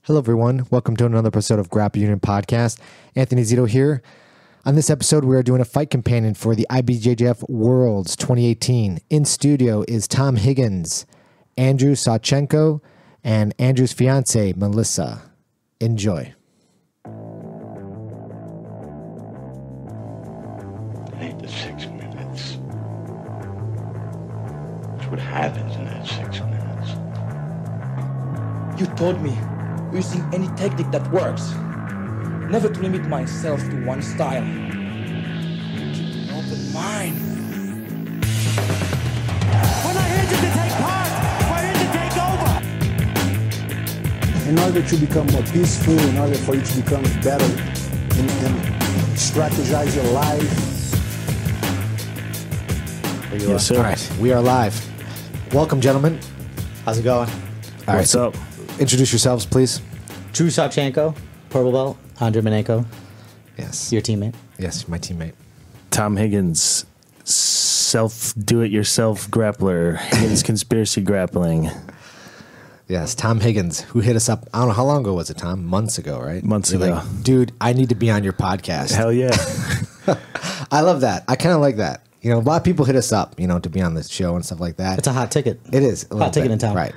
Hello, everyone. Welcome to another episode of Grappler Union podcast. Anthony Zito here. On this episode, we are doing a fight companion for the IBJJF Worlds 2018. In studio is Tom Higgins, Andrew Sawczenko, and Andrew's fiance, Melissa. Enjoy. I need the 6 minutes. That's what happens in that 6 minutes. You told me using any technique that works. Never to limit myself to one style. Keep an open mind. We're not here just to take part. We're here to take over. In order to become more peaceful, in order for you to become better and strategize your life. Yes, sir. All right, we are live. Welcome, gentlemen. How's it going? All What's right, up? Introduce yourselves, please. Drew Sawczenko, purple belt. Andre Manenko, Yes. your teammate. Yes, my teammate. Tom Higgins, do-it-yourself grappler. Higgins Conspiracy Grappling. Yes, Tom Higgins, who hit us up. I don't know, how long ago was it, Tom? Months ago, right? Months You're ago. like, dude, I need to be on your podcast. Hell yeah. I love that. I kind of like that. You know, a lot of people hit us up, you know, to be on this show and stuff like that. It's a hot ticket. It is. a little Hot ticket bit, in town. Right.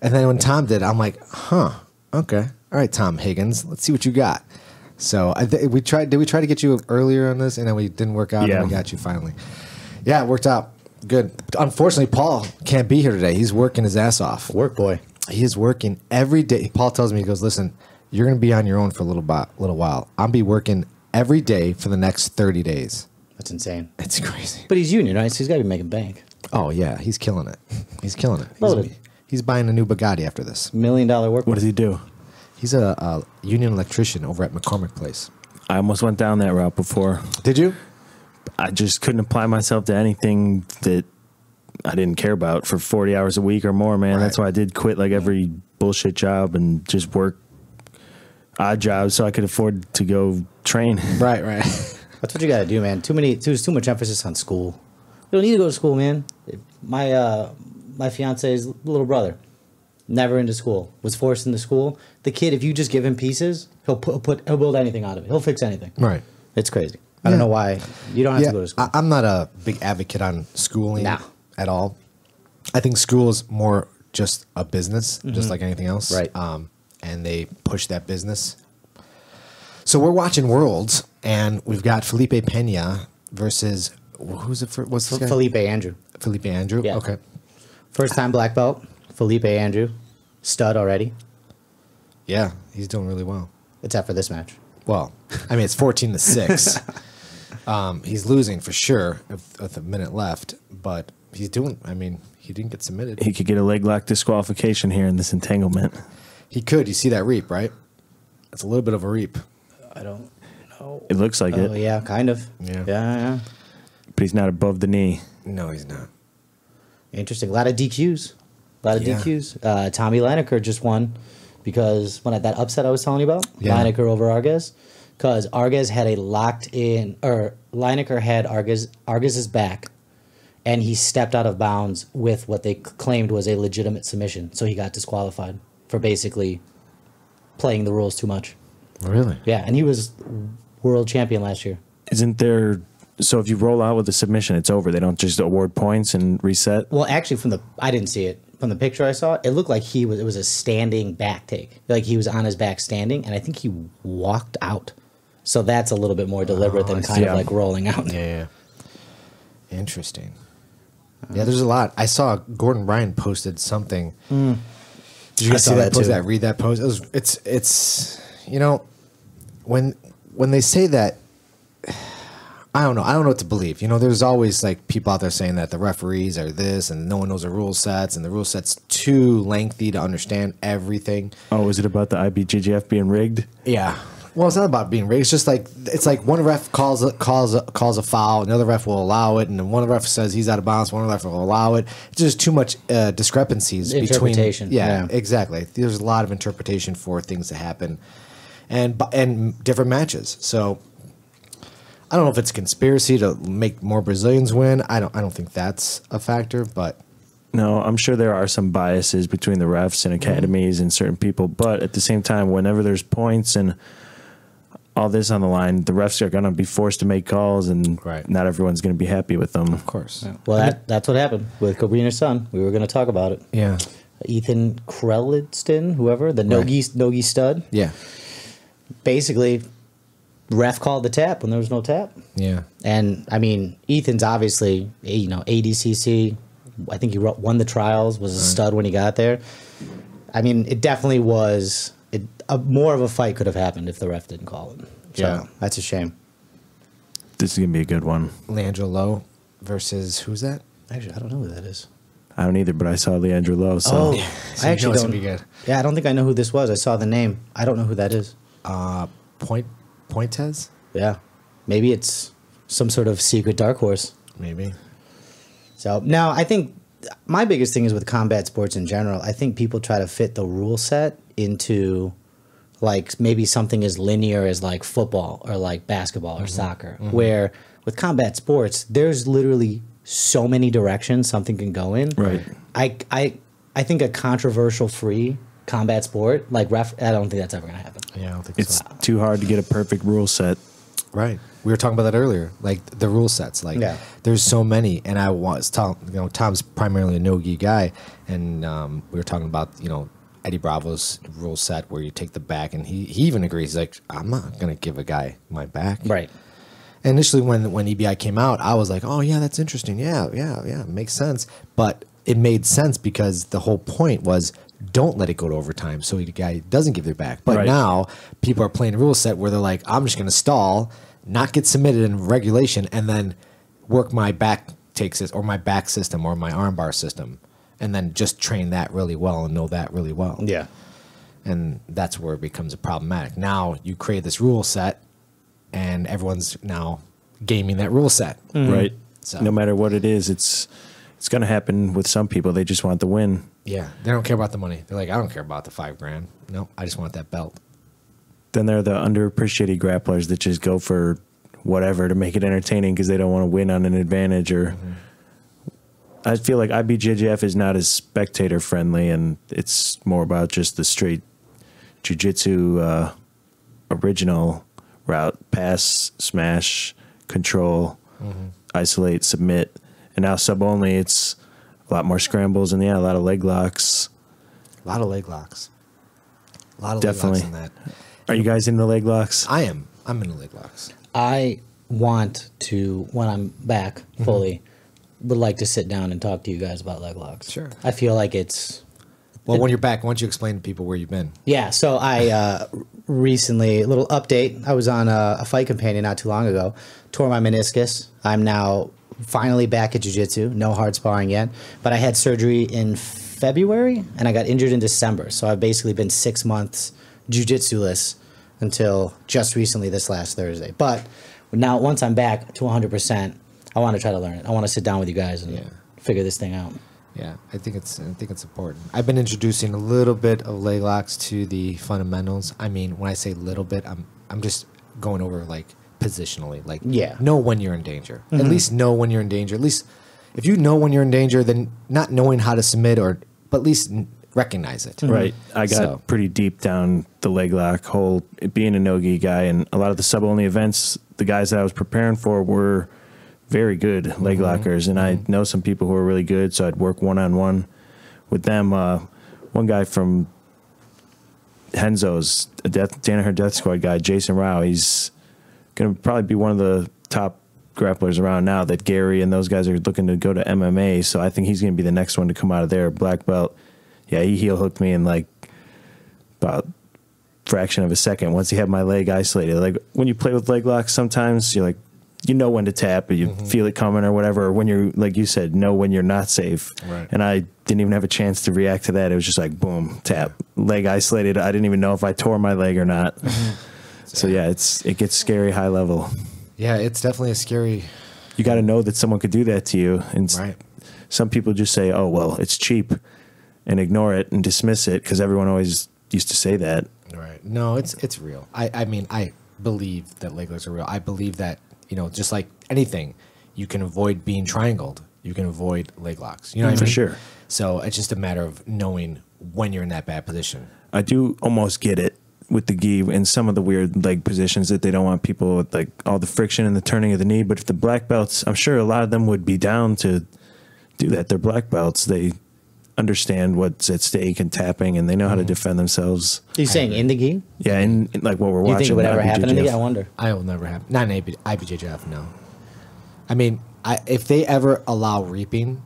And then when Tom did, I'm like, huh, okay. All right, Tom Higgins, let's see what you got. So we tried. Did we try to get you earlier on this, and then we didn't work out, Yeah. and we got you finally. Yeah, it worked out. Good. Unfortunately, Paul can't be here today. He's working his ass off. Work boy. He is working every day. Paul tells me, he goes, listen, you're going to be on your own for a little while. I'll be working every day for the next 30 days. That's insane. It's crazy. But he's union, right? So he's got to be making bank. Oh, yeah. He's killing it. He's killing it. Loaded. He's buying a new Bugatti after this. $1 million work. What does he do? He's a union electrician over at McCormick Place. I almost went down that route before. Did you? I just couldn't apply myself to anything that I didn't care about for 40 hours a week or more, man. Right. That's why I did quit like every bullshit job and just work odd jobs so I could afford to go train. Right. That's what you got to do, man. There's too much emphasis on school. You don't need to go to school, man. My fiance's little brother, never into school, was forced into school. The kid, if you just give him pieces, he'll build anything out of it. He'll fix anything. Right. It's crazy. I don't know why you don't have to go to school. I'm not a big advocate on schooling No. at all. I think school is more just a business, just like anything else. Right. And they push that business. So we're watching Worlds, and we've got Felipe Pena versus who's it for? What's this guy? Felipe Andrew. Felipe Andrew. Yeah. Okay. First time black belt. Felipe Andrew. Stud already. Yeah, he's doing really well. Except for this match. Well, I mean, it's 14-6. He's losing for sure with a minute left, but he's doing. I mean, he didn't get submitted. He could get a leg lock disqualification here in this entanglement. He could. You see that reap, right? It's a little bit of a reap. I don't know. It looks like Oh, it, yeah, kind of. Yeah. but he's not above the knee. No, he's not. Interesting. A lot of DQs. Yeah. Tommy Lineker just won because when that upset I was telling you about, Yeah. Lineker over Arguez, because Arguez had a locked in, or Lineker had Arguez's back, and he stepped out of bounds with what they claimed was a legitimate submission, so he got disqualified for basically playing the rules too much. Really? Yeah, and he was world champion last year. Isn't there... So if you roll out with a submission, it's over. They don't just award points and reset? Well, actually, I didn't see it. From the picture I saw, it looked like it was a standing back take. Like he was on his back standing, and I think he walked out. So that's a little bit more deliberate than kind of like rolling out. Yeah. Interesting. Yeah, there's a lot. I saw Gordon Ryan posted something. Did you guys I see saw that that post? too. That read that post? It's you know, when they say that, I don't know what to believe. You know, there's always like people out there saying that the referees are this and no one knows the rule sets and the rule set's too lengthy to understand everything. Oh, is it about the IBJJF being rigged? Yeah. Well, it's not about being rigged. It's like one ref calls a foul, another ref will allow it, and then one ref says he's out of bounds, one ref will allow it. It's just too much discrepancies Interpretation, between. yeah. Exactly. There's a lot of interpretation for things that happen, and different matches. So I don't know if it's a conspiracy to make more Brazilians win. I don't think that's a factor, but No, I'm sure there are some biases between the refs and academies and certain people, but at the same time, whenever there's points and all this on the line, the refs are going to be forced to make calls, and not everyone's going to be happy with them. Of course. Yeah. Well, that's what happened with Cobrina's son. We were going to talk about it. Yeah. Ethan Krelidston, whoever, the Nogi stud. Yeah. Basically, ref called the tap when there was no tap. Yeah. And, I mean, Ethan's obviously, ADCC. I think he won the trials, was a stud when he got there. I mean, it definitely was... more of a fight could have happened if the ref didn't call it. So that's a shame. This is going to be a good one. Leandro Lowe versus who's that? Actually, I don't know who that is. I don't either, but I saw Leandro Lowe. So. Oh, So I actually it's don't. gonna be good. Yeah, I don't think I know who this was. I saw the name. I don't know who that is. Pointez? Yeah, maybe it's some sort of secret dark horse. Maybe. So now I think my biggest thing is with combat sports in general. I think people try to fit the rule set into like maybe something as linear as like football or like basketball or soccer, where with combat sports, there's literally so many directions something can go in. Right. I think a controversial free combat sport like I don't think that's ever going to happen. Yeah, I don't think It's so. too hard to get a perfect rule set. Right. We were talking about that earlier, like the rule sets. Like, there's so many, and I was telling, Tom's primarily a no-gi guy, and we were talking about, Eddie Bravo's rule set where you take the back, and he even agrees. He's like, I'm not gonna give a guy my back. Right. And initially, when EBI came out, I was like, oh yeah, that's interesting. Yeah, makes sense. But it made sense because the whole point was don't let it go to overtime, so the guy doesn't give their back. But now people are playing a rule set where they're like, I'm just gonna stall, not get submitted in regulation, and then work my back or my back system or my armbar system, and then just train that really well and know that really well. Yeah. And that's where it becomes problematic. Now you create this rule set, and everyone's now gaming that rule set. Right. So. No matter what it is, it's going to happen with some people. They just want the win. Yeah, they don't care about the money. They're like, I don't care about the $5,000. No, I just want that belt. Then there are the underappreciated grapplers that just go for whatever to make it entertaining because they don't want to win on an advantage. Or I feel like IBJJF is not as spectator friendly, and it's more about just the straight jiu-jitsu original route: pass, smash, control, isolate, submit. And now sub only, it's a lot more scrambles and a lot of leg locks. A lot of leg locks. A lot of Definitely. leg locks in that. Are you guys into leg locks? I am. I'm into leg locks. I want to, when I'm back fully, would like to sit down and talk to you guys about leg locks. Sure. I feel like it's... Well, when you're back, why don't you explain to people where you've been? Yeah, so I recently, a little update, I was on a fight companion not too long ago, tore my meniscus. I'm now finally back at jiu-jitsu, no hard sparring yet, but I had surgery in February, and I got injured in December, so I've basically been 6 months jiu-jitsu-less until just recently this last Thursday. But now, once I'm back to 100%, I want to try to learn it. I want to sit down with you guys and figure this thing out. Yeah, I think it's important. I've been introducing a little bit of leg locks to the fundamentals. I mean, when I say little bit, I'm just going over like positionally, like know when you're in danger. At least know when you're in danger. At least if you know when you're in danger, then not knowing how to submit but at least recognize it. Right. I got pretty deep down the leg lock hole, being a no-gi guy, and a lot of the sub-only events, the guys that I was preparing for were very good leg lockers, and I know some people who are really good, so I'd work one-on-one with them. One guy from Henzo's, Danaher Death Squad guy, Jason Rao, he's going to probably be one of the top grapplers around now that Gary and those guys are looking to go to MMA, so I think he's going to be the next one to come out of there, black belt. Yeah, he heel hooked me in like about fraction of a second once he had my leg isolated. Like when you play with leg locks, sometimes you're like, you know when to tap, or you feel it coming or whatever, or when you're, like you said, know when you're not safe. Right. And I didn't even have a chance to react to that. It was just like, boom, tap, leg isolated. I didn't even know if I tore my leg or not. So yeah, it gets scary high level. Yeah, it's definitely a scary... You got to know that someone could do that to you. And some people just say, oh, well, it's cheap, and ignore it and dismiss it because everyone always used to say that. Right. No, it's real. I mean, I believe that leg locks are real. I believe that, just like anything, you can avoid being triangled. you can avoid leg locks. You know what I For mean? sure. So it's just a matter of knowing when you're in that bad position. I do almost get it with the gi and some of the weird leg positions that they don't want people with like all the friction and the turning of the knee. But if the black belts, I'm sure a lot of them would be down to do that. They're black belts. They understand what's at stake and tapping, and they know how to defend themselves. Are you saying in the gi? Yeah, and like what we're You watching. think it would ever happen in the gi? IBJJF. I wonder. I will never have. Not in IBJJF, no. I mean, if they ever allow reaping,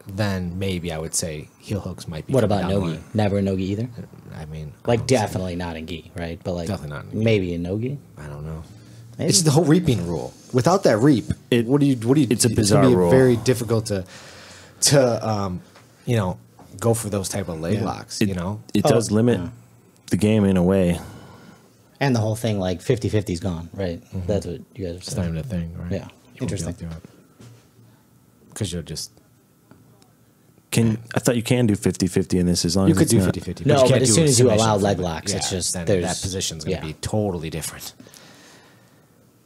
then maybe I would say heel hooks might be. What coming about down the no gi? line. Never in no gi either? I mean, I Like don't see- definitely not in gi, right? But like Definitely not in gi. maybe in no gi. I don't know. Maybe. It's the whole reaping rule. Without that reap, what do you? It's a gonna bizarre be rule. Very difficult to you know, go for those type of leg locks. You know, It does limit the game in a way. And the whole thing, like 50-50 is gone, right? That's what you guys are it's not saying. even a thing, right? Yeah. Interesting. Because you'll just I thought you can do 50-50 in this as long you as could it's do not- 50-50. No, you but can't as do soon a as you submission allow from leg it. locks, it's just then there's that position's going to yeah. be totally different.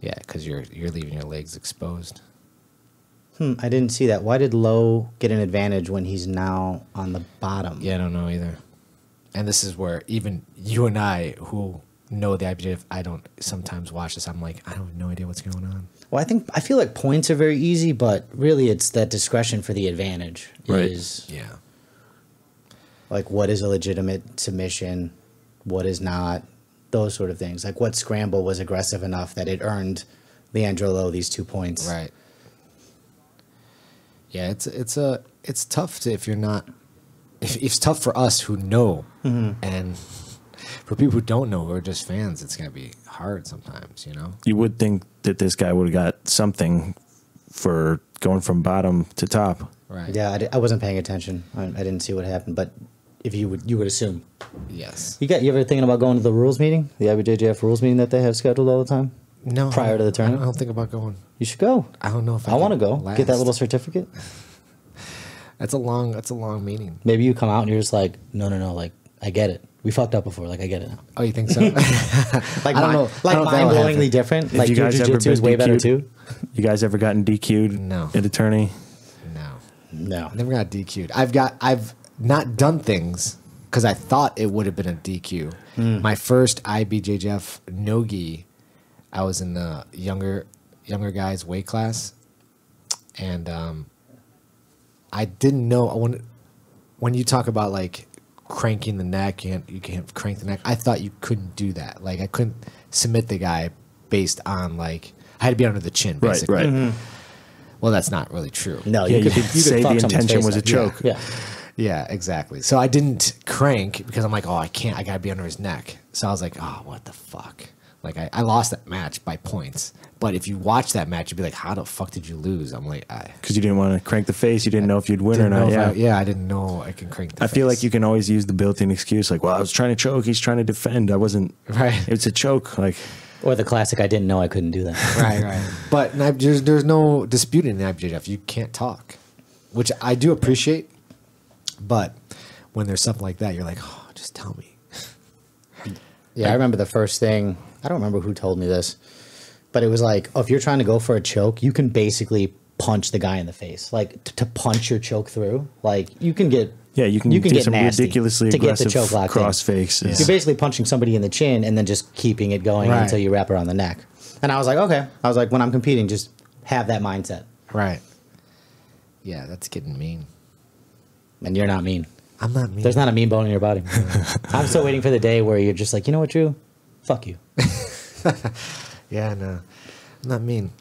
Yeah, because you're leaving your legs exposed. I didn't see that. Why did Lowe get an advantage when he's now on the bottom? Yeah, I don't know either. And this is where even you and I, who know the IBJJF, I don't sometimes watch this. I'm like, I don't have no idea what's going on. Well, I feel like points are very easy, but really it's that discretion for the advantage. Right. Is Yeah. like what is a legitimate submission, what is not, those sort of things. Like what scramble was aggressive enough that it earned Leandro Lowe these 2 points. Right. Yeah, it's tough to if you're not. It's tough for us who know, and for people who don't know, who are just fans, it's gonna be hard sometimes. You know. You would think that this guy would have got something for going from bottom to top. Right. Yeah, I wasn't paying attention. I didn't see what happened, but if you would assume. Yes. You ever thinking about going to the rules meeting, the IBJJF rules meeting that they have scheduled all the time? No. Prior to the tournament? I don't think about going. You should go. I don't know if I want to can go. last. Get that little certificate. That's a long meeting. Maybe you come out and you're just like, no, like I get it. We fucked up before. Like I get it now. Oh, you think so? Like I don't know. I don't know if that'll mind-blowingly happen. different. Have Like you your guys ever jiu-jitsu is been way better DQ'd? too. You guys ever gotten DQ'd No. at a tourney? No. No. Never got DQ'd. I've not done things because I thought it would have been a DQ. My first IBJJF no-gi, I was in the younger guys weight class, and I didn't know when you talk about like cranking the neck, you can't crank the neck. I thought you couldn't do that. Like I couldn't submit the guy based on like I had to be under the chin. Basically. Right. Well, that's not really true. No, Yeah, you could say fuck the someone's intention face was a up. choke. Yeah. Yeah, exactly. So I didn't crank because I'm like, oh, I can't. I got to be under his neck. So I was like, oh, what the fuck? Like, I lost that match by points. But if you watch that match, you'd be like, how the fuck did you lose? I'm like, Because you didn't want to crank the face. You didn't know if you'd win or didn't know not. if Yeah. I didn't know I can crank the I feel face. like you can always use the built-in excuse, like, well, I was trying to choke. He's trying to defend. I wasn't. Right. It's a choke. Like, Or the classic, I didn't know I couldn't do that. Right. But there's no disputing in the IBJJF. You can't talk, which I do appreciate. But when there's something like that, you're like, oh, just tell me. Yeah, I remember the first thing. I don't remember who told me this, but it was like, oh, if you're trying to go for a choke, you can basically punch the guy in the face. Like to punch your choke through. Like you can get you can do get some nasty ridiculously to get the aggressive choke lock cross in. fakes. You're basically punching somebody in the chin and then just keeping it going Right. until you wrap around the neck. And I was like, okay. I was like, when I'm competing, just have that mindset. Right. Yeah, that's getting mean. And you're not mean. I'm not mean. There's not a mean bone in your body. I'm still waiting for the day where you're just like, you know what, Drew? Fuck you. Yeah, no. I'm not mean.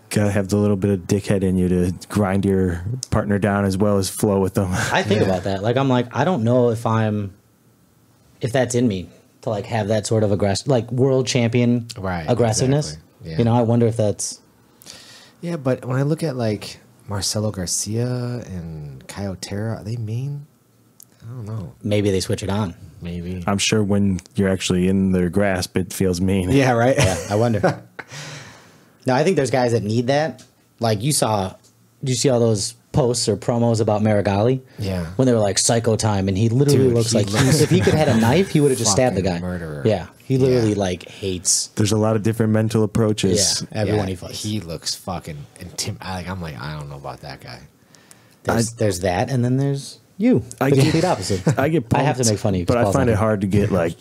Gotta have the little bit of dickhead in you to grind your partner down as well as flow with them. I think about that. Like, I'm like, I don't know if that's in me to like have that sort of like world champion Right, aggressiveness. exactly. Yeah. You know, I wonder if that's. Yeah, but when I look at like Marcelo Garcia and Caio Terra, are they mean? I don't know. Maybe they switch it on. Maybe. I'm sure when you're actually in their grasp, it feels mean. Yeah, right? Yeah, I wonder. No, I think there's guys that need that. Like did you see all those posts or promos about Marigali. Yeah. When they were like psycho time, and he literally Dude, looks he like looks if he could have had a knife, he would have just stabbed the guy. fucking murderer. Yeah, he literally Yeah. like hates. There's a lot of different mental approaches. Yeah, everyone he Yeah, fights. he looks fucking I'm like, I don't know about that guy. There's that, and then there's you, the complete opposite. I get I have to pumped, make fun of you, 'cause but I Paul's find not it here. hard to get like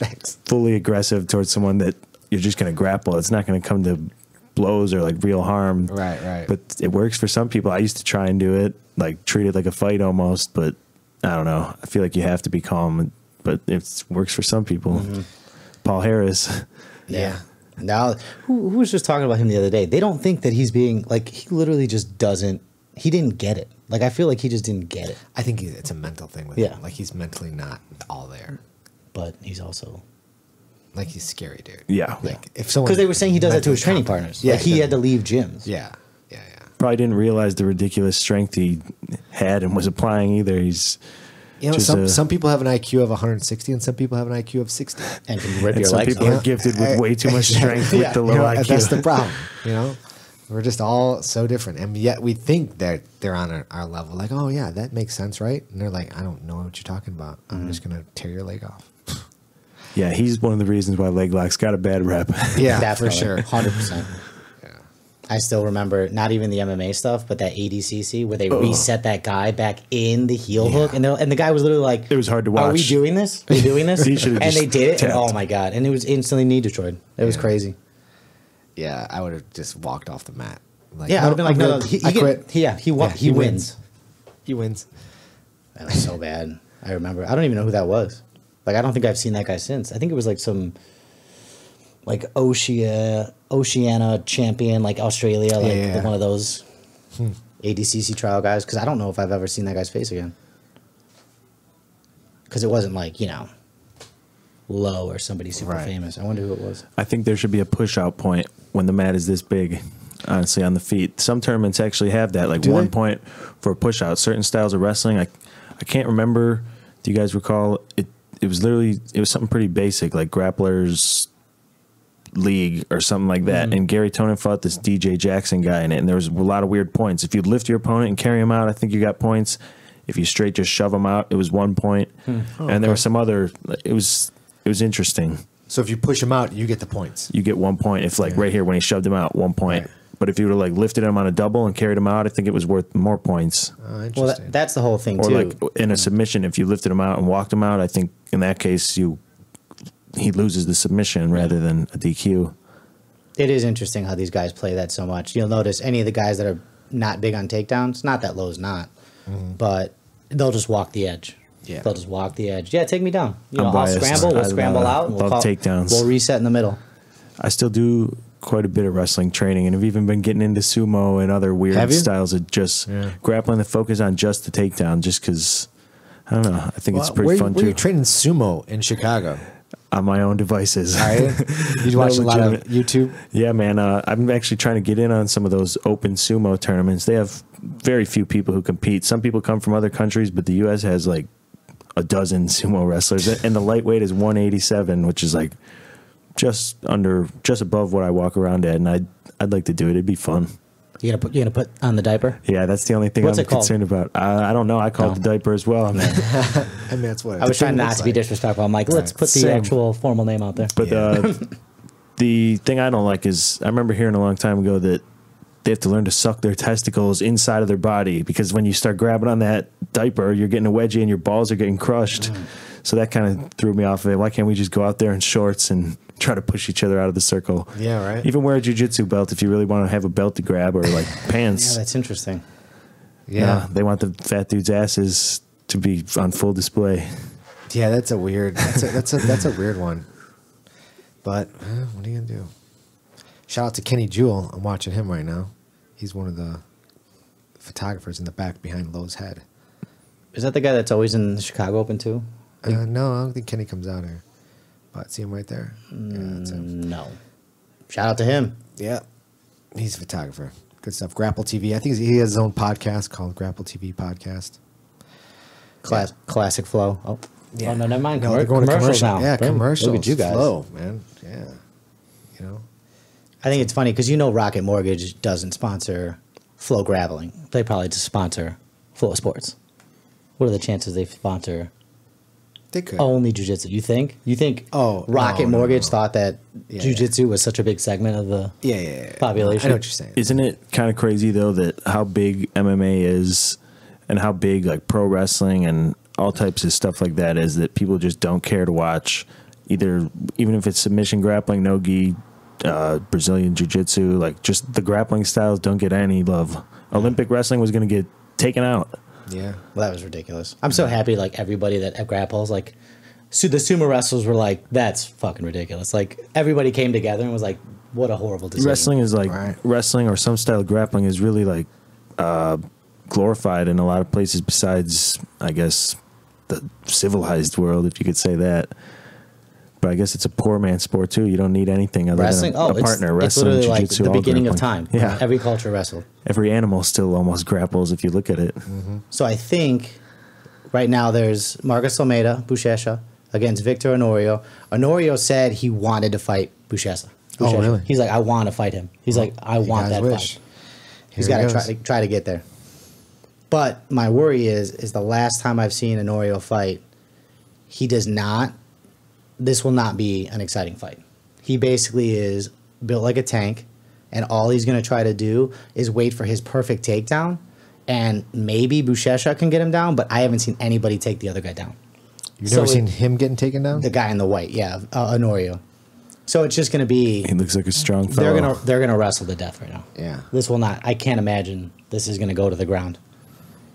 fully aggressive towards someone that you're just going to grapple. It's not going to come to blows or like real harm. Right. But it works for some people. I used to try and do it, like treat it like a fight almost, but I don't know. I feel like you have to be calm, but it works for some people. Mm-hmm. Paul Harris. Yeah. Now, who was just talking about him the other day? They don't think that he's being like, he literally just doesn't. He didn't get it. Like, I feel like he just didn't get it. I think it's a mental thing with Yeah. him. Like he's mentally not all there. But he's also Like he's scary, dude. Yeah. Like if someone because they were saying he does that to his mentally training competent- partners. Yeah, Like he had to leave gyms. Yeah. Probably didn't realize the ridiculous strength he had and was applying either. He's You know, just some people have an IQ of 160 and some people have an IQ of 60. And can rip and your some legs people off. are gifted with way too much strength with the low You know, IQ. that's the problem. You know, we're just all so different, and yet we think that they're on our level. Like, oh yeah, that makes sense, right? And they're like, I don't know what you're talking about. I'm just gonna tear your leg off. Yeah, he's one of the reasons why leg locks got a bad rep. Yeah, Definitely, for sure. 100%. I still remember not even the MMA stuff, but that ADCC where they reset that guy back in the heel hook, and the guy was literally like, It was hard to Are we watch. doing this? Are we doing this? He should've and just they did it, and tapped. oh my god! And it was instantly knee destroyed. It was crazy. Yeah, I would have just walked off the mat. Like, Yeah, I would have been like, I'm no, good. he I quit. he wins. He wins. That was so bad. I remember. I don't even know who that was. Like, I don't think I've seen that guy since. I think it was like some, like Oceania champion, like Australia, like Yeah. one of those ADCC trial guys. Because I don't know if I've ever seen that guy's face again. Because it wasn't like, Low or somebody super Right. famous. I wonder who it was. I think there should be a push-out point when the mat is this big, honestly, on the feet. Some tournaments actually have that, like Do one they? point for a push-out. Certain styles of wrestling, I can't remember. Do you guys recall? It was literally, it was something pretty basic, like Grapplers League or something like that. And Gary Tonin fought this DJ Jackson guy in it, and there was a lot of weird points. If you lift your opponent and carry him out, I think you got points. If you straight just shove him out, it was 1 point. And there was some other, it was interesting. So if you push him out, you get the points. You get 1 point. If like right here when he shoved him out, 1 point. Right. But if you would have like lifted him on a double and carried him out, I think it was worth more points. Oh, interesting. Well, that's the whole thing, Or too. like in a submission, if you lifted him out and walked him out, I think in that case he loses the submission rather than a DQ. It is interesting how these guys play that so much. You'll notice any of the guys that are not big on takedowns, not that Low's not, but they'll just walk the edge. Yeah. They'll just walk the edge. Yeah, take me down. I'm I'll biased. scramble. We'll I scramble out. And love takedowns. We'll reset in the middle. I still do quite a bit of wrestling training, and I've even been getting into sumo and other Have weird you? styles of just grappling the focus on just the takedown, just because, I don't know, I think it's pretty fun where too. you training sumo in Chicago? On my own devices. Are you? You watch a lot of legitimate- YouTube? Yeah, man. I'm actually trying to get in on some of those open sumo tournaments. They have very few people who compete. Some people come from other countries, but the U.S. has like a dozen sumo wrestlers, and the lightweight is 187, which is like just above what I walk around at. And I'd like to do it. It'd be fun. You gonna put on the diaper? Yeah, that's the only thing What's I'm it called? concerned about. I don't know. I call it the diaper as well. I mean, that's what I was trying not looks to be like. disrespectful. I'm like, let's put the Same. actual formal name out there. But the thing I don't like is I remember hearing a long time ago that they have to learn to suck their testicles inside of their body, because when you start grabbing on that diaper, you're getting a wedgie and your balls are getting crushed. So that kind of threw me off of it. Why can't we just go out there in shorts and try to push each other out of the circle? Yeah, right. Even wear a jiu-jitsu belt if you really want to have a belt to grab, or like pants. Yeah, that's interesting. Yeah, They want the fat dudes' asses to be on full display. yeah. That's a weird. That's a weird one. But what are you gonna do? Shout out to Kenny Jewell. I'm watching him right now. He's one of the photographers in the back behind Lowe's head. Is that the guy that's always in the Chicago Open too? No, I don't think Kenny comes out here. But see him right there. Yeah, that's him. No. Shout out to him. Yeah, he's a photographer. Good stuff. Grapple TV. I think he has his own podcast called Grapple TV Podcast. Classic flow. Oh, Yeah. oh no, never mind. No, they're going to commercials commercial. now. Yeah, Boom. commercials. Look at you guys. Flow, man. Yeah. You know. I think it's funny because Rocket Mortgage doesn't sponsor Flow Grappling. They probably just sponsor Flow Sports. What are the chances they sponsor They could. only jiu-jitsu? You think? Oh, Rocket no, Mortgage no. thought that Yeah, jiu-jitsu was such a big segment of the Yeah. population? I know what you're saying. Isn't it kind of crazy though that how big MMA is and how big like pro wrestling and all types of stuff like that is, that people just don't care to watch either, even if it's submission grappling, no-gi, Brazilian jiu-jitsu, like just the grappling styles don't get any love. Olympic wrestling was going to get taken out. Yeah. Well, that was ridiculous. I'm so happy, like, everybody that grapples, like, the sumo wrestlers were like, that's fucking ridiculous. Like, everybody came together and was like, what a horrible decision. Wrestling is like Right. wrestling or some style of grappling is really like glorified in a lot of places besides, I guess, the civilized world, if you could say that. But I guess it's a poor man's sport too. You don't need anything other Wrestling? than a partner. It's Wrestling, literally like jiu-jitsu, the all beginning of grappling. time. Yeah. Every culture wrestled. Every animal still almost grapples if you look at it. So I think right now there's Marcus Almeida, Buchecha, against Victor Honorio. Honorio said he wanted to fight Buchecha. Oh, really? He's like, I want to fight him. He's like, I want guys that wish. fight. He's Here got he to goes. try to get there. But my worry is the last time I've seen Honorio fight, he does not. This will not be an exciting fight. He basically is built like a tank, and all he's going to try to do is wait for his perfect takedown, and maybe Buchecha can get him down, but I haven't seen anybody take the other guy down. You've So never it- seen him getting taken down? The guy in the white, yeah, Honorio. So it's just going to be He looks like a strong fellow. they're gonna wrestle to death right now. Yeah. This will not. I can't imagine this is going to go to the ground.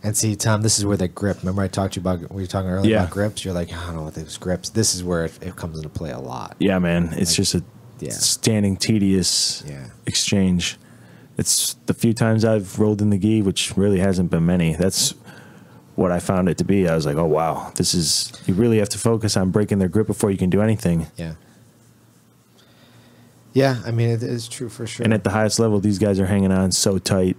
And see, Tom, this is where the grip. Remember I talked to you about, we were talking earlier Yeah. about grips? You're like, I don't know what those grips. This is where it comes into play a lot. Yeah, man. It's just a Yeah. standing, tedious Yeah. exchange. It's the few times I've rolled in the gi, which really hasn't been many. That's what I found it to be. I was like, oh, wow. This is, you really have to focus on breaking their grip before you can do anything. Yeah. Yeah, I mean, it is true for sure. And at the highest level, these guys are hanging on so tight.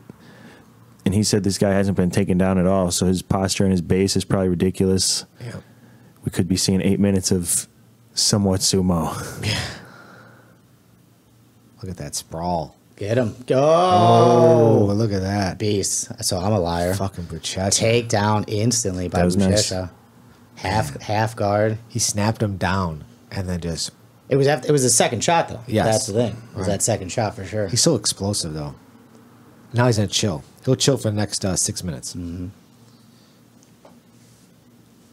And he said this guy hasn't been taken down at all. So his posture and his base is probably ridiculous. yeah. We could be seeing 8 minutes of somewhat sumo. Look at that sprawl. Get him. Go. Oh, look at that. Beast. So I'm a liar. Fucking Buchecha. Take down instantly by That was nice. Buchecha. Half guard. He snapped him down and then just. It was a second shot though. Yes. That's the thing. It was Right. that second shot for sure. He's so explosive, though. Now he's going to chill. He'll chill for the next 6 minutes. Mm-hmm.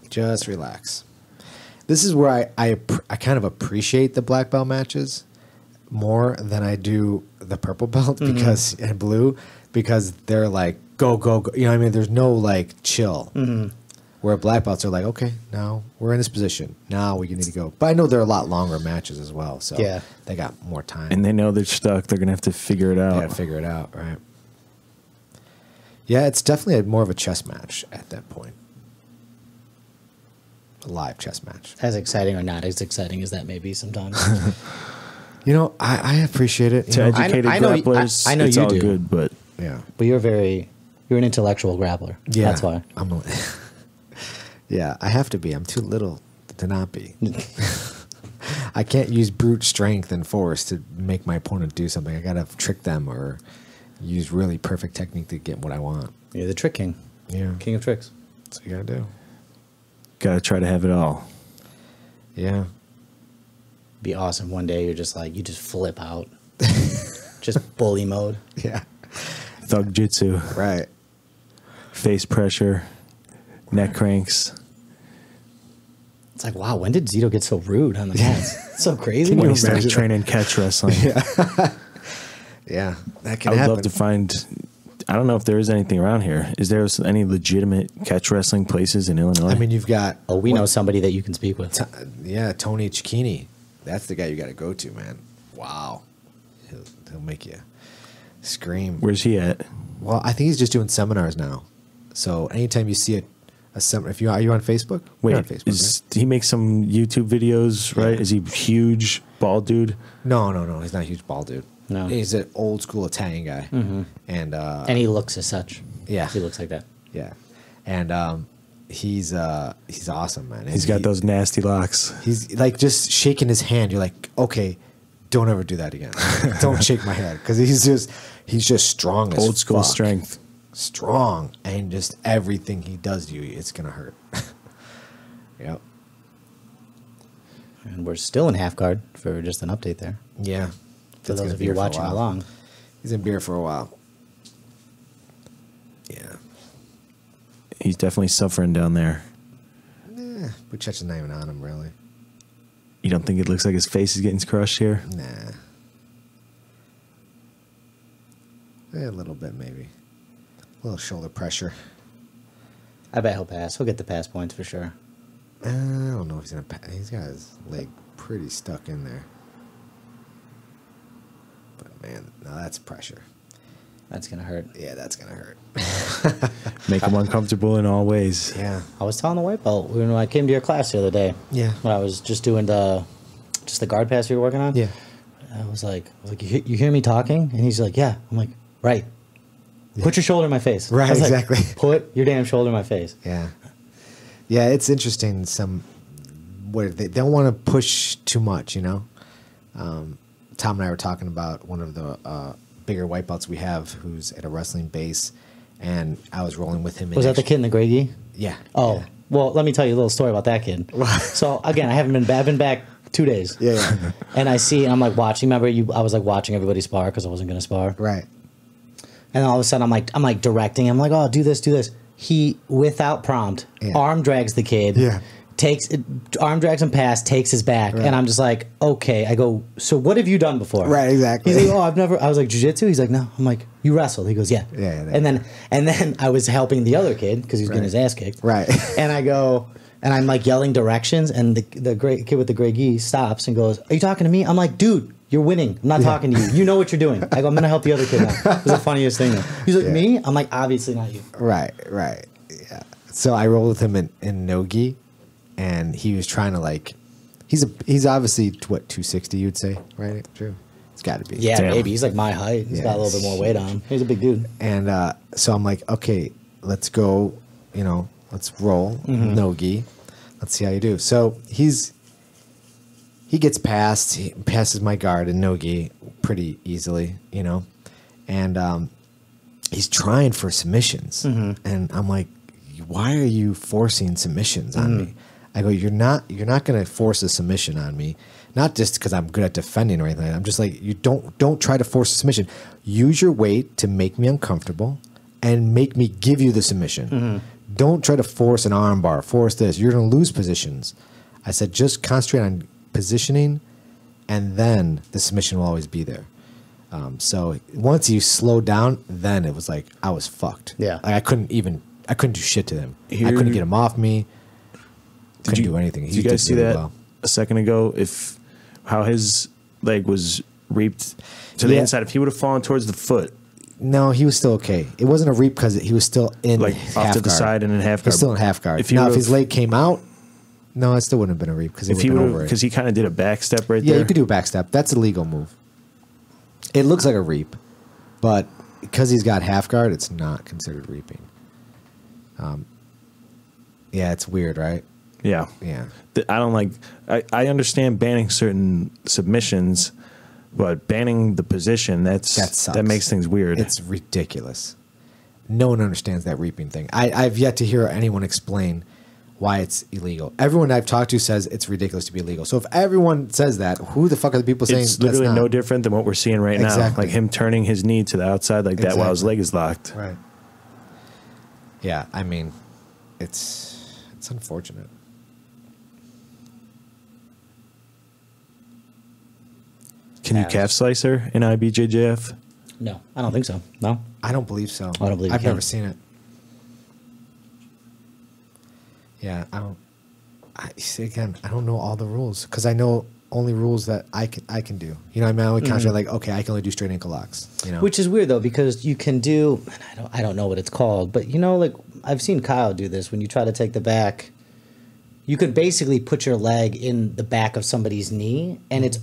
Just relax. This is where I kind of appreciate the black belt matches more than I do the purple belt Mm-hmm. because and blue, because they're like go go go. You know what I mean? There's no like chill. Mm-hmm. Where black belts are like, okay, now we're in this position. Now we need to go. But I know they're a lot longer matches as well, so Yeah. they got more time. And they know they're stuck. They're going to have to figure it They out. got to figure it out, right? Yeah, it's definitely more of a chess match at that point. A live chess match. As exciting or not as exciting as that may be sometimes. You know, I appreciate it. You To know, educated I know- grapplers, I know it's you all do. good, but yeah, But you're an intellectual grappler. yeah. That's why. I'm. Yeah, I have to be. I'm too little to not be. I can't use brute strength and force to make my opponent do something. I gotta trick them or use really perfect technique to get what I want. You're the trick king. Yeah, King of tricks. that's what you gotta do. got to try to have it all. Yeah. Be awesome. One day you're just like, you just flip out. Just bully mode. Yeah. Thug jitsu, Right. face pressure, neck cranks. It's like, wow, when did Zito get so rude on the mats? It's so crazy. When you he started imagine training catch wrestling. Yeah, that I can would happen. love to find. I don't know if there is anything around here. Is there any legitimate catch wrestling places in Illinois? I mean, you've got Oh, we know somebody that you can speak with. Tony Cicchini. That's the guy you got to go to, man. Wow, he'll make you scream. where's he at? Well, I think he's just doing seminars now. So anytime you see a seminar, if are you on Facebook? Wait, You're on Facebook, he makes some YouTube videos, right? Yeah. Is he huge, bald dude? right? No. He's not a huge bald dude. No. He's an old school Italian guy, and And he looks as such. Yeah. He looks like that. yeah, and he's awesome, man. He's got those nasty locks. He's like just shaking his hand. You're like, okay, don't ever do that again. Don't shake my hand because he's just strong as Old school fuck. strength. strong, and just everything he does to you, it's gonna hurt. Yep. And we're still in half guard for just an update there. Yeah. For It's those gonna of be you here for a watching while. along. He's in beer for a while. Yeah. He's definitely suffering down there. Buchet's not even on him, really. You don't think it looks like his face is getting crushed here? Nah. A little bit, maybe. A little shoulder pressure. I bet he'll pass. He'll get the pass points for sure. I don't know if he's gonna. He's got his leg pretty stuck in there. But man, no, that's pressure. That's going to hurt. Yeah, that's gonna hurt. Make him uncomfortable in all ways. Yeah. I was telling the white belt when I came to your class the other day. Yeah. When I was just doing the guard pass we were working on. Yeah. I was like, you hear me talking? And he's like, yeah. I'm like, right. Put your shoulder in my face. Right, I was like, exactly. Put your damn shoulder in my face. Yeah. Yeah, it's interesting. Where they don't want to push too much, you know. Tom and I were talking about one of the bigger white belts we have, who's at a wrestling base, and I was rolling with him. Was that the kid in the gray gi? Yeah. Oh, yeah. well, let me tell you a little story about that kid. So again, I've been back 2 days. Yeah. And I see, and I'm like watching. Remember, I was like watching everybody spar because I wasn't going to spar. Right. And all of a sudden, I'm like directing. I'm like, oh, do this. He, without prompt, Yeah. arm drags the kid. Yeah. Arm drags him past, takes his back, Right. and I'm just like, okay. I go, so what have you done before? Right, exactly. He's like, oh, I've never. I was like, jiu-jitsu? He's like, no. I'm like, you wrestled? He goes, yeah. Yeah, And then I was helping the other kid because he was getting his ass kicked. Right. And I go, and I'm like yelling directions, and the gray kid with the gray gi stops and goes, are you talking to me? I'm like, dude, you're winning. I'm not talking to you. You know what you're doing. I go, I'm gonna help the other kid now. It was the funniest thing. He's like, me? I'm like, obviously not you. Right. Yeah. So I rolled with him in no-gi, and he was trying to like. He's obviously what 260, you'd say, right? True. It's got to be. Yeah, Damn. maybe. He's like my height. He's got a little bit more weight on him. He's a big dude. And so I'm like, okay, let's go. You know, let's roll no-gi. Let's see how you do. So he gets past. He passes my guard in no-gi pretty easily, you know, and he's trying for submissions, and I'm like, why are you forcing submissions on me? I go, you're not going to force a submission on me, not just because I'm good at defending or anything. I'm just like, you don't try to force a submission. Use your weight to make me uncomfortable and make me give you the submission. Don't try to force an arm bar, force this. You're going to lose positions. I said, just concentrate on positioning, and then the submission will always be there. So once you slowed down, then it was like I was fucked. Yeah. Like I couldn't do shit to him. I couldn't get him off me. Couldn't do anything. Did you guys see that a second ago? How his leg was reaped to the inside. If he would have fallen towards the foot. No, he was still okay. It wasn't a reap because he was still in Like half off to the guard. side and in half He guard. was still in half guard. If he Now, if would've- his leg came out, no, it still wouldn't have been a reap because If he would would over have, it. because he kind of did a back step right Yeah, there. you could do a back step. That's a legal move. It looks like a reap, but because he's got half guard, it's not considered reaping. Yeah, it's weird, right? Yeah. Yeah. I don't like. I understand banning certain submissions, but banning the position that sucks. makes things weird. It's ridiculous. No one understands that reaping thing. I've yet to hear anyone explain why it's illegal. Everyone I've talked to says it's ridiculous to be illegal. So if everyone says that, who the fuck are the people saying It's that's literally not? no different than what we're seeing right now. Exactly. Like him turning his knee to the outside like that while his Exactly. leg is locked. Right. Yeah, I mean, it's unfortunate. Can you calf slicer in IBJJF? No, I don't think so. No. I don't believe so. I don't believe you I've never can. seen it. Yeah, I don't. See, again, I don't know all the rules because I know only rules that I can do. You know, what I mean, I only concentrate like, okay, I can only do straight ankle locks. You know, Which is weird though, because you can do, and I don't know what it's called, but you know, like I've seen Kyle do this when you try to take the back. You could basically put your leg in the back of somebody's knee, and it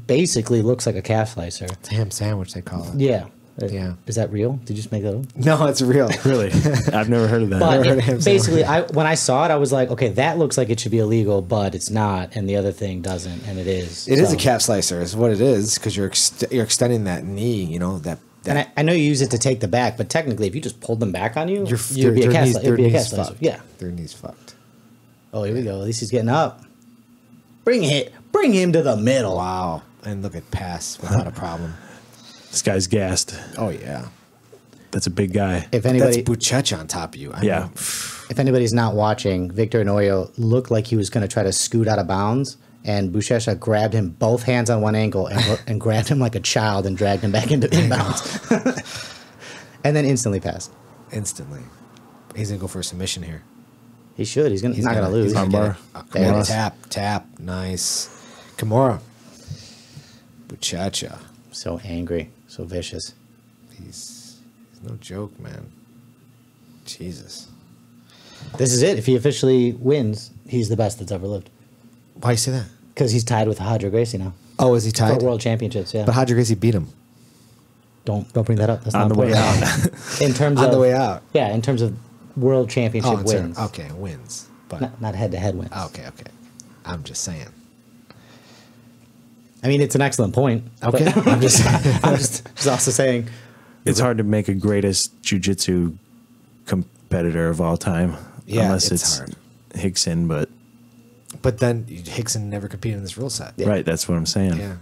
basically looks like a calf slicer. it's a ham sandwich they call it. Yeah. Yeah. Is that real? Did you just make that up? No, it's real. Really? I've never heard of that. But Never heard of ham basically, when I saw it, I was like, okay, that looks like it should be illegal, but it's not, and the other thing doesn't, and it is. It is So- a calf slicer, is what it is, because you're extending that knee. You know, that And I know you use it to take the back, but technically, if you just pulled them back on you, Your- you'd be a their cast. knees- It'd their be a knees cast laser. fucked. Yeah. Their knees fucked. Oh, here we go. At least he's getting up. Bring him to the middle. Wow. And look at pass without a problem. This guy's gassed. Oh, yeah. That's a big guy. If That's anybody, Buchecha on top of you. I Yeah. know. if anybody's not watching, Victor Inoue looked like he was going to try to scoot out of bounds, and Buchecha grabbed him both hands on one ankle and grabbed him like a child and dragged him back into inbounds, and then instantly passed. Instantly. He's going to go for a submission here. He should. He's not going to lose. He's gonna get Armbar. it. Oh, come on. There. Tap. Nice. Kimura. Buchecha. So angry, so vicious. He's no joke, man. Jesus. This is it. If he officially wins, he's the best that's ever lived. Why you say that? Because he's tied with Hadra Gracie now Oh, is he for tied? world championships. Yeah. But Hadra Gracie beat him Don't bring that up. That's On not the way important. out. In terms on of the way out. Yeah, in terms of world championship it's wins. okay, wins. But Not head-to-head wins. okay. I'm just saying. I mean, it's an excellent point. but Okay. I'm just I'm just also saying, It's hard to make a greatest jiu-jitsu competitor of all time. Yeah, unless it's it's hard. Hickson, but But then Hickson never competed in this rule set. right, that's what I'm saying. Yeah.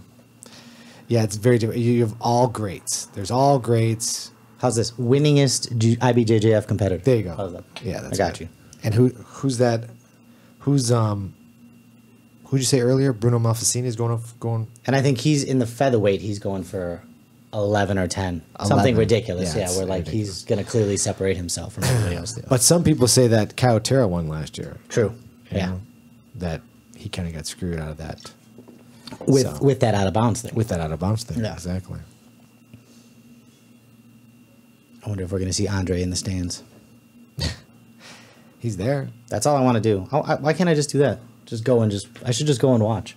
Yeah, it's very different. You have all greats. There's all greats. how's this? Winningest IBJJF competitor. There you go. How's that? Yeah, that's I got good. you. And who's that? Who'd you say earlier? Bruno Malfacini is going. And I think he's in the featherweight. He's going for 11 or 10. 11. Something ridiculous. Yeah, Yeah, it's where like ridiculous. he's going to clearly separate himself from everybody else. But some people say that Kaotera won last year. True. you Yeah. know, that he kind of got screwed out of that With that out of bounds thing. with that out of bounds thing. Yeah. Exactly. I wonder if we're going to see Andre in the stands. He's there. That's all I want to do. Why can't I just do that? I should just go and watch.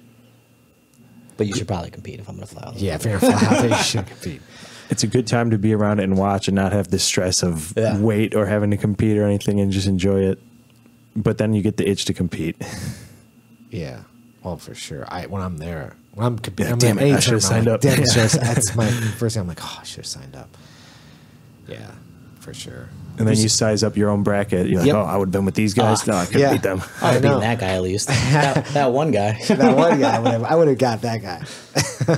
But you should probably compete if I'm going to fly out. Yeah, fair enough. You should compete. It's a good time to be around it and watch and not have the stress of Yeah. weight or having to compete or anything and just enjoy it. But then you get the itch to compete. Yeah. Well, for sure. When I'm there, when I'm competing, Yeah, I'm damn in it, any I should've tournament, signed I'm like, up. damn it, that's my first thing. I'm like, oh, I should have signed up. Yeah, for sure. And then you size up your own bracket. You're like, Yep. oh, I would have been with these guys. No, I couldn't yeah. beat them. I would have know. beaten that guy at least. that one guy. That one guy, I would have got that guy.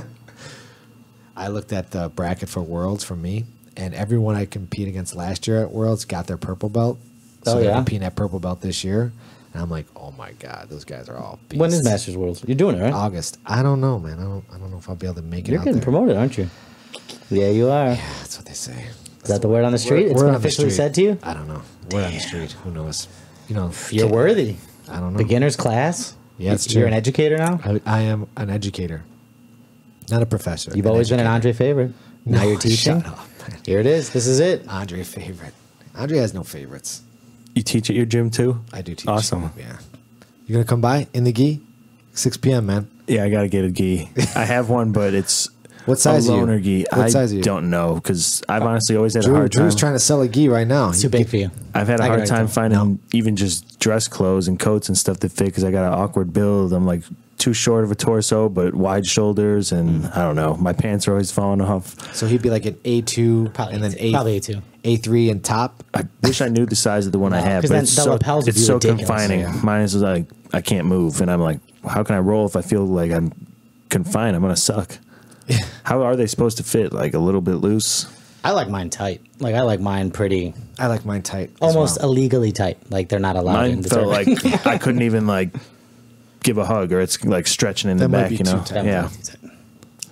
I looked at the bracket for Worlds for me, and everyone I competed against last year at Worlds got their purple belt. So Oh, they're yeah? competing at purple belt this year. And I'm like, oh my God, those guys are all beasts. When is Masters Worlds? You're doing it, right? August. I don't know, man. I don't know if I'll be able to make it You're out getting there. promoted, aren't you? Yeah, you are. Yeah, that's what they say. Is that the word on the street? It's Word been on the officially street. said to you? I don't know. Word on the street. Who knows? You know, You're worthy. I don't know. Beginner's class? Yeah, it's You're true. an educator now? I am an educator, not a professor. You've always been an Andre favorite. Now No, you're teaching? shut up, man. Here it is. This is it. Andre favorite. Andre has no favorites. You teach at your gym too? I do teach. Awesome. Yeah. You gonna come by in the gi? 6 p.m. man. Yeah, I got to get a gi. I have one, but it's What size a are you? loner gi. What size are I you? don't know because I've honestly always had a Drew, hard time. Drew's trying to sell a gi right now. It's too big for you. I've had a I hard can time already tell. finding even just dress clothes and coats and stuff that fit because I got an awkward build. I'm like too short of a torso, but wide shoulders, and I don't know. My pants are always falling off. So he'd be like an A2 Probably and then A2. Probably A2. A3 and top. I wish I knew the size of the one I have, 'cause but then it's the so, lapels would it's be so ridiculous, confining. yeah. Mine is like I can't move, and I'm like, how can I roll if I feel like I'm confined? I'm gonna suck. How are they supposed to fit? Like a little bit loose? I like mine tight. Like, I like mine pretty, I like mine tight. as almost well. illegally tight. Like, they're not allowed Mine in the felt tournament. like I couldn't even like give a hug, or it's like stretching in That the might back. be You know? too tight. Yeah.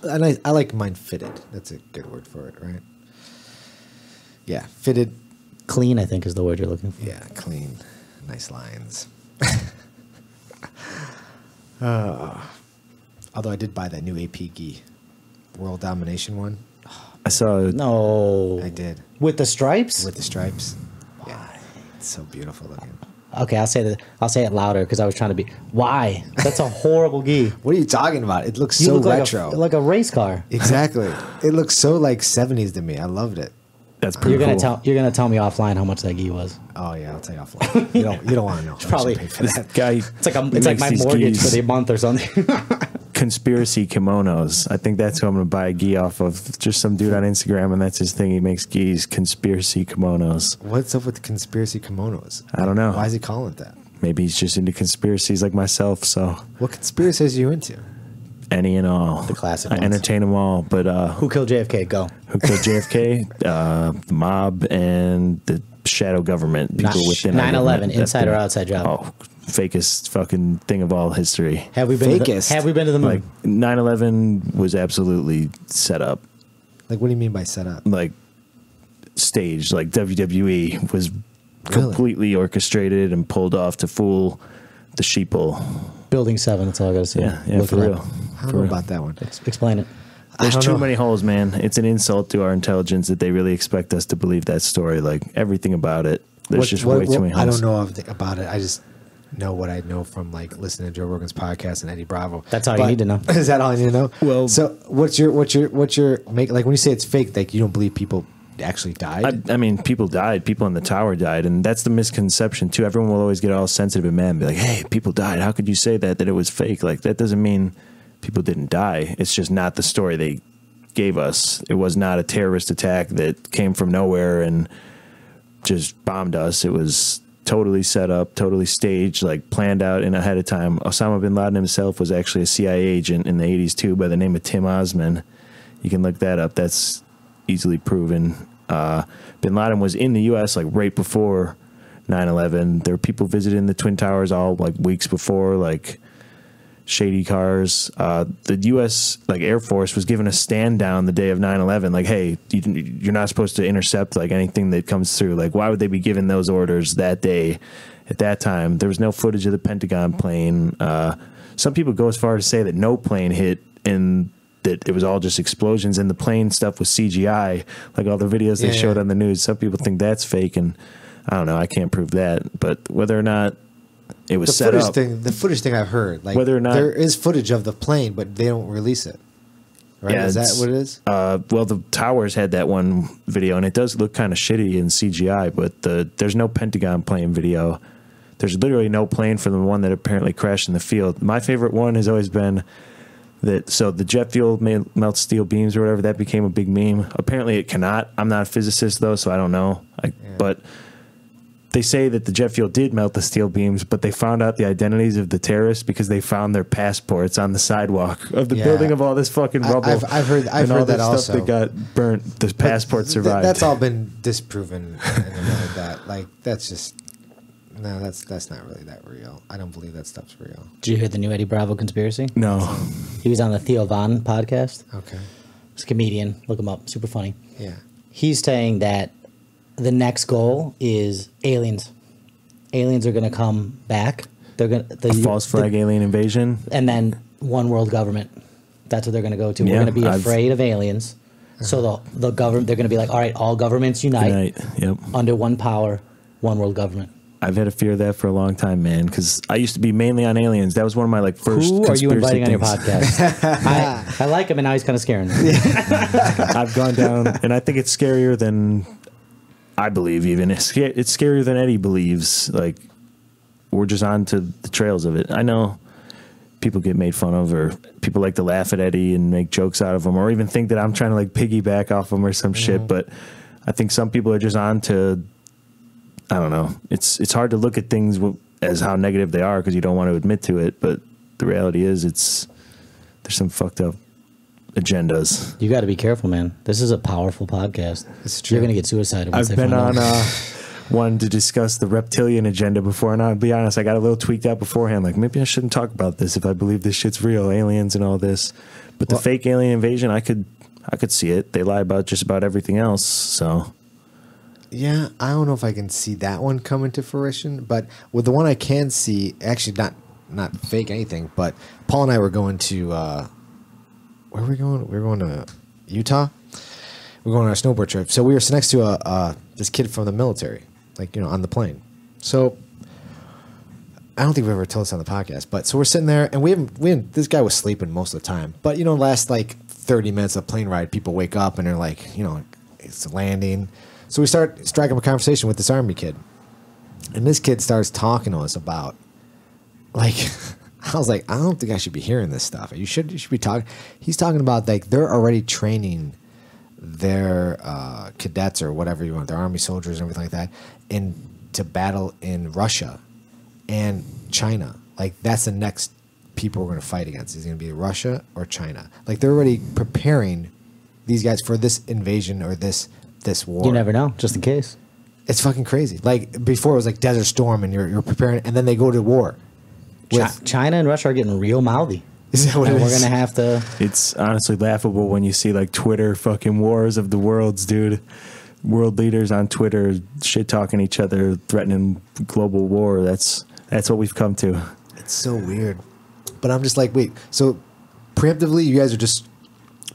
And I like mine fitted. That's a good word for it, right? Yeah, fitted. Clean, I think, is the word you're looking for. Yeah, clean, nice lines. Although I did buy that new AP gi, World Domination one. I saw. No. I did With the stripes? with the stripes. Yeah, it's so beautiful looking. Okay, I'll say it louder because I was trying to be. Why? That's a horrible gi. What are you talking about? It looks You so look retro. like a race car. Exactly. It looks so like 70s to me. I loved it. That's pretty You're gonna cool. you're gonna tell me offline how much that gi was. Oh yeah, I'll tell you offline. You don't want to know. How much I Probably- paid for that. Guy It's like my makes these mortgage gis for the month or something. conspiracy kimonos. I think that's who I'm going to buy a gi off of. Just some dude on Instagram, and that's his thing. He makes gis, conspiracy kimonos. What's up with the conspiracy kimonos? I don't know. Why is he calling it that? Maybe he's just into conspiracies like myself. So What conspiracies are you into? any and all, The classic I ones. entertain them all. But Who killed JFK? Go. who killed JFK? The mob and the shadow government. People within 9/11, inside or outside job? Oh, fakest fucking thing of all history. Have we been? Fakest. Have we been to the moon? Like 9/11 was absolutely set up. Like, what do you mean by set up? Like staged. Like WWE was Really? completely orchestrated and pulled off to fool the sheeple. Building 7. That's all I got to say. Yeah, Look for it real. up. I don't For know real. about that one. Explain it. There's I don't too know. many holes, man. It's an insult to our intelligence that they really expect us to believe that story. Like everything about it. There's just way too many holes. I don't know everything about it. I just know what I know from like listening to Joe Rogan's podcast and Eddie Bravo. That's all you need to know. Is that all I need to know? Well- so what's your make, like when you say it's fake, like you don't believe people actually died? I mean, people died. People in the tower died, and that's the misconception too. Everyone will always get all sensitive and mad and be like, "Hey, people died. How could you say that it was fake?" Like that doesn't mean people didn't die. It's just not the story they gave us. It was not a terrorist attack that came from nowhere and just bombed us. It was totally set up, totally staged, like planned out and ahead of time. Osama bin Laden himself was actually a CIA agent in the 80s too, by the name of Tim Osman. You can look that up. That's easily proven. Bin Laden was in the U.S. like right before 9/11. There were people visiting the Twin Towers all like weeks before, like shady cars. The U.S. like Air Force was given a stand down the day of 9/11. Like, hey, you're not supposed to intercept like anything that comes through. Like, why would they be given those orders that day? At that time, there was no footage of the Pentagon plane. Some people go as far as to say that no plane hit and that it was all just explosions, and the plane stuff was CGI, like all the videos they showed on the news. Some people think that's fake, and I don't know. I can't prove that, but whether or not it was set up. The footage thing I've heard, like Whether or not- there is footage of the plane, but they don't release it. Right? Yeah, Is that it's- what it is? Well, the towers had that one video, and it does look kind of shitty in CGI, but there's no Pentagon plane video. There's literally no plane for the one that apparently crashed in the field. My favorite one has always been that, so the jet fuel melts steel beams or whatever, that became a big meme. Apparently it cannot. I'm not a physicist, though, so I don't know. But they say that the jet fuel did melt the steel beams, but they found out the identities of the terrorists because they found their passports on the sidewalk of the building of all this fucking rubble. I've heard and all that this also. stuff that got burnt. The passports survived. That's all been disproven and like that. Like that's just no. That's not really that real. I don't believe that stuff's real. Did you hear the new Eddie Bravo conspiracy? No. He was on the Theo Von podcast. Okay. He's a comedian. Look him up. Super funny. Yeah. He's saying that the next goal is aliens. Aliens are going to come back. They're going A false flag alien invasion. and then one world government. That's what they're going to go to. We're Yeah, going to be I've- afraid of aliens. So the government, they're going to be like, all right, all governments unite Right. Yep. under one power, one world government. I've had a fear of that for a long time, man, because I used to be mainly on aliens. That was one of my like first. Who are you conspiracy inviting on your things. podcast? I like him, and now he's kind of scaring me. I've gone down, and I think it's scarier than I believe. Even it's scarier than Eddie believes. Like we're just on to the trails of it. I know people get made fun of, or people like to laugh at Eddie and make jokes out of him, or even think that I'm trying to like piggyback off him or some shit. But I think some people are just on to. I don't know. It's hard to look at things as how negative they are because you don't want to admit to it. But the reality is, there's some fucked up agendas. You got to be careful, man. This is a powerful podcast. It's true. You're going to get suicided once I've they been find on out. one to discuss the reptilian agenda before, and I'll be honest, I got a little tweaked out beforehand. Like maybe I shouldn't talk about this if I believe this shit's real, aliens and all this. But the fake alien invasion, I could see it. They lie about just about everything else. So Yeah, I don't know if I can see that one coming to fruition, but with the one I can see, actually not fake anything, but Paul and I were going to where were we going? We were going to Utah. We're going on our snowboard trip. So we were next to this kid from the military, like on the plane. So I don't think we ever told this on the podcast, but so we're sitting there and we haven't this guy was sleeping most of the time. But last like 30 minutes of plane ride, people wake up and they're like, it's landing. So we start striking up a conversation with this army kid. And this kid starts talking to us about, like, I was like, I don't think I should be hearing this stuff. You should be talking. He's talking about like they're already training their cadets or whatever you want, their army soldiers and everything like that, to battle in Russia and China. Like that's the next people we're going to fight against. Is going to be Russia or China. Like they're already preparing these guys for this invasion or this war. You never know, just in case. It's fucking crazy. Like before it was like Desert Storm and you're preparing, and then they go to war. China and Russia are getting real mouthy. Is that what And it we're is? gonna have to. It's honestly laughable when you see like Twitter fucking wars of the worlds, dude. World leaders on Twitter shit talking each other, threatening global war. That's what we've come to. It's so weird. But I'm just like, wait, so preemptively you guys are just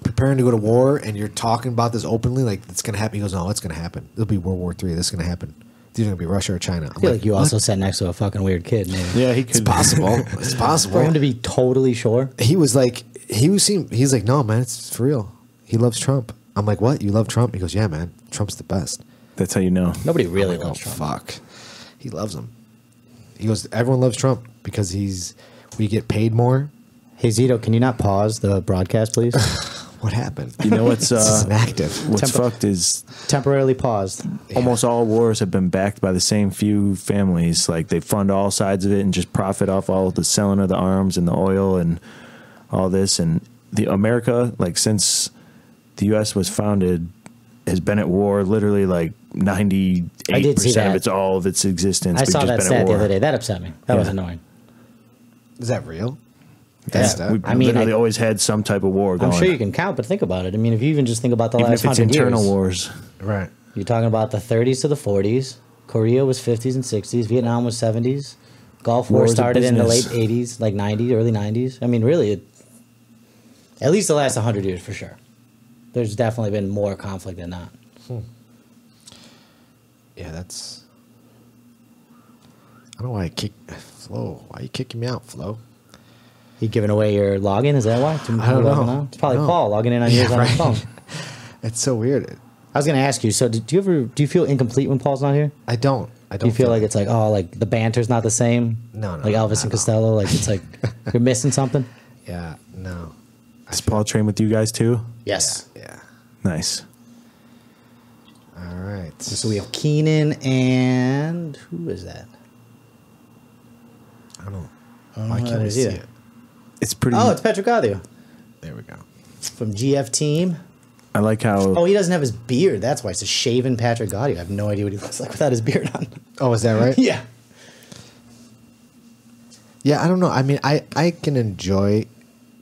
preparing to go to war and you're talking about this openly, like it's gonna happen. He goes, no, it's gonna happen. It'll be World War III. This is gonna happen. It's either gonna be Russia or China. I'm I feel like you what? also sat next to a fucking weird kid. Maybe. Yeah, he could. It's possible. It's possible. For him to be totally sure. He was like, he's like, no, man, it's for real. He loves Trump. I'm like, what? You love Trump? He goes, yeah, man. Trump's the best. That's how you know. Nobody really I'm like, loves oh, Trump. fuck. He loves him. He goes, everyone loves Trump because we get paid more. Hey Zito, can you not pause the broadcast, please? What happened? You know what's This is inactive. what's fucked is Temporarily paused. almost all wars have been backed by the same few families. Like they fund all sides of it and just profit off all the selling of the arms and the oil and all this. And the America, like since the U.S. was founded, has been at war literally like 98% of its all of its existence. I We've saw just that been at stat the war. other day. That upset me. That was Yeah. annoying. Is that real? Yeah. That's We've I mean, literally always had some type of war going. I'm sure you can count, but think about it. I mean, if you even just think about the Even last if it's 100 internal years, wars. right. you're talking about the 30s to the 40s. Korea was 50s and 60s. Vietnam was 70s. Gulf War Wars of started in the late business. 80s, like 90s, early 90s. I mean, really, at least the last 100 years for sure. There's definitely been more conflict than not. Yeah, that's. I don't know why I kick Flo. Why are you kicking me out, Flo? You giving away your login? Is that why? I don't know. It's probably No. Paul logging in on yours on his phone. It's so weird. I was going to ask you. So, do you feel incomplete when Paul's not here? I don't. Do you feel like it's like, oh, like the banter's not the same? No, Like Elvis and Costello, like it's like you're missing something. Yeah, no. Does Paul train with you guys too? Yes. Yeah. Nice. All right. So we have Keenan and who is that? I don't know. I don't Why know can't who we that see is it? It's pretty. Oh, it's Patrick Gadio There we go. from GF Team. I like how. Oh, he doesn't have his beard. That's why it's a shaven Patrick Gadio. I have no idea what he looks like without his beard on. Oh, is that right? Yeah. Yeah, I don't know. I mean, I can enjoy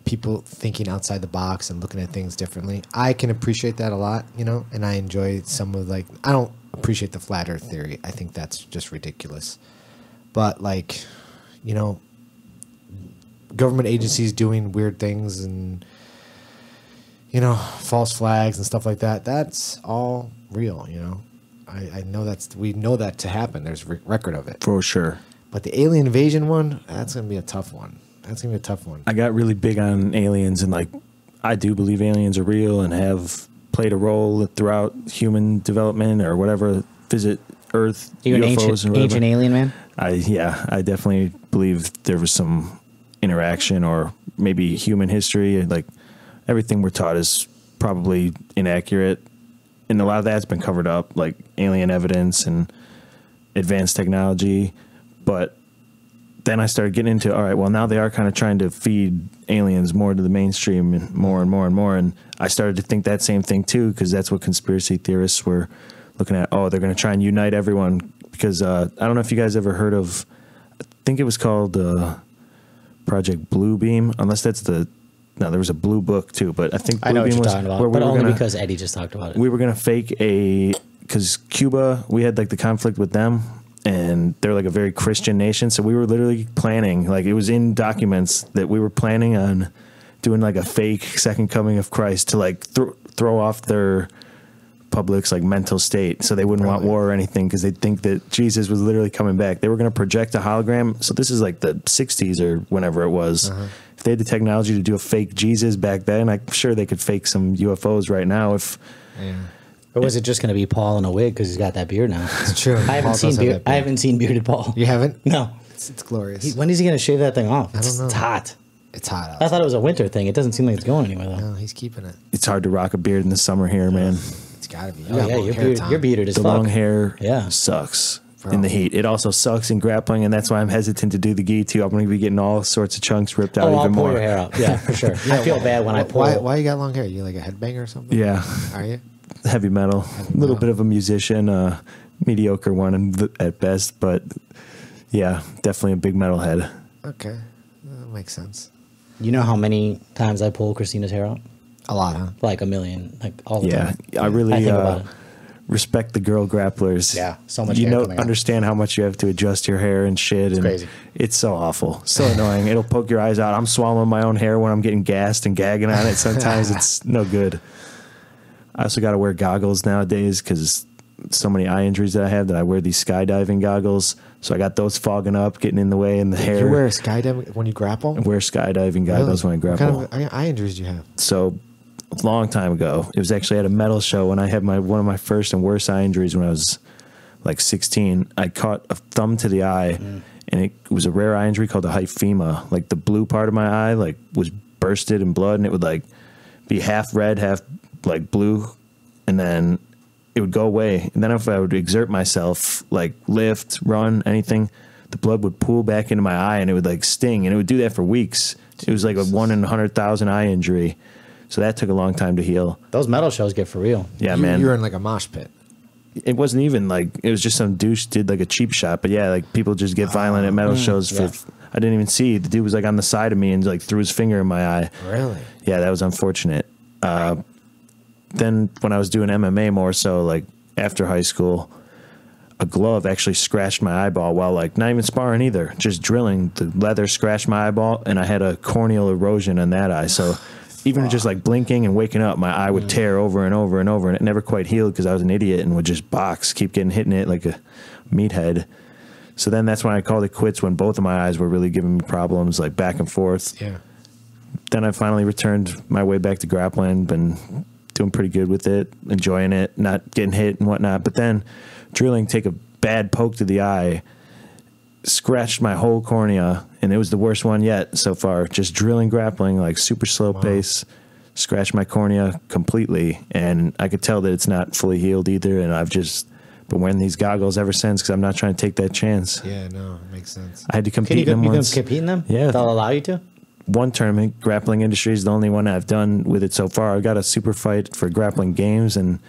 people thinking outside the box and looking at things differently. I can appreciate that a lot, you know, and I enjoy some of like, I don't appreciate the flat earth theory. I think that's just ridiculous. But like, you know, government agencies doing weird things and, you know, false flags and stuff like that, that's all real, you know. I know we know that to happen. There's record of it. For sure. But the alien invasion one, that's going to be a tough one. That's going to be a tough one. I got really big on aliens, and like, I do believe aliens are real and have played a role throughout human development or whatever. Visit Earth, You an UFOs, and whatever. ancient alien man? I definitely believe there was some interaction or maybe human history. Like everything we're taught is probably inaccurate, and a lot of that's been covered up, like alien evidence and advanced technology. But then I started getting into, all right, well, now they are kind of trying to feed aliens more to the mainstream and more and more and more. And I started to think that same thing too, because that's what conspiracy theorists were looking at. Oh, they're going to try and unite everyone. Because I don't know if you guys ever heard of, I think it was called Project Blue Beam, unless that's no, there was a Blue Book too, but I think Blue I know what Beam you're was talking about, where but we were only gonna, because Eddie just talked about it. we were going to fake because Cuba, we had like the conflict with them, and they're like a very Christian nation. So we were literally planning, like it was in documents that we were planning on doing like a fake second coming of Christ to like throw off their public's like mental state, so they wouldn't want war or anything, because they'd think that Jesus was literally coming back. They were going to project a hologram. So this is like the 60s or whenever it was. If they had the technology to do a fake Jesus back then, I'm sure they could fake some UFOs right now. Or was it just going to be Paul in a wig because he's got that beard now? It's true. I haven't seen bearded Paul. You haven't? No. It's glorious. When is he going to shave that thing off? I don't know. It's hot. It's hot out. I thought it was a winter thing. It doesn't seem like it's going anywhere, though. No, he's keeping it. It's hard to rock a beard in the summer here, man. It's got to be. You Oh, got yeah, long hair, Tom. you're bearded as The fuck. long hair Yeah. sucks Bro. in the heat. It also sucks in grappling, and that's why I'm hesitant to do the gi too. I'm going to be getting all sorts of chunks ripped out Oh, I'll even pull more. your hair out. Yeah, for sure. I feel bad when I pull. Why you got long hair? You like a headbanger or something? Yeah, Are you? heavy metal. A little bit of a musician, mediocre one at best, but yeah, definitely a big metalhead. Okay. That makes sense. You know how many times I pull Christina's hair out? A lot, huh? Like a million, like all the Yeah, time. I really I think about it. respect the girl grapplers. Yeah, so much You hair know, coming out. understand how much you have to adjust your hair and shit. It's crazy. It's so awful, so annoying. It'll poke your eyes out. I'm swallowing my own hair when I'm getting gassed and gagging on it. Sometimes it's no good. I also got to wear goggles nowadays because so many eye injuries that I have that I wear these skydiving goggles. So I got those fogging up, getting in the way, and the hair. You wear a skydiving when you grapple? I wear skydiving goggles when I grapple. What kind of eye injuries do you have? So a long time ago, it was actually at a metal show when I had one of my first and worst eye injuries when I was like 16. I caught a thumb to the eye, and it was a rare eye injury called a hyphema. Like the blue part of my eye like was bursted in blood, and it would like be half red, half like blue, and then it would go away. And then if I would exert myself, like lift, run, anything, the blood would pool back into my eye, and it would like sting, and it would do that for weeks. It was like a 1 in 100,000 eye injury. So that took a long time to heal. Those metal shows get for real. Yeah, man. You're in like a mosh pit. It wasn't even like, it was just some douche did like a cheap shot. But yeah, like people just get violent at metal shows for, yeah. I didn't even see. The dude was like on the side of me and like threw his finger in my eye. Really? Yeah, that was unfortunate. Then when I was doing MMA more so, like after high school, a glove actually scratched my eyeball while like not even sparring either, just drilling. The leather scratched my eyeball, and I had a corneal erosion in that eye. So even just like blinking and waking up, my eye would tear over and over and over, and it never quite healed because I was an idiot and would just box, keep getting hit in it like a meathead. So then that's when I called it quits, when both of my eyes were really giving me problems, like back and forth. Yeah. Then I finally returned my way back to grappling, been doing pretty good with it, enjoying it, not getting hit and whatnot. But then drilling, take a bad poke to the eye, scratched my whole cornea, and it was the worst one yet so far. Just drilling, grappling, like super slow pace, scratched my cornea completely, and I could tell that it's not fully healed either, and I've just been wearing these goggles ever since because I'm not trying to take that chance. Yeah, no, it makes sense. I had to Can compete you, in them you can once. compete in them? Yeah. They'll allow you to? One tournament, Grappling Industry is the only one I've done with it so far. I got a super fight for Grappling Games, and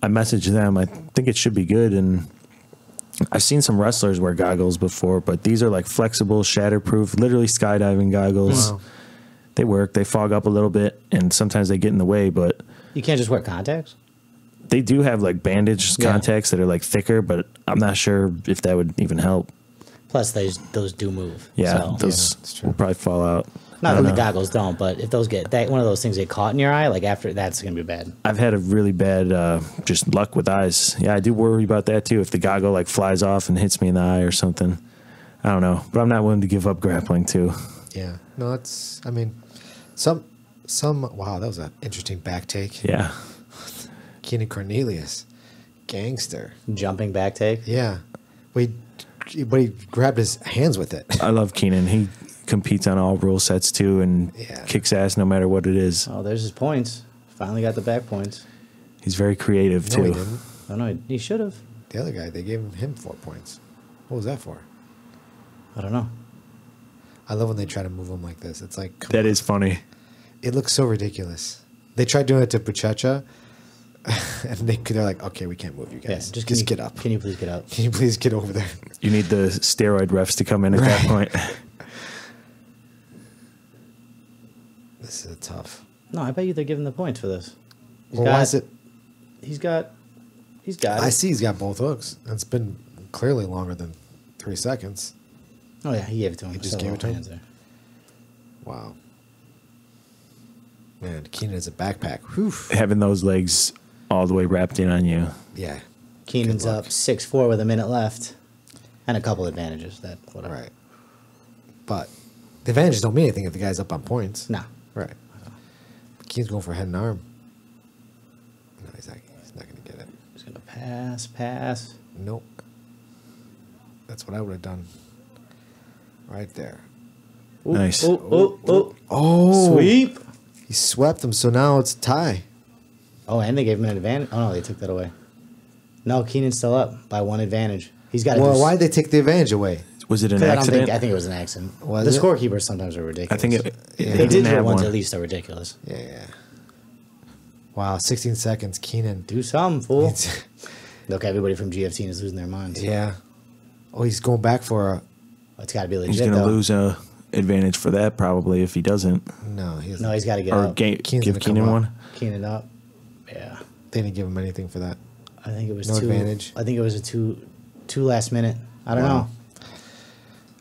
I messaged them. I think it should be good, and I've seen some wrestlers wear goggles before, but these are like flexible, shatterproof, literally skydiving goggles. Wow. They work. They fog up a little bit, and sometimes they get in the way, but You can't just wear contacts? they do have like bandage Yeah. contacts that are like thicker, but I'm not sure if that would even help. Plus, those do move. Yeah, So. those that's true. will probably fall out. Not I that don't the know. goggles don't, but if those get one of those things get caught in your eye, like after that's gonna be bad. I've had a really bad just luck with eyes. Yeah, I do worry about that too. If the goggle like flies off and hits me in the eye or something, I don't know. But I'm not willing to give up grappling too. Yeah. No, that's, I mean, some, wow, that was an interesting back take. Yeah, Keenan Cornelius, gangster. Jumping back take. Yeah. But he grabbed his hands with it. I love Keenan. He competes on all rule sets too and Yeah. kicks ass no matter what it is. Oh, there's his points. Finally got the back points. He's very creative No, too. he didn't. Oh no, he should have. The other guy, they gave him 4 points. What was that for? I don't know. I love when they try to move him like this. It's like, come That on. is funny. It looks so ridiculous. They tried doing it to Buchecha, and they're like, okay, we can't move you Yeah, guys. just Just get up. Can you please get up? Can you please get over there? You need the steroid refs to come in at that point. This is tough. No, I bet you they're giving the points for this. Well, why is it? He's got I it. see he's got both hooks. It's been clearly longer than 3 seconds. Oh yeah, he gave it to him. He just Several gave it to him? hands there. Wow. Man, Keenan is a backpack. Whew. Having those legs all the way wrapped in on you. Yeah. Keenan's Good luck. up 6-4 with a minute left, and a couple advantages. That whatever. Right. But the advantages don't mean anything if the guy's up on points. Nah. Right. Keenan's going for head and arm. No, he's not going to get it. He's gonna pass. Nope. That's what I would have done. Right there. Nice. Oh, Sweep. he swept him, so now it's a tie. Oh, and they gave him an advantage. Oh, no, they took that away. No, Keenan's still up by 1 advantage. He's got to Well, why'd they take the advantage away? Was it an I accident? think it was an accident. Was the it? scorekeepers sometimes are ridiculous. I think the they didn't digital have ones one. at least are ridiculous. Yeah. Wow, 16 seconds. Keenan. Do something, fool. Look, everybody from GFT is losing their minds. Yeah. Oh, he's going back for a. It's got to be legit, He's going to though. lose a advantage for that probably if he doesn't. No, he hasn't. No, he's got to get Or up. Keenan's give gonna come Keenan up. one. Keenan up. Yeah. They didn't give him anything for that. I think it was No two. advantage? I think it was a two last minute. I don't Wow. know.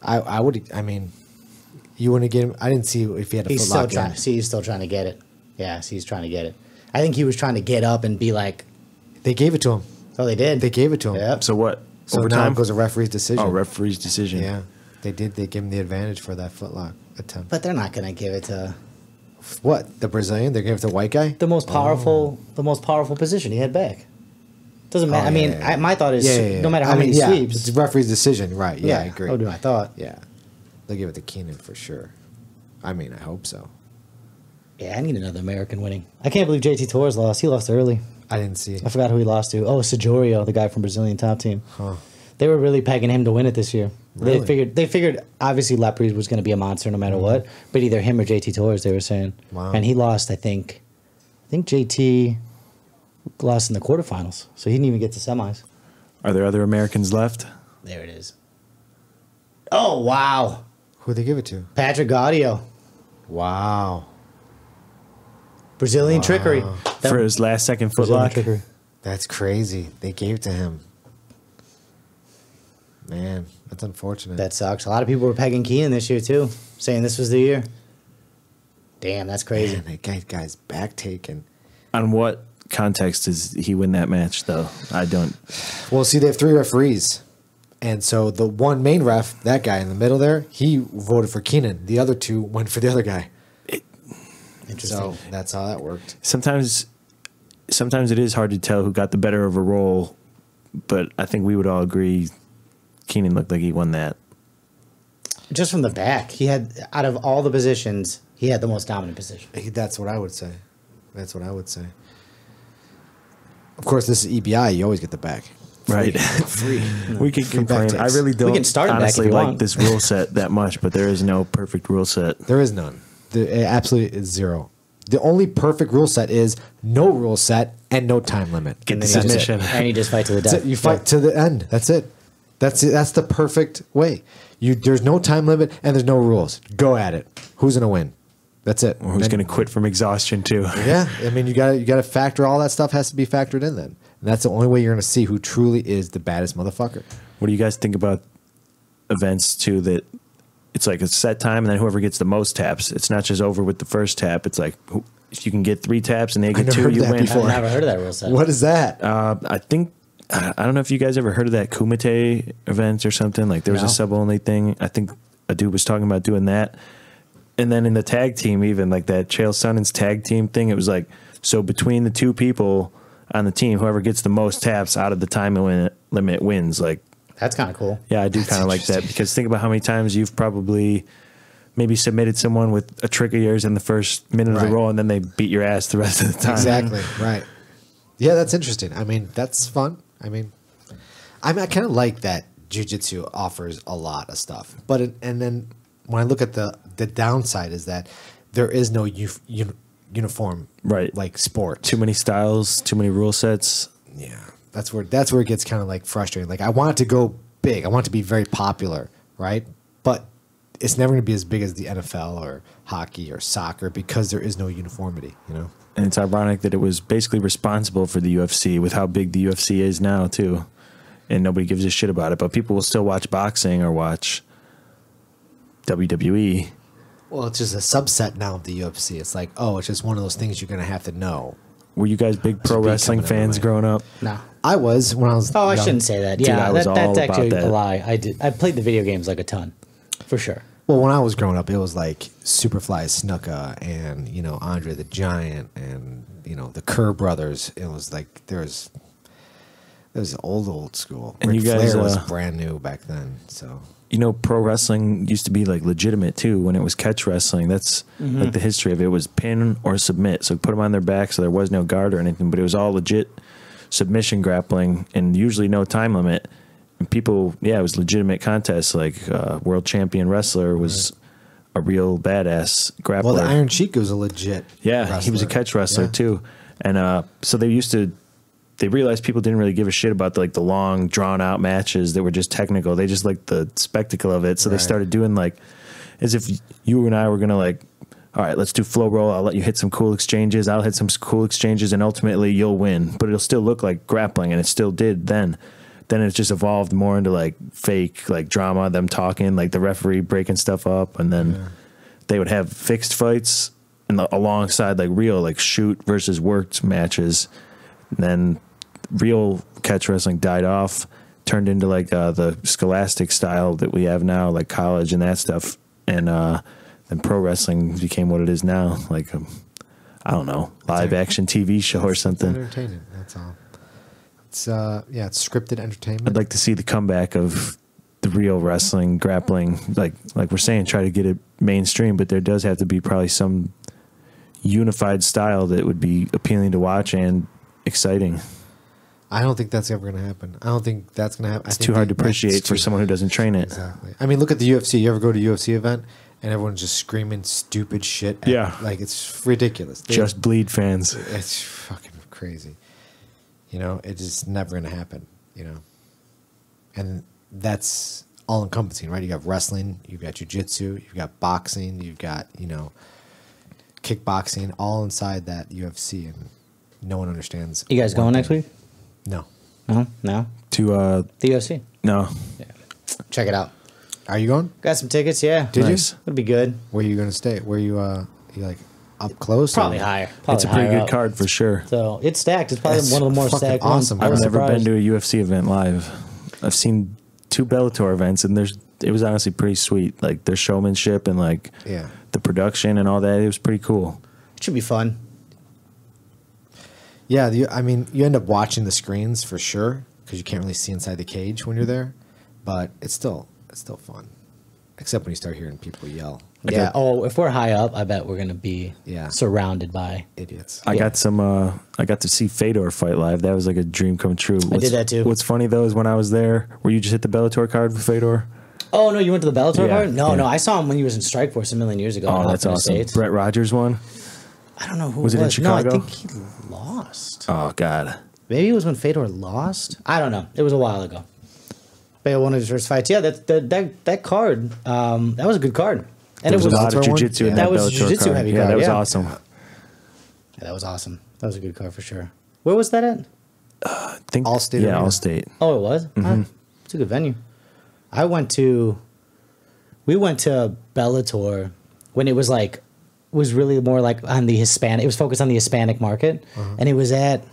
I would. I mean, you wouldn't get him. I didn't see if he had a He's foot still lock trying. in. See, he's still trying to get it. Yeah, see, he's trying to get it. I think he was trying to get up and be like, They gave it to him. "Oh, they did. They gave it to him. Yep. So what? So now Overtime? it goes a referee's decision. Oh, referee's decision. Yeah, they did. They gave him the advantage for that footlock attempt. But they're not gonna give it to What, the Brazilian? They're giving it to the white guy? the most powerful, position he had back. Doesn't matter. Oh, I mean, yeah. my thought is, Yeah. no matter how I many mean, yeah, sweeps, it's a referee's decision, right? Yeah, I agree. That would be my thought. Yeah, they'll give it to Keenan for sure. I mean, I hope so. Yeah, I need another American winning. I can't believe JT Torres lost. He lost early. I didn't see it. I forgot who he lost to. Oh, Sajorio, the guy from Brazilian top team. Huh. They were really pegging him to win it this year. Really? They figured obviously Lepre was going to be a monster no matter what, but either him or JT Torres, they were saying. Wow. And he lost, I think JT lost in the quarterfinals, so he didn't even get to semis. Are there other Americans left? There it is. Oh, wow. Who'd they give it to? Patrick Gaudio, Wow. Brazilian trickery. For his last second Brazilian footlock? trickery. That's crazy. They gave it to him. Man, that's unfortunate. That sucks. A lot of people were pegging Keenan this year too, saying this was the year. Damn, that's crazy. Man, that guy's back taken. On what context does he win that match, though? I don't. Well, see, they have 3 referees. And so the one main ref, that guy in the middle there, he voted for Keenan. The other 2 went for the other guy. Interesting. So that's how that worked. Sometimes it is hard to tell who got the better of a role, but I think we would all agree Keenan looked like he won that. Just from the back, he had, out of all the positions, he had the most dominant position. That's what I would say. That's what I would say. Of course, this is EBI. You always get the back. Right. Free. We can Free back complain. I takes. really don't can start it back honestly if you like want. this rule set that much, but there is no perfect rule set. There is none. There absolutely is 0. The only perfect rule set is no rule set and no time limit. Get the That's it. submission. And you just fight to the That's death. it. You fight to the end. That's it. That's it. That's the perfect way. There's no time limit and there's no rules. Go at it. Who's gonna win? That's it. Or who's going to quit from exhaustion too? Yeah, I mean you got to factor all that stuff has to be factored in then. And that's the only way you're gonna see who truly is the baddest motherfucker. What do you guys think about events too? That it's like a set time, and then whoever gets the most taps. It's not just over with the first tap. It's like if you can get 3 taps and they get never 2, heard you that win. before. I've never heard of that rule set. What is that? I think I don't know if you guys ever heard of that Kumite event or something. Like there was No. a sub only thing. I think a dude was talking about doing that. And then in the tag team, even like that Chael Sonnen's tag team thing, it was like so between the 2 people on the team, whoever gets the most taps out of the time limit wins. Like, That's kind of cool. yeah, I do kind of like that because think about how many times you've probably maybe submitted someone with a trick of yours in the first minute of Right. the roll, and then they beat your ass the rest of the time. Exactly. Right. Yeah, that's interesting. I mean, that's fun. I mean, I kind of like that jiu-jitsu offers a lot of stuff. But and then when I look at the downside is that there is no uniform Right. like sport. Too many styles, too many rule sets. Yeah. That's where it gets kind of like frustrating. Like I want it to go big. I want it to be very popular, right? But it's never going to be as big as the NFL or hockey or soccer because there is no uniformity, you know? And it's ironic that it was basically responsible for the UFC with how big the UFC is now, too. And nobody gives a shit about it. But people will still watch boxing or watch WWE. Well, it's just a subset now of the UFC. It's like, oh, it's just one of those things you're going to have to know. Were you guys big pro be wrestling coming fans MMA. growing up? No. I was when I was Oh, I young. shouldn't say that. Dude, Yeah, I was all that's about actually that. a lie. I played the video games like a ton, for sure. Well, when I was growing up, it was like Superfly Snuka and, you know, Andre the Giant and, you know, the Kerr brothers. It was like there's It was old school. And Ric you guys, Flair was brand new back then. So You know, pro wrestling used to be like legitimate too when it was catch wrestling. That's like the history of it. It was pin or submit. So put them on their back so there was no guard or anything, but it was all legit submission grappling and usually no time limit. And people, yeah, it was legitimate contests. Like world champion wrestler was a real badass grappler. well, the Iron Sheik was a legit. Yeah, he was a wrestler. catch wrestler Yeah. too. And so they realized people didn't really give a shit about the long drawn out matches that were just technical. They just liked the spectacle of it. So they Right. started doing as if you and I were going to all right, let's do flow roll. I'll let you hit some cool exchanges. I'll hit some cool exchanges and ultimately you'll win, but it'll still look like grappling and it still did then. Then it just evolved more into fake drama, them talking, the referee breaking stuff up, and then they would have fixed fights and alongside real shoot versus worked matches. And then real catch wrestling died off, turned into the scholastic style that we have now, like college and that stuff. And then pro wrestling became what it is now, I don't know, live action TV show or something. Entertainment. That's all. It's it's scripted entertainment. I'd like to see the comeback of the real wrestling, grappling, like we're saying, try to get it mainstream, but there does have to be probably some unified style that would be appealing to watch and exciting. I don't think that's ever going to happen. I don't think that's going to happen. It's too hard to appreciate for someone who doesn't train it. Exactly. I mean, look at the UFC. You ever go to a UFC event and everyone's just screaming stupid shit? Yeah. It's ridiculous. Just bleed fans. It's fucking crazy. It's just never going to happen, And that's all encompassing, right? You got wrestling, you've got jiu-jitsu, you've got boxing, you've got, kickboxing, all inside that UFC, and no one understands. You guys one going next thing. week? No. No? To The UFC? no. Check it out. Are you going? Got some tickets, yeah. Did Nice. you? It'll be good. Where are you going to stay? Where you up close? Probably or? higher. Probably It's a pretty higher good up. card for sure. So it's stacked. It's probably It's one of the more fucking stacked awesome. ones. I I've was never surprised. been to a UFC event live. I've seen 2 Bellator events, and it was honestly pretty sweet. Their showmanship and Yeah. the production and all that. It was pretty cool. It should be fun. Yeah, you end up watching the screens for sure because you can't really see inside the cage when you're there, but it's still fun, except when you start hearing people yell. Yeah. Oh, if we're high up, I bet we're gonna be Yeah. surrounded by. Idiots. I got to see Fedor fight live. That was a dream come true. I did that too. What's funny though is when I was there, where you just hit the Bellator card for Fedor. Oh no, you went to the Bellator Yeah, card? No, yeah. no, I saw him when he was in Strikeforce a million years ago. Oh, in that's Hoffman awesome. Estates. Brett Rogers won. I don't know who Was it in Chicago? No, I think he lost. Oh God. Maybe it was when Fedor lost. I don't know. It was a while ago. But one of his first fights. Yeah, that card. That was a good card. And There was a lot of Bellator one? jiu-jitsu in Yeah. that That was Bellator jiu-jitsu card. heavy Yeah, card, that was yeah. awesome. Yeah, that was awesome. That was a good card for sure. Where was that at? I think Allstate Yeah, Arena. Allstate. Oh, it was? It's a good venue. We went to Bellator when it was really more on the Hispanic. It was focused on the Hispanic market, and it was at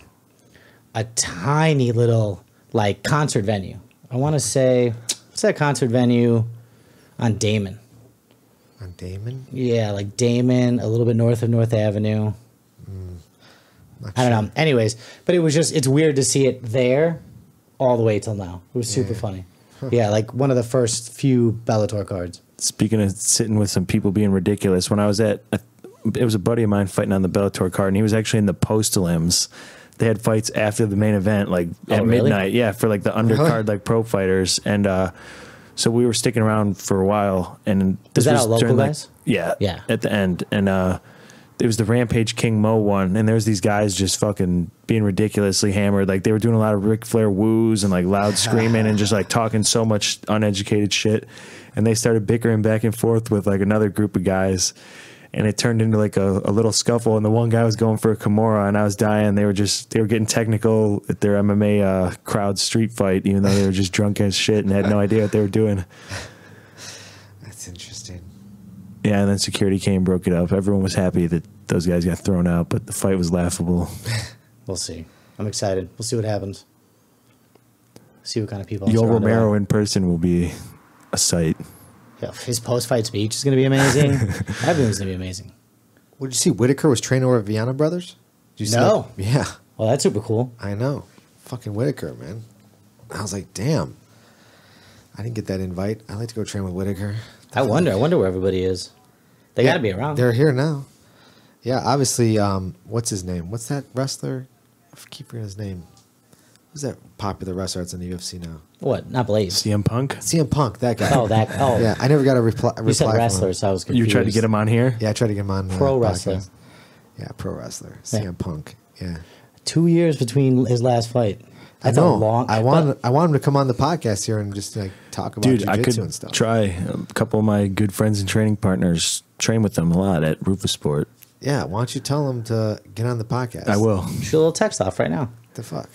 a tiny little concert venue. I want to say, what's that concert venue on Damon? On Damon? Yeah, Damon, a little bit north of North Avenue. I don't know. Anyways, but it's weird to see it there all the way till now. It was super funny. Yeah, one of the first few Bellator cards. Speaking of sitting with some people being ridiculous, when I was it was a buddy of mine fighting on the Bellator card, and he was actually in the postalims. They had fights after the main event, at really? midnight. Yeah, for the undercard, pro fighters. And so we were sticking around for a while. And this that all local during, guys? Yeah. Yeah. At the end. And it was the Rampage King Mo one. And there was these guys just fucking being ridiculously hammered. They were doing a lot of Ric Flair woos and loud screaming and just talking so much uneducated shit. And they started bickering back and forth with another group of guys. And it turned into a little scuffle, and the one guy was going for a Kimura, and I was dying. They were getting technical at their MMA crowd street fight, even though they were just drunk as shit and had no idea what they were doing. That's interesting. Yeah, and then security came and broke it up. Everyone was happy that those guys got thrown out, but the fight was laughable. We'll see. I'm excited. We'll see what happens. See what kind of people. I'm Yo surrounded by. Romero in person will be a sight. Yeah, his post-fight speech is going to be amazing. Everything's going to be amazing. What did you see? Whitaker was training over at Viana Brothers? Did you see No. that? Yeah, Well, that's super cool. I know. fucking Whitaker, man. I was like, damn. I didn't get that invite. I'd like to go train with Whitaker. I wonder where everybody is. They got to be around. They're here now. Yeah, obviously, what's his name? What's that wrestler? I keep forgetting his name. Who's that popular wrestler that's in the UFC now? What? Not Blaze. CM Punk. CM Punk, that guy. Oh, that. Oh, Yeah, I never got a reply. You said from him. wrestler, so I was confused. You tried to get him on here. Yeah, I tried to get him on. Pro the wrestler. podcast. Yeah, pro wrestler. Yeah. CM Punk. Yeah. 2 years between his last fight. That's I know. a long. I want him to come on the podcast here and just like talk about Dude, I jiu-jitsu could and stuff. try. A couple of my good friends and training partners train with them a lot at Rufus Sport. Yeah, why don't you tell him to get on the podcast? I will. Shoot a little text off right now. The fuck.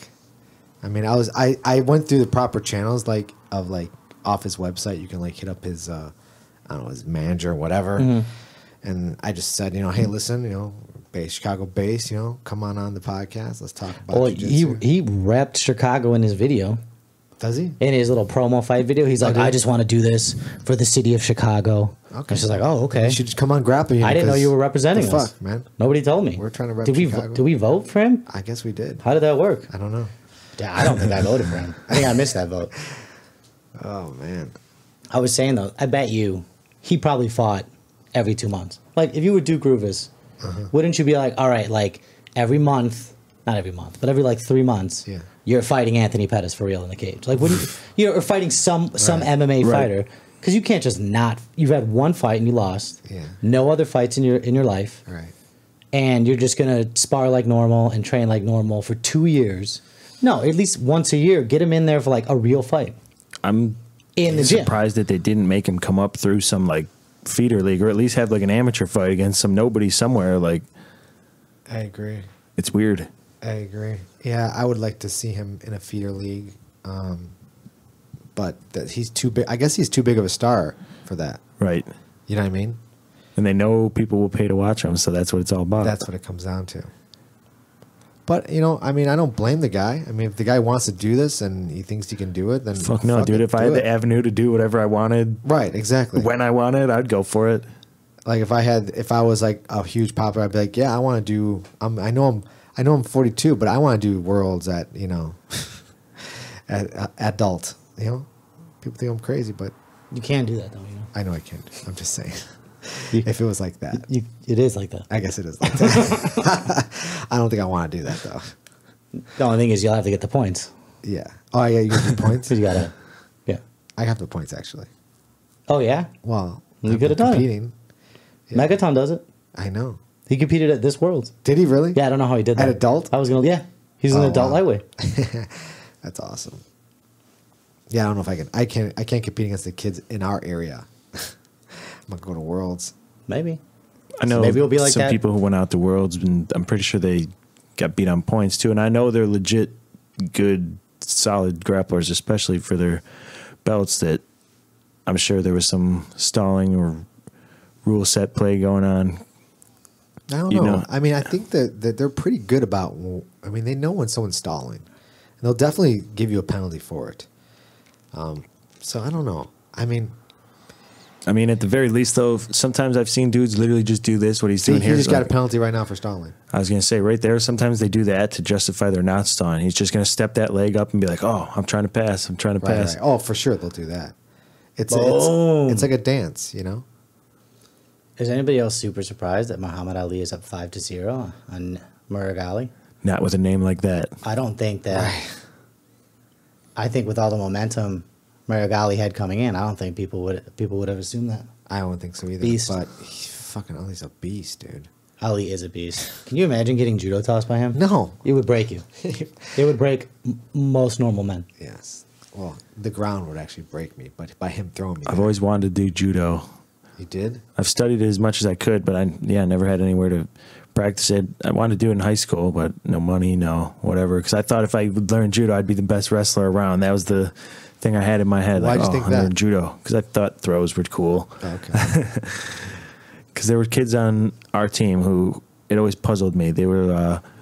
I mean, I went through the proper channels off his website. You can like hit up his I don't know, his manager or whatever. And I just said, hey, listen, Chicago base, come on the podcast. Let's talk about Well, jiu-jitsu. he repped Chicago in his video. Does he? In his little promo fight video, he's like, did he? I just want to do this for the city of Chicago. Okay. And she's like, oh, okay. You should just come on Grappler Union. I didn't know you were representing the us. fuck, man. Nobody told me. We're trying to rep did Chicago. Did we vote for him? I guess we did. How did that work? I don't know. Yeah, I don't think I voted for him. I think I missed that vote. Oh, man. I was saying, though, I bet you he probably fought every 2 months. Like, if you were Duke Rufus, wouldn't you be like, all right, like, every month, not every month, but every, 3 months, Yeah. you're fighting Anthony Pettis for real in the cage? Like, wouldn't you're fighting some MMA fighter. Because you can't just not, you've had one fight and you lost. Yeah. No other fights in your life. All right. And you're just going to spar like normal and train like normal for 2 years. No, at least once a year, get him in there for like a real fight. I'm In the gym. surprised that they didn't make him come up through some like feeder league or at least have like an amateur fight against some nobody somewhere. Like, I agree. it's weird. I agree. Yeah, I would like to see him in a feeder league. But that he's too big. I guess he's too big of a star for that. Right. You know what I mean? And they know people will pay to watch him, so that's what it's all about. That's what it comes down to. But, I mean, I don't blame the guy. I mean, if the guy wants to do this and he thinks he can do it, then Fuck no, dude. If I had the avenue to do whatever I wanted Right, exactly. when I wanted, I'd go for it. Like if I was like a huge popper, I'd be like, yeah, I want to do. I know I'm 42, but I want to do worlds at at adult. People think I'm crazy, but You can't do that, though, I know I can't. I'm just saying. If it was like that, It is like that. I guess it is like that. I don't think I want to do that though. The only thing is you'll have to get the points. Yeah. Oh yeah, you get the points. So you got to, yeah. I have the points actually. Oh, yeah? Well, You I'm could have done it. competing. Megaton does it. I know. He competed at this Worlds. Did he really? Yeah, I don't know how he did that. At adult? Yeah. He's an Oh, adult wow. lightweight. That's awesome. Yeah, I don't know if I can. I can't compete against the kids in our area. I'm gonna go to Worlds. Maybe. I know maybe it'll be like some that. people who went out to Worlds, and I'm pretty sure they got beat on points too. And I know they're legit good, solid grapplers, especially for their belts. That I'm sure there was some stalling or rule set play going on. I don't You know. know. I mean, I think that they're pretty good about. I mean, they know when someone's stalling, and they'll definitely give you a penalty for it. So I don't know. I mean, at the very least, though, sometimes I've seen dudes literally just do this. What he's see, doing he here. just is got like- a penalty right now for stalling. I was going to say right there, sometimes they do that to justify their not stalling. He's just going to step that leg up and be like, oh, I'm trying to pass. I'm trying to Right, pass. right. Oh, for sure they'll do that. It's Boom. it's like a dance, Is anybody else super surprised that Muhammad Ali is up 5-0 on Muragali? Not with a name like that. I don't think that. I think with all the momentum Muragali had coming in, I don't think people would have assumed that. I don't think so either. Beast. But fucking Ali's a beast, dude. Ali is a beast. Can you imagine getting judo tossed by him? No. It would break you. It would break most normal men. Yes. Well, the ground would actually break me, but by him throwing me, I've always wanted to do judo. he did. I've studied it as much as I could, but I never had anywhere to practice it. I wanted to do it in high school, but no money, no whatever. Because I thought if I would learn judo, I'd be the best wrestler around. That was the thing I had in my head. Why'd like, you think I'm that? learn judo because I thought throws were cool. Okay. Because there were kids on our team who it always puzzled me. They were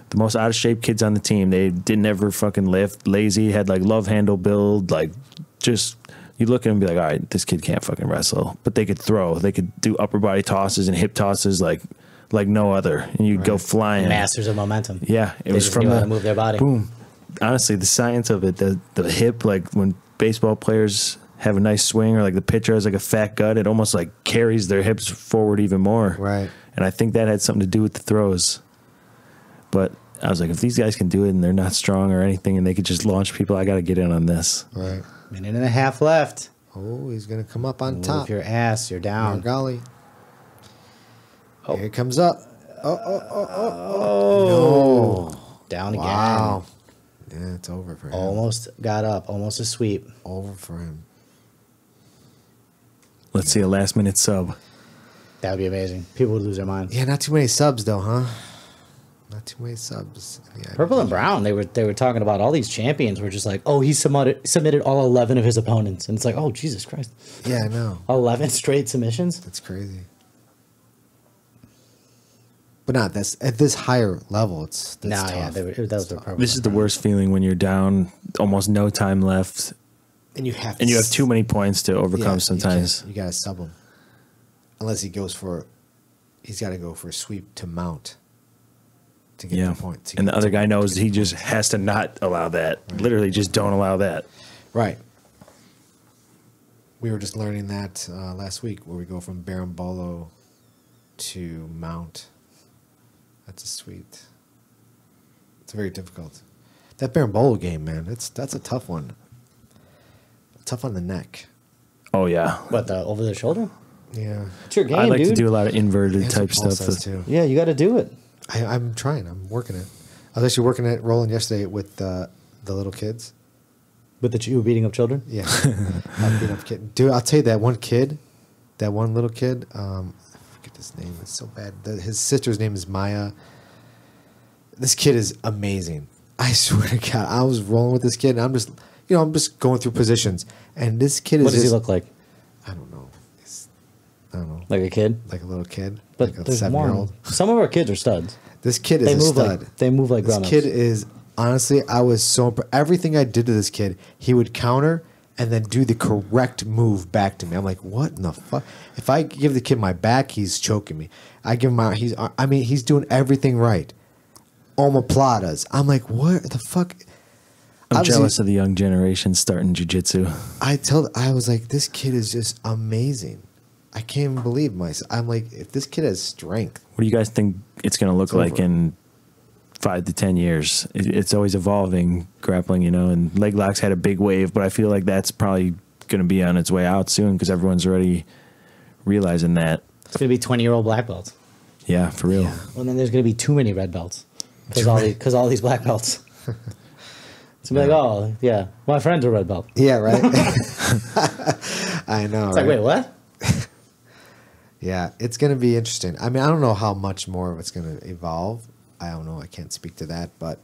the most out of shape kids on the team. They didn't ever fucking lift, lazy, had like love handle build, like just you look at them and be like, all right, this kid can't fucking wrestle, but they could throw, they could do upper body tosses and hip tosses like no other, and you'd go flying. Masters of momentum. Yeah, it They was just from knew how the to move their body. boom, honestly, the science of it, the hip, like when baseball players have a nice swing, or like the pitcher has like a fat gut, it almost like carries their hips forward even more. Right. And I think that had something to do with the throws. But I was like, if these guys can do it and they're not strong or anything and they could just launch people, I got to get in on this. Right. Minute and a half left. Oh, he's going to come up on Move top. your ass. You're Oh, down. golly. Oh. Here it comes up. Oh. Down again. Wow. Yeah, it's over for him. Almost got up. Almost a sweep. Over for him. Let's see a last minute sub. That would be amazing. People would lose their minds. Yeah, not too many subs, though, huh? Not too many subs. Yeah, Purple and Brown, they were talking about all these champions were just like, oh, he submitted all 11 of his opponents. And it's like, oh, Jesus Christ. Yeah, I know. 11 straight submissions? That's crazy. But not that's at this higher level. That's Nah, tough. yeah, that was their purple. This is the worst feeling when you're down, almost no time left, And you have and you have too many points to overcome Yeah, sometimes. You got to sub him. Unless he goes for, he's got to go for a sweep to mount to get Yeah. the point. to And get the other to- guy to knows get he the just points. has to not allow that. Literally, just don't allow that. Right. We were just learning that last week, where we go from Berimbolo to mount. That's a sweet. It's very difficult. That Berimbolo game, man, that's a tough one. Tough on the neck. Oh, yeah. What, the over the shoulder? Yeah. It's your game, I like dude. to do a lot of inverted That's type what Paul stuff. says, too. Yeah, you got to do it. I'm trying. I'm working it. I was actually working it, rolling yesterday with the little kids. With you were beating up children? Yeah. I'm being up kid. Dude, I'll tell you, that one little kid, I forget his name. It's so bad. His sister's name is Maya. This kid is amazing. I swear to God, I was rolling with this kid, and I'm just going through positions, and this kid is What does he just- look like? I don't know. I don't know. Like a kid? Like a little kid. But like a there's 7-year-old. one. Some of our kids are studs. This kid is They a move stud. like This grown-ups. kid is, honestly, I was so everything I did to this kid, he would counter and then do the correct move back to me. I'm like, what in the fuck? If I give the kid my back, he's choking me. I give him my, he's doing everything right. Omoplatas. I'm like, what the fuck? I'm Obviously, jealous of the young generation starting jiu-jitsu. I was like, this kid is just amazing. I can't even believe myself. I'm like, if this kid has strength. What do you guys think it's going to look It's like over. in 5 to 10 years? It's always evolving, grappling, and leg locks had a big wave, but I feel like that's probably going to be on its way out soon because everyone's already realizing that. It's going to be 20-year-old black belts. Yeah, for real. Yeah. Well, then there's going to be too many red belts. Because all these black belts. It's going to be like, oh, yeah, my friend's a red belt. Yeah, right? I know. It's like, wait, what? Yeah, it's going to be interesting. I mean, I don't know how much more of it's going to evolve. I don't know. I can't speak to that, but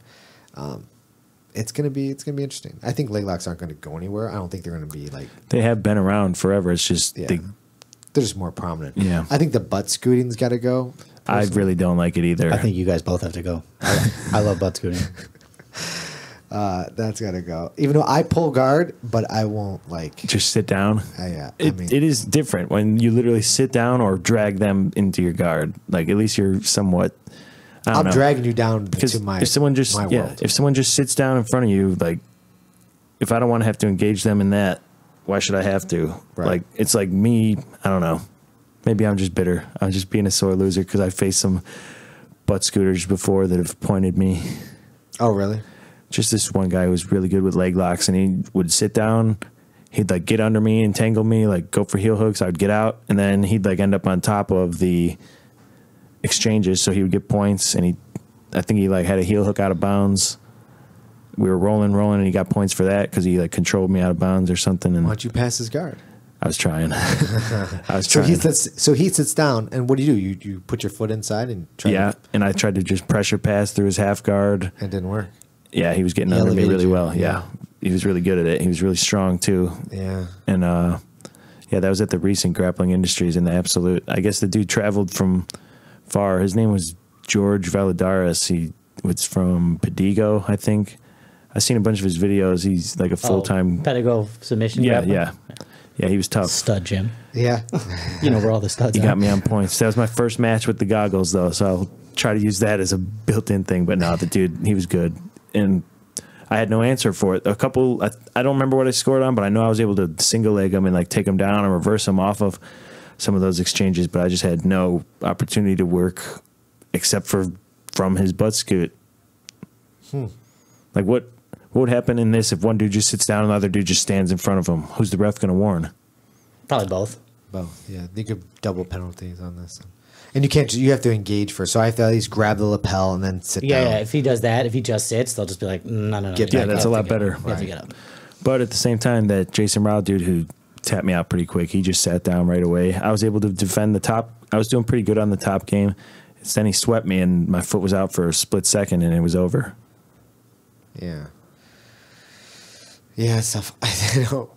it's going to be interesting. I think leg locks aren't going to go anywhere. I don't think they're going to be like They have been around forever. It's just they're just more prominent. Yeah. I think the butt scooting's got to go. I really don't like it either. I think you guys both have to go. I love butt scooting. That's got to go. Even though I pull guard, but I won't like. just sit down. Yeah, It is different when you literally sit down or drag them into your guard. Like at least you're somewhat. I don't I'm know. dragging you down Because to my if someone just my world. if someone just sits down in front of you, like if I don't want to have to engage them in that, why should I have to? Right. Like it's like me. I don't know. Maybe I'm just bitter. I'm just being a sore loser because I faced some butt scooters before that have pointed me. Oh, really? Just this one guy who was really good with leg locks, and he would sit down. He'd like get under me, entangle me, like go for heel hooks. I'd get out, and then he'd like end up on top of the exchanges, so he would get points. And I think he like had a heel hook out of bounds. We were rolling, and he got points for that because he like controlled me out of bounds or something. And Why don't you pass his guard? I was trying. So he sits down, and what do? You put your foot inside and try. Yeah, and I tried to just pressure pass through his half guard. It didn't work. Yeah, he was getting He under me elevated really you. well. Yeah, he was really good at it. He was really strong too. Yeah. And yeah, that was at the recent Grappling Industries in the Absolute. I guess the dude traveled from far. His name was George Valadares. He was from Pedigo, I think. I've seen a bunch of his videos. He's like a full-time. Pedigo submission. Yeah, grappler? yeah, he was tough. Stud Jim. Yeah. You know where all the studs He are. got me on points. That was my first match with the goggles, though, so I'll try to use that as a built-in thing. But no, the dude, he was good. And I had no answer for it. A couple, I don't remember what I scored on, but I know I was able to single leg him and like take him down and reverse him off of some of those exchanges, but I just had no opportunity to work except for from his butt scoot. Like what would happen in this if one dude just sits down and the other dude just stands in front of him? Who's the ref going to warn? Probably both. Both, yeah. You could double penalties on this. And you can't, you have to engage first. So I have to at least grab the lapel and then sit down. Yeah, if he does that, if he just sits, they'll just be like, no. Get Yeah, back that's up. a lot better. You have to get up. But at the same time, that Jason Rao dude who tapped me out pretty quick, he just sat down right away. I was able to defend the top. I was doing pretty good on the top game. Then he swept me, and my foot was out for a split second, and it was over. Yeah. Yeah, stuff.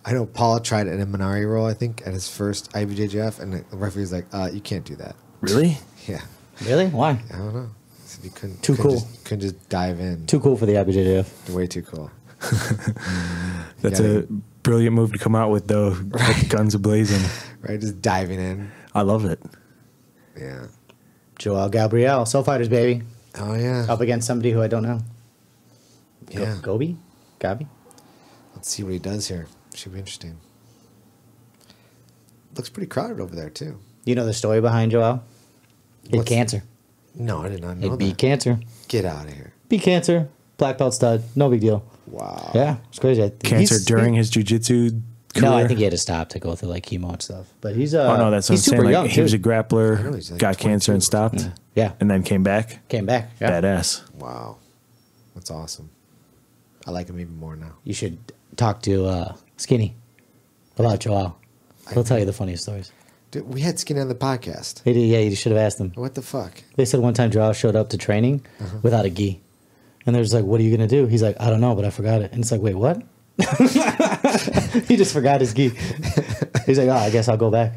I know Paul tried it in a Minari roll, I think, at his first IBJJF, and the referee's like, you can't do that. Really? Yeah. Really? Why? I don't know. He said you couldn't. Too cool. Couldn't just dive in. Too cool for the IBJJF. Way too cool. That's a brilliant move to come out with, though. With guns ablazing. Right? Just diving in. I love it. Yeah. Joel Gabriel, Soul Fighters, baby. Oh, yeah. Up against somebody who I don't know. Yeah. Gobi? Gabi? Let's see what he does here. Should be interesting. Looks pretty crowded over there, too. You know the story behind Joel? He had What's- cancer. No, I did not know He beat that. cancer. Get out of here. Beat cancer. Black belt stud. No big deal. Wow. Yeah, it's crazy. Cancer during his jiu-jitsu career? No, I think he had to stop to go through like chemo and stuff. But he's Oh, no, that's what I'm he's super saying. Like, young, he was a too. I know, grappler, he's like got cancer and 22. stopped, Yeah. and then came back. Came back. Yeah. Badass. Wow. That's awesome. I like him even more now. You should talk to Skinny about Joel. He'll tell you the funniest stories. Dude, we had Skinny on the podcast. He did, yeah, you should have asked him. What the fuck? They said one time Joel showed up to training without a gi. And they're just like, what are you going to do? He's like, I don't know, but I forgot it. And it's like, wait, what? He just forgot his gi. He's like, oh, I guess I'll go back.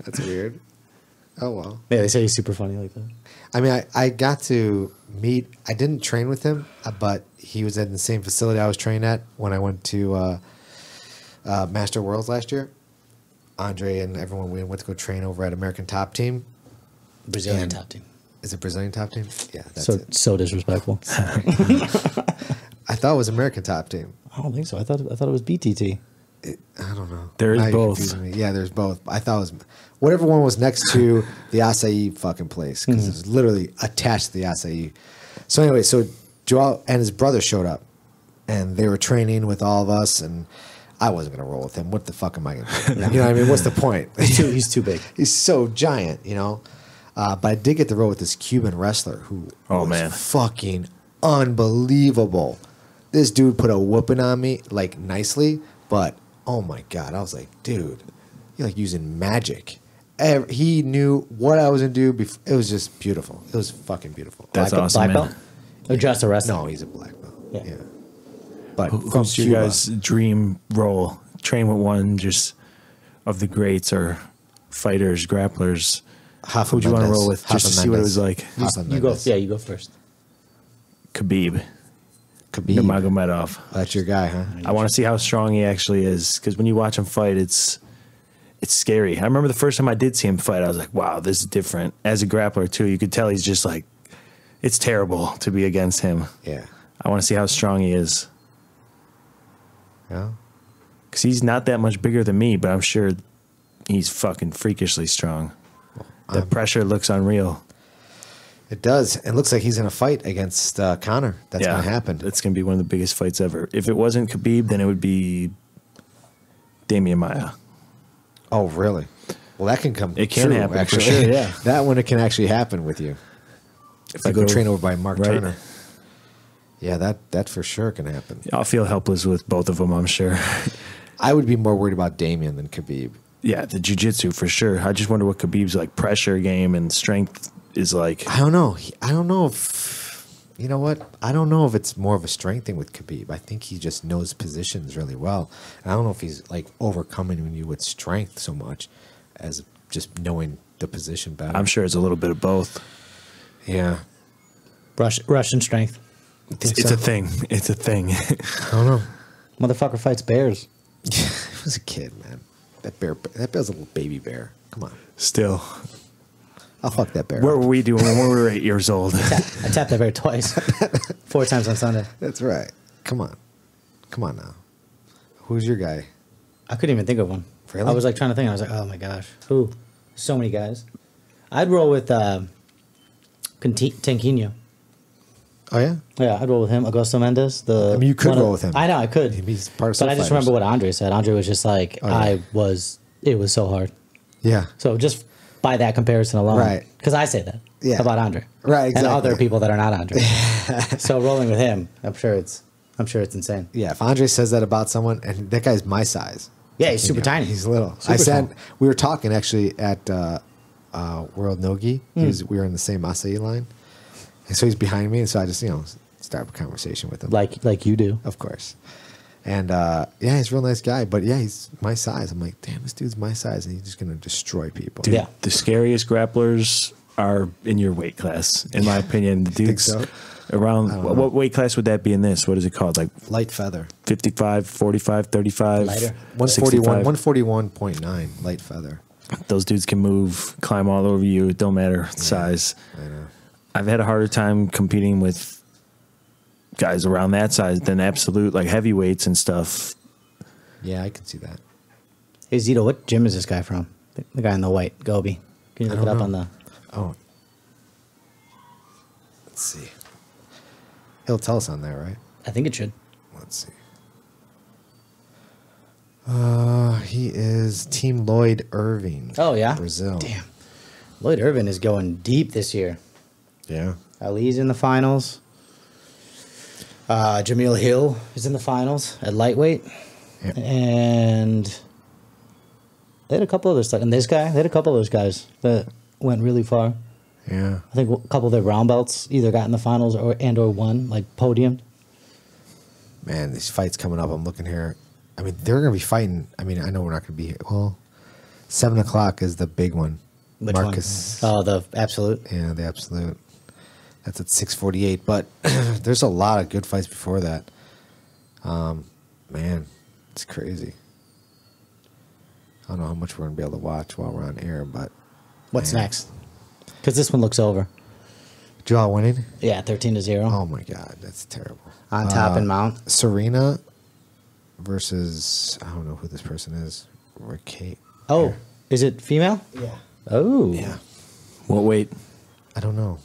That's weird. Oh, well. Yeah, they say he's super funny like that. I mean, I got to meet, I didn't train with him, but he was in the same facility I was training at when I went to Master Worlds last year. Andre and everyone, we went to go train over at American Top Team. Brazilian And- top team. Is it Brazilian Top Team? Yeah, that's So it. so disrespectful. I thought it was American Top Team. I don't think so. I thought it was BTT. I don't know. There is Now you're both. confusing me. Yeah, there's both. I thought it was whatever one was next to the acai fucking place because it's literally attached to the acai. So anyway, so Joel and his brother showed up, and they were training with all of us, and I wasn't gonna roll with him. What the fuck am I gonna do? You know what I mean? What's the point? He's too big. He's so giant, you know. But I did get to roll with this Cuban wrestler who was man. fucking unbelievable. This dude put a whooping on me, like nicely, but oh my god, I was like, dude, you're like using magic. He knew what I was gonna do. It was just beautiful. It was fucking beautiful. That's Black- awesome, Black man. belt? Or just a wrestler? No, he's a black belt. Yeah. Yeah. But from Who's your Cuba, guys' dream role? Train with one just of the greats or fighters, grapplers. Rafa Who'd you want to Mendes. roll with just Rafa to see what it Mendes. was like? Rafa You go. Mendes. Yeah, you go first. Khabib. Khabib. Nurmagomedov. That's your guy, huh? I want to see how strong he actually is because when you watch him fight, it's scary. I remember the first time I did see him fight, I was like, wow, this is different. As a grappler, too, you could tell he's just like, it's terrible to be against him. Yeah. I want to see how strong he is Yeah. because he's not that much bigger than me, but I'm sure he's fucking freakishly strong. The pressure looks unreal. It does. It looks like he's in a fight against Connor. That's going to happen. It's going to be one of the biggest fights ever. If it wasn't Khabib, then it would be Damian Maia. Oh, really? Well, that can come. It can true, happen, for actually. sure, yeah. That one, it can actually happen with you. If I go train over by Mark right. Turner. Yeah, that for sure can happen. I'll feel helpless with both of them, I'm sure. I would be more worried about Damian than Khabib. Yeah, the jiu-jitsu for sure. I just wonder what Khabib's like pressure game and strength is like. I don't know. I don't know if, you know what? I don't know if it's more of a strength thing with Khabib. I think he just knows positions really well. And I don't know if he's like overcoming you with strength so much as just knowing the position better. I'm sure it's a little bit of both. Yeah. Russian strength. Think It's so? a thing. It's a thing. I don't know. Motherfucker fights bears. He was a kid, man. That bear's a little baby bear. Come on. Still. I'll fuck that bear. What were we doing when we were 8 years old? I tapped that bear twice. 4 times on Sunday. That's right. Come on now. Who's your guy? I couldn't even think of one. Really? I was like trying to think. I was like, oh my gosh, who? So many guys. I'd roll with Tanquinho. Oh yeah. Yeah, I'd roll with him. Augusto Mendes. I mean, you could roll with him. I know, I could. He's part of but I just Fighters. remember what Andre said. Andre was just like, Oh, yeah. it was so hard. Yeah. So just by that comparison alone. Right. Because I say that. Yeah. About Andre. Right, exactly. And other people that are not Andre. So rolling with him, I'm sure it's insane. Yeah. If Andre says that about someone, and that guy's my size. Yeah, he's super Tanquinho. tiny. He's little. Super I said small. we were talking actually at World Nogi. We were in the same acai line, and so he's behind me, and so I just start a conversation with him, Like you do. of course. And yeah, he's a real nice guy, but yeah, he's my size. I'm like, damn, this dude's my size, and he's just gonna destroy people. Dude, Yeah. the scariest grapplers are in your weight class, in my opinion. The Think dudes so? around, I don't know. what weight class would that be in this? What is it called? Like Light feather, 55, 45, 35, Lighter. 141, 65? 141.9 light feather. Those dudes can move, climb all over you. It don't matter size. I know. I've had a harder time competing with guys around that size than absolute like heavyweights and stuff. Yeah, I can see that. Hey Zito, what gym is this guy from? The guy in the white, Gobi. Can you I look it don't up know. on the? Oh, let's see. He'll tell us on there, right? I think it should. Let's see. He is Team Lloyd Irving. Oh yeah, Brazil. Damn, Lloyd Irvin is going deep this year. Yeah. Ali's in the finals. Jamil Hill is in the finals at lightweight, Yep. and they had a couple other stuff. And this guy, they had a couple of those guys that went really far. Yeah. I think a couple of their brown belts either got in the finals or won, like podium. Man, these fights coming up. I'm looking here. I mean, they're going to be fighting. I mean, I know we're not going to be here. Well, 7 o'clock is the big one. Which Marcus. one? Oh, the absolute. Yeah, the absolute. That's at 6:48. But there's a lot of good fights before that. Man, it's crazy. I don't know how much we're going to be able to watch while we're on air, but What's man. next? Because this one looks over. Joel winning? Yeah, 13-0 Oh my God, that's terrible. on top and mount. Serena versus, I don't know who this person is. Kate. Oh, is it female? Yeah. Oh, Yeah. What weight? I don't know.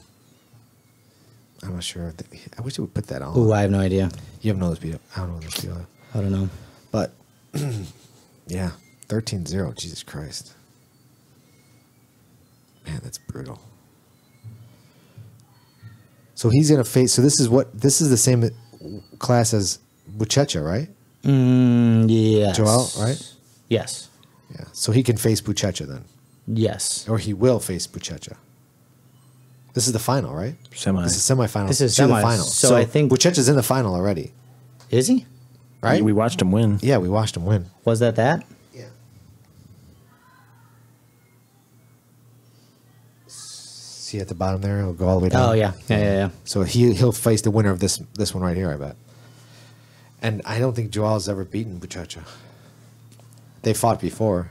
I'm not sure. I wish they would put that on. Ooh, I have no idea. You have no those people. I don't know those people. I don't know. But yeah, 13-0. Jesus Christ. Man, that's brutal. So he's gonna face. So this is the same class as Buchecha, right? Yes. Joel, right? Yes. Yeah. So he can face Buchecha then, Yes. or he will face Buchecha. This is the final, right? Semi. This is semifinal. This is to the semis. final. So I think- Buchecha's in the final already, Is he? right? We watched him win. Yeah, we watched him win. Was that? Yeah. See at the bottom there, it'll go all the way down. Oh yeah. Yeah. So he'll face the winner of this one right here, I bet. And I don't think Joel's ever beaten Buchecha. They fought before,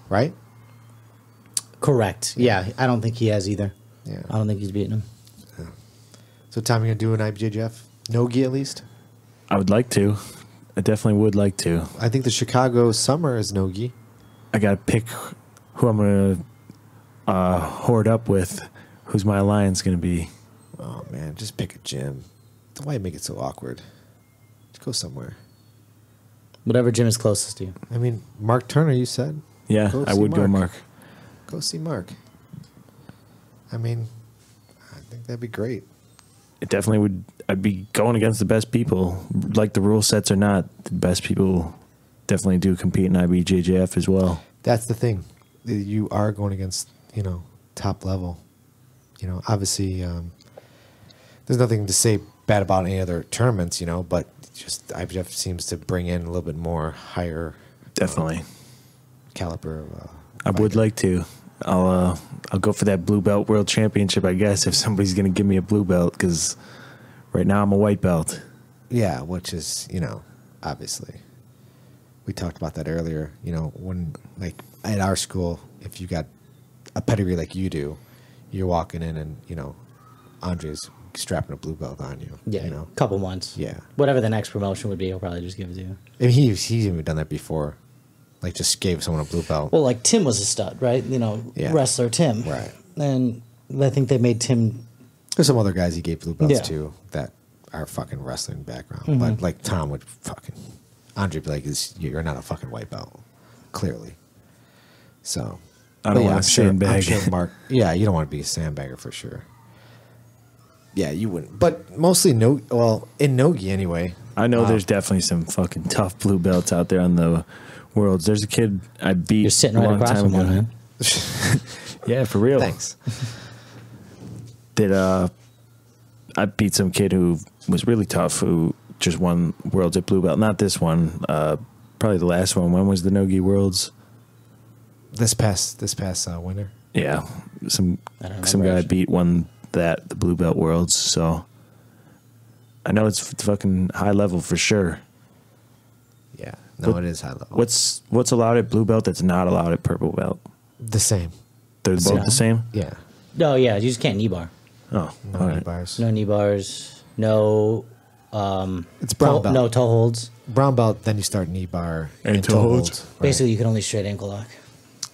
right? Correct. Yeah, I don't think he has either. Yeah. I don't think he's beaten him. So Tom, you gonna do an IBJJF Nogi at least? I would like to. I definitely would like to. I think the Chicago summer is Nogi. I got to pick who I'm going to hoard up with. Who's my alliance going to be? Oh man, just pick a gym. Why make it so awkward? Just go somewhere. Whatever gym is closest to you. I mean, Mark Turner, you said. Yeah, Go I see would go Mark. Mark. Go see Mark. I mean, I think that'd be great. It definitely would. I'd be going against the best people. Like the rule sets or not, the best people definitely do compete in IBJJF as well. That's the thing. You are going against, top level. Obviously, there's nothing to say bad about any other tournaments, but just IBJJF seems to bring in a little bit more higher Definitely. caliber. I would like to. I'll go for that blue belt world championship, I guess, if somebody's going to give me a blue belt, because right now I'm a white belt. Yeah, which is, obviously. We talked about that earlier. When, like, at our school, if you got a pedigree like you do, you're walking in and, you know, Andre's strapping a blue belt on you. Yeah, You know? couple months. Yeah. Whatever the next promotion would be, he'll probably just give it to you. I mean, he's even done that before. Like, just gave someone a blue belt. Well, like Tim was a stud, right? You know, Yeah. wrestler Tim. Right. And I think they made Tim. There's some other guys he gave blue belts Yeah. to that are fucking wrestling background. Mm-hmm. But, like, Tom would fucking... Andre would be like, you're not a fucking white belt. Clearly. So... I don't but want to sandbag. I'm sure Mark... Yeah, you don't want to be a sandbagger for sure. Yeah, you wouldn't. But mostly no... Well, in Nogi anyway. I know there's definitely some fucking tough blue belts out there on the Worlds. There's a kid I beat You're sitting a right long across time from ago. one, man. Yeah, for real. Thanks. That I beat some kid who was really tough, who just won Worlds at blue belt. Not this one. Probably the last one. When was the Nogi Worlds? This past winter. Yeah, some I don't guy remember, I beat won the blue belt Worlds. So I know it's fucking high level for sure. Yeah. No, What- it is high level. What's allowed at blue belt that's not allowed at purple belt? The same. They're both the same. Yeah. No, yeah, you just can't knee bar. Oh, No all knee right. bars. No knee bars. No. It's brown toe, belt. no toe holds. Brown belt, then you start knee bar And toe holds. Right. Basically, you can only straight ankle lock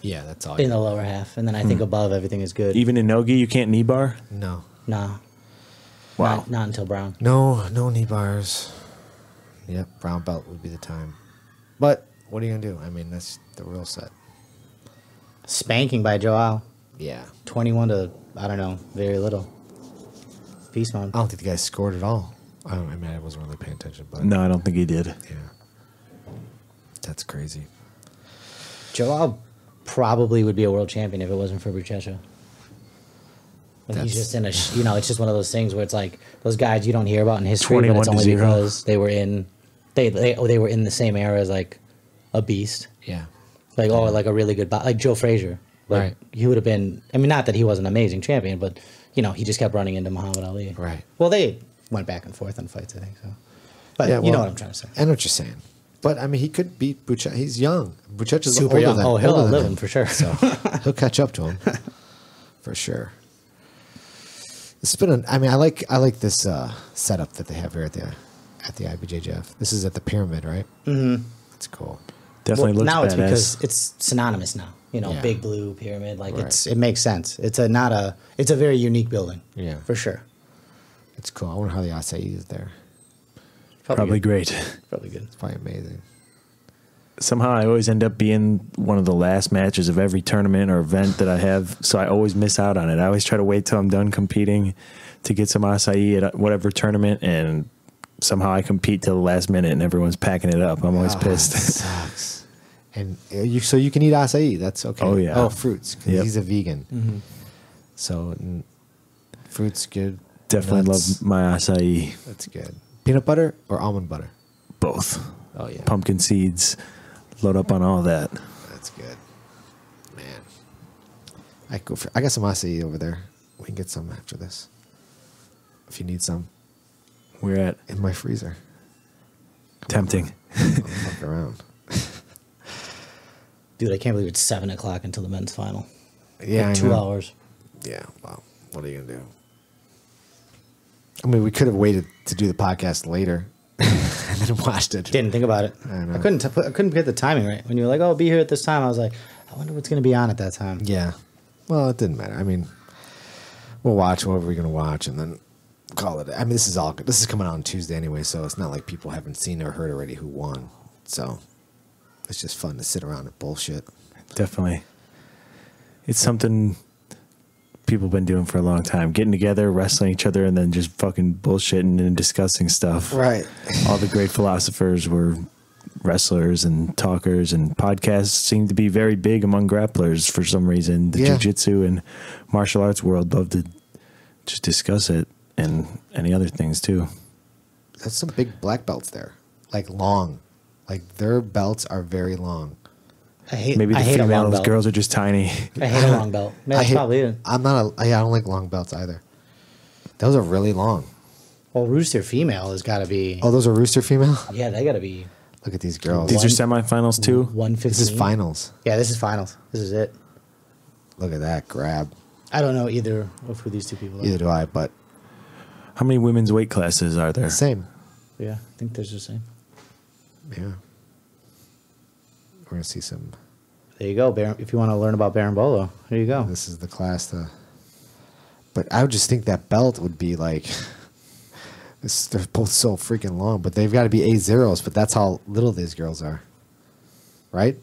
Yeah, that's all. in the lower half, and then I think above everything is good. Even in Nogi, you can't knee bar. No. No, Wow. not until brown. No knee bars. Yep, brown belt would be the time. But what are you gonna do? I mean, that's the real set. Spanking by Joao. Yeah. 21 to, I don't know, very little. Peace mode. I don't think the guy scored at all. I mean, I wasn't really paying attention, but No, I don't think he did. yeah, that's crazy. Joao probably would be a world champion if it wasn't for Bruchecha. Like he's That's- just in a, it's just one of those things where it's like those guys you don't hear about in history, but 21 it's to only 0. because they were in, they were in the same era as like a beast, Yeah. like like a really good, like Joe Frazier. Like, Right. he would have been. I mean, not that he was an amazing champion, but he just kept running into Muhammad Ali. Right. Well, they went back and forth in fights, I think so. But Yeah, you know well, what I'm trying to say. I know what you're saying. But I mean, he could beat Buchecha. He's young. Buchecha's Super older young. than Oh, he'll older than outlive him. him for sure. So he'll catch up to him for sure. It's been. I mean, I like this setup that they have here at the IBJJF. This is at the Pyramid, right? Mm-hmm. It's cool. Definitely Well, looks now it's badass. because it's synonymous now. Yeah. Big blue pyramid. Like Right. it makes sense. It's a very unique building. Yeah. For sure. It's cool. I wonder how the acai is there. Probably good. great. Probably good. It's probably amazing. Somehow I always end up being one of the last matches of every tournament or event that I have, so I always miss out on it. I always try to wait till I'm done competing to get some acai at whatever tournament, and somehow I compete till the last minute and everyone's packing it up. I'm always Ah, pissed. that sucks. And so you can eat acai. That's okay. Oh, yeah. Oh, fruits. 'Cause Yep. he's a vegan. So fruits good. Definitely Nuts, love my acai. That's good. Peanut butter or almond butter? Both. Oh yeah. Pumpkin seeds. Load up on all that. That's good. Man. I got some acai over there. We can get some after this. If you need some. We're at In my freezer. tempting. Don't fuck around. Dude, I can't believe it's 7:00 until the men's final. Yeah, Like I 2 know. hours. Yeah, well, what are you gonna do? I mean, we could have waited to do the podcast later and then watched it. Didn't think about it. I know. I couldn't get the timing right. When you were like, "Oh, be here at this time," I was like, "I wonder what's going to be on at that time." Yeah. Well, it didn't matter. I mean, we'll watch whatever we're gonna watch and then call it. I mean, this is coming out on Tuesday anyway, so it's not like people haven't seen or heard already who won. So it's just fun to sit around and bullshit. Definitely. It's something people have been doing for a long time. Getting together, wrestling each other, and then just fucking bullshitting and discussing stuff. Right. All the great philosophers were wrestlers and talkers, and podcasts seem to be very big among grapplers for some reason. The Yeah. jiu-jitsu and martial arts world love to just discuss it, and any other things too. That's some big black belts there. Like long. Like their belts are very long. I hate. Maybe the I hate a long females, belt. girls are just tiny. I hate a long belt. Yeah, that's probably it. I don't like long belts either. Those are really long. Well, Rooster female has got to be. Oh, those are rooster female? Yeah, they got to be Look at these girls. These are semifinals too. 115. This is finals. Yeah, this is finals. This is it. Look at that grab. I don't know either of who these two people are. Either do I, but How many women's weight classes are there? same. Yeah, I think there's the same. Yeah. We're going to see some. There you go, Baron. If you want to learn about Berimbolo, here you go. This is the class. But I would just think that belt would be like. They're both so freaking long, but they've got to be A0s, but that's how little these girls are. Right?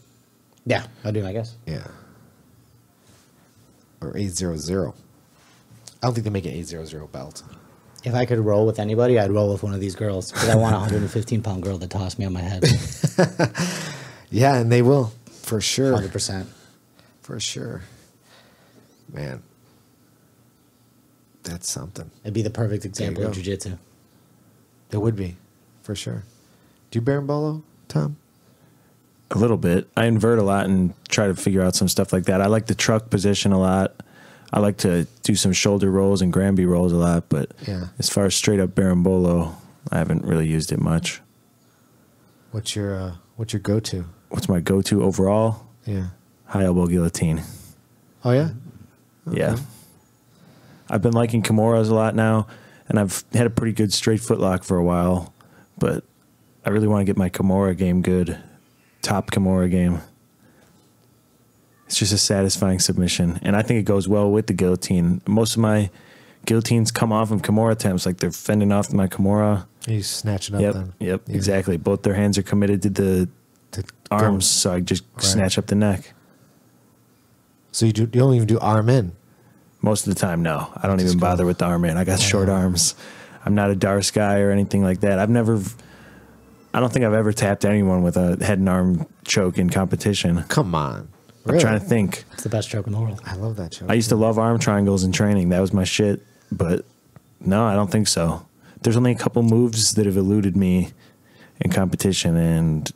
Yeah, I do, I guess. Yeah. Or A00. I don't think they make an A00 belt. If I could roll with anybody, I'd roll with one of these girls because I want a 115-pound girl to toss me on my head. Yeah, and they will. For sure. 100%. For sure. Man. That's something. It'd be the perfect example go. of jiu-jitsu. It would be. For sure. Do you berimbolo, Tom? A little bit. I invert a lot and try to figure out some stuff like that. I like the truck position a lot. I like to do some shoulder rolls and Granby rolls a lot, but Yeah. as far as straight up berimbolo, I haven't really used it much. What's your go-to? What's my go-to overall? Yeah. High elbow guillotine. Oh, yeah? Yeah. I've been liking Kimuras a lot now, and I've had a pretty good straight footlock for a while, but I really want to get my Kimura game good. Top Kimura game. It's just a satisfying submission, and I think it goes well with the guillotine. Most of my guillotines come off of Kimura attempts, like they're fending off my Kimura. You snatch it up Yep, then. yep, Yeah. exactly. Both their hands are committed to the To arms, go. so I just Right. snatch up the neck. So you don't even do arm in. Most of the time, no. I don't Just even go. bother with the arm in. I got short arms. I'm not a Darce guy or anything like that. I don't think I've ever tapped anyone with a head and arm choke in competition. Come on. I'm trying to think. It's the best choke in the world. I love that show. I used to love arm triangles in training. That was my shit. But no, I don't think so. There's only a couple moves that have eluded me in competition, and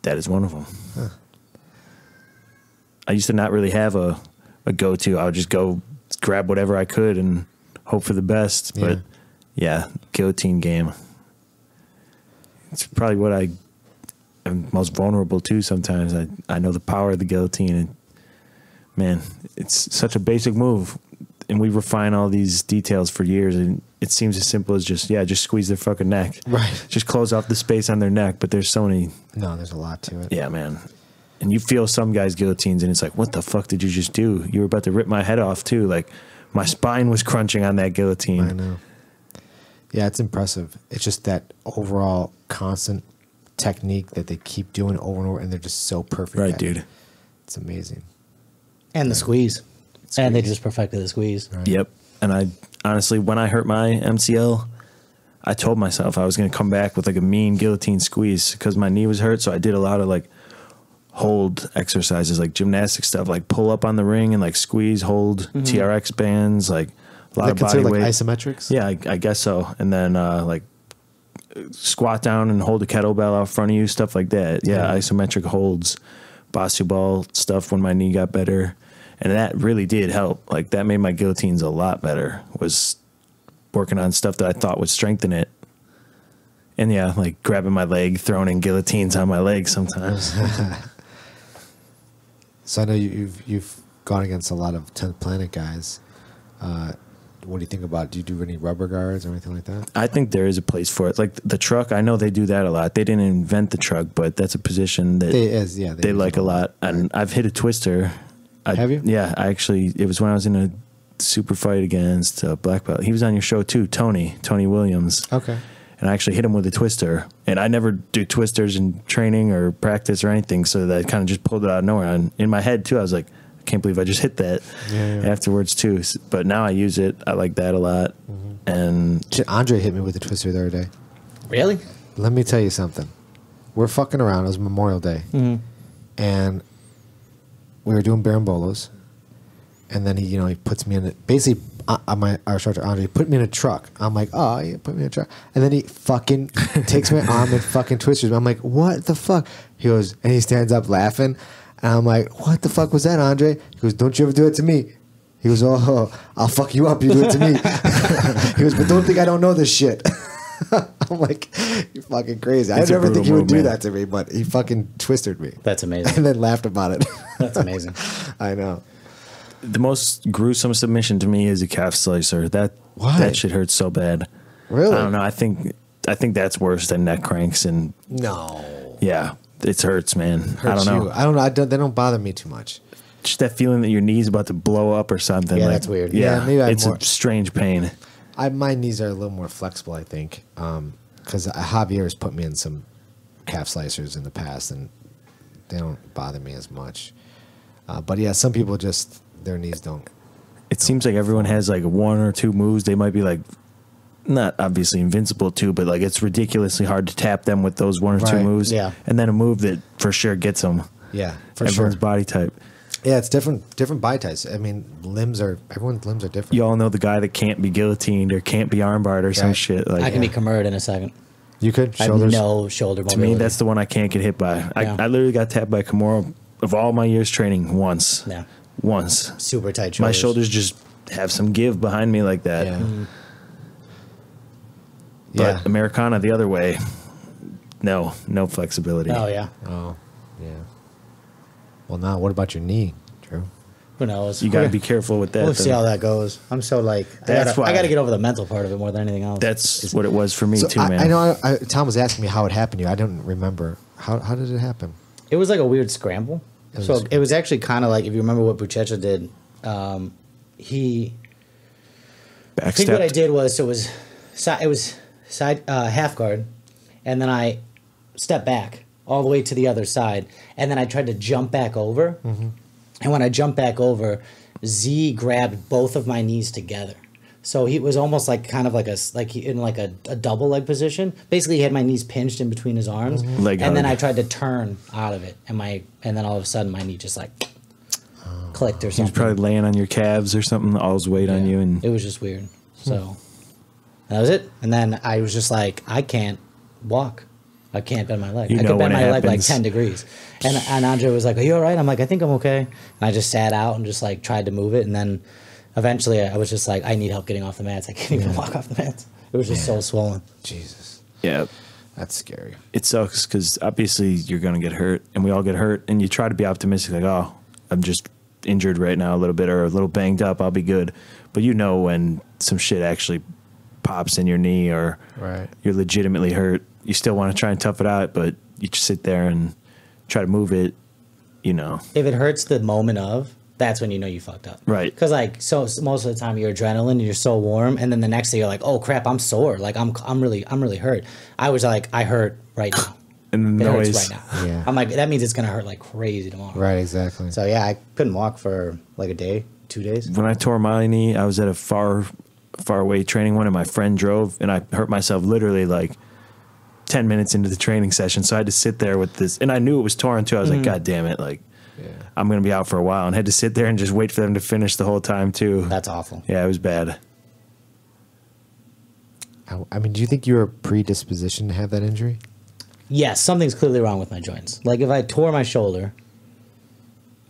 that is one of them. Huh. I used to not really have a go-to. I would just go grab whatever I could and hope for the best. Yeah. But yeah, guillotine game. It's probably what I am most vulnerable to sometimes. I know the power of the guillotine, and man, it's such a basic move. And we refine all these details for years, and it seems as simple as just squeeze their fucking neck. Right. Just close off the space on their neck, but there's so many. No, there's a lot to it. Yeah, man. And you feel some guys' guillotines, and it's like, what the fuck did you just do? You were about to rip my head off, too. Like, my spine was crunching on that guillotine. I know. Yeah, it's impressive. It's just that overall constant technique that they keep doing over and over, and they're just so perfect. Right, at it. dude. It's amazing. And the squeeze. And they just perfected the squeeze. Right. Yep. And I honestly, when I hurt my MCL, I told myself I was going to come back with like a mean guillotine squeeze because my knee was hurt. So I did a lot of like hold exercises, like gymnastic stuff, like pull up on the ring and like squeeze, hold, TRX bands, like a lot of body like weight. isometrics? Yeah, I guess so. And then like squat down and hold a kettlebell out front of you, stuff like that. Yeah, isometric holds, Basu ball stuff when my knee got better. And that really did help. Like that made my guillotines a lot better, was working on stuff that I thought would strengthen it. And yeah, like grabbing my leg, throwing in guillotines on my leg sometimes. So I know you've gone against a lot of 10th Planet guys. What do you think about it? Do you do any rubber guards or anything like that? I think there is a place for it. Like the truck, I know they do that a lot. They didn't invent the truck, but that's a position that they use like it a lot. And I've hit a twister. Have you? Yeah, it was when I was in a super fight against black belt. He was on your show too, Tony Williams. Okay. And I actually hit him with a twister. And I never do twisters in training or practice or anything, so that kind of just pulled it out of nowhere. And in my head too, I was like, I can't believe I just hit that afterwards too. But now I use it. I like that a lot. And Shit, Andre hit me with a twister the other day. Really? Let me tell you something. We're fucking around. It was Memorial Day. And we were doing berimbolos. And then he puts me in it. Basically, our instructor, Andre, put me in a truck. I'm like, oh, yeah, put me in a truck. And then he fucking takes my arm and fucking twisters me. I'm like, what the fuck? He goes, and he stands up laughing. And I'm like, what the fuck was that, Andre? He goes, don't you ever do it to me. He goes, oh, I'll fuck you up. You do it to me. He goes, but don't think I don't know this shit. I'm like, you're fucking crazy. I It's a never think he brutal would do move, man. that to me, but he fucking twisted me. That's amazing. And then laughed about it. That's amazing. I know. The most gruesome submission to me is a calf slicer. Why? That shit hurts so bad. Really? I don't know. I think that's worse than neck cranks, and No. yeah, it hurts, man. Hurts I don't know. you. I don't know. They don't bother me too much. Just that feeling that your knee's about to blow up or something. Yeah, like, that's weird. Yeah, Yeah, maybe I have it's more- a strange pain. My knees are a little more flexible, I think, because Javier has put me in some calf slicers in the past, and they don't bother me as much. But yeah, some people just their knees don't. It seems like everyone has like one or two moves. They might be like, not obviously invincible too, but like it's ridiculously hard to tap them with those one or two Right. moves. Yeah. And then a move that for sure gets them. Yeah, for Everyone's sure. body type. Yeah, it's different body types. I mean, everyone's limbs are different. You all know the guy that can't be guillotined or can't be armbarred or some Right. shit. Like I can be Kimmered in a second. You could I have shoulders. no shoulder to mobility. me, that's the one I can't get hit by. Yeah. I literally got tapped by Kimura of all my years training once. Yeah. Once. Super tight shoulders. My shoulders just have some give behind me like that. Yeah. But Yeah. Americana the other way, no flexibility. Oh, yeah. Oh, yeah. Well, now what about your knee, Drew? Who knows? You got to be careful with that. We'll see though. how that goes. I'm so like, That's I why- got to get over the mental part of it more than anything else. That's what it was for me too, man. I know. Tom was asking me how it happened to you. I don't remember. How did it happen? It was like a weird scramble. was- It was actually kind of like, if you remember what Buchecha did, he. I think what I Backstepped. did was, it was side half guard, and then I stepped back all the way to the other side, and then I tried to jump back over, and when I jumped back over, Z grabbed both of my knees together. So he was almost like kind of like a double leg position. Basically, he had my knees pinched in between his arms, Leg and then hug. I tried to turn out of it, and then all of a sudden my knee just like clicked or He was something. probably laying on your calves or something, all his weight on you, and It was just weird. So that was it. And then I was just like, I can't walk. I can't bend my leg. You I know could bend when my it leg like happens. 10 degrees. And Andre was like, are you all right? I'm like, I think I'm okay. And I just sat out and just like tried to move it. And then eventually I was just like, I need help getting off the mats. I can't even walk off the mats. It was just so swollen. Jesus, yeah, that's scary. it sucks because obviously you're gonna get hurt, and we all get hurt, and you try to be optimistic, like, oh, I'm just injured right now a little bit or a little banged up, I'll be good. But you know when some shit actually pops in your knee or Right. you're legitimately hurt, you still want to try and tough it out, but you just sit there and try to move it, you know. If it hurts the moment of, that's when you know you fucked up. Right. Because like most of the time you're adrenaline and you're so warm, and then the next day you're like, oh crap, I'm sore. Like I'm really hurt. I was like, I hurt right now. And the It noise. hurts right now. Yeah. I'm like, that means it's gonna hurt like crazy tomorrow. Right, exactly. So yeah, I couldn't walk for like a day, 2 days. When I tore my knee, I was at a far away training one, and my friend drove, and I hurt myself literally like 10 minutes into the training session. So I had to sit there with this, and I knew it was torn too. I was like, God damn it, like I'm gonna be out for a while, and had to sit there and just wait for them to finish the whole time too. That's awful. Yeah, it was bad. I mean, do you think you're a predisposition to have that injury? Yes, something's clearly wrong with my joints. Like if I tore my shoulder,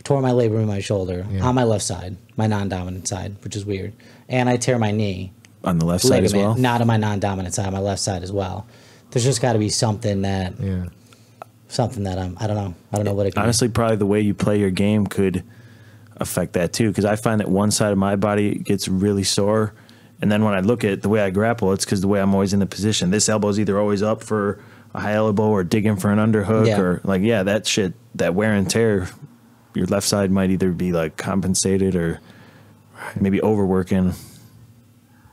tore my labrum in my shoulder on my left side, my non-dominant side, which is weird, and I tear my knee On the left side as well. not on my non-dominant side, my left side as well. There's just got to be something that Yeah. I don't know. I don't know what it could Honestly, probably the way you play your game could affect that too. Because I find that one side of my body gets really sore, and then when I look at the way I grapple, it's because the way I'm always in the position. This elbow's either always up for a high elbow or digging for an underhook, Yeah. or like that shit, that wear and tear. Your left side might either be like compensated or maybe overworking,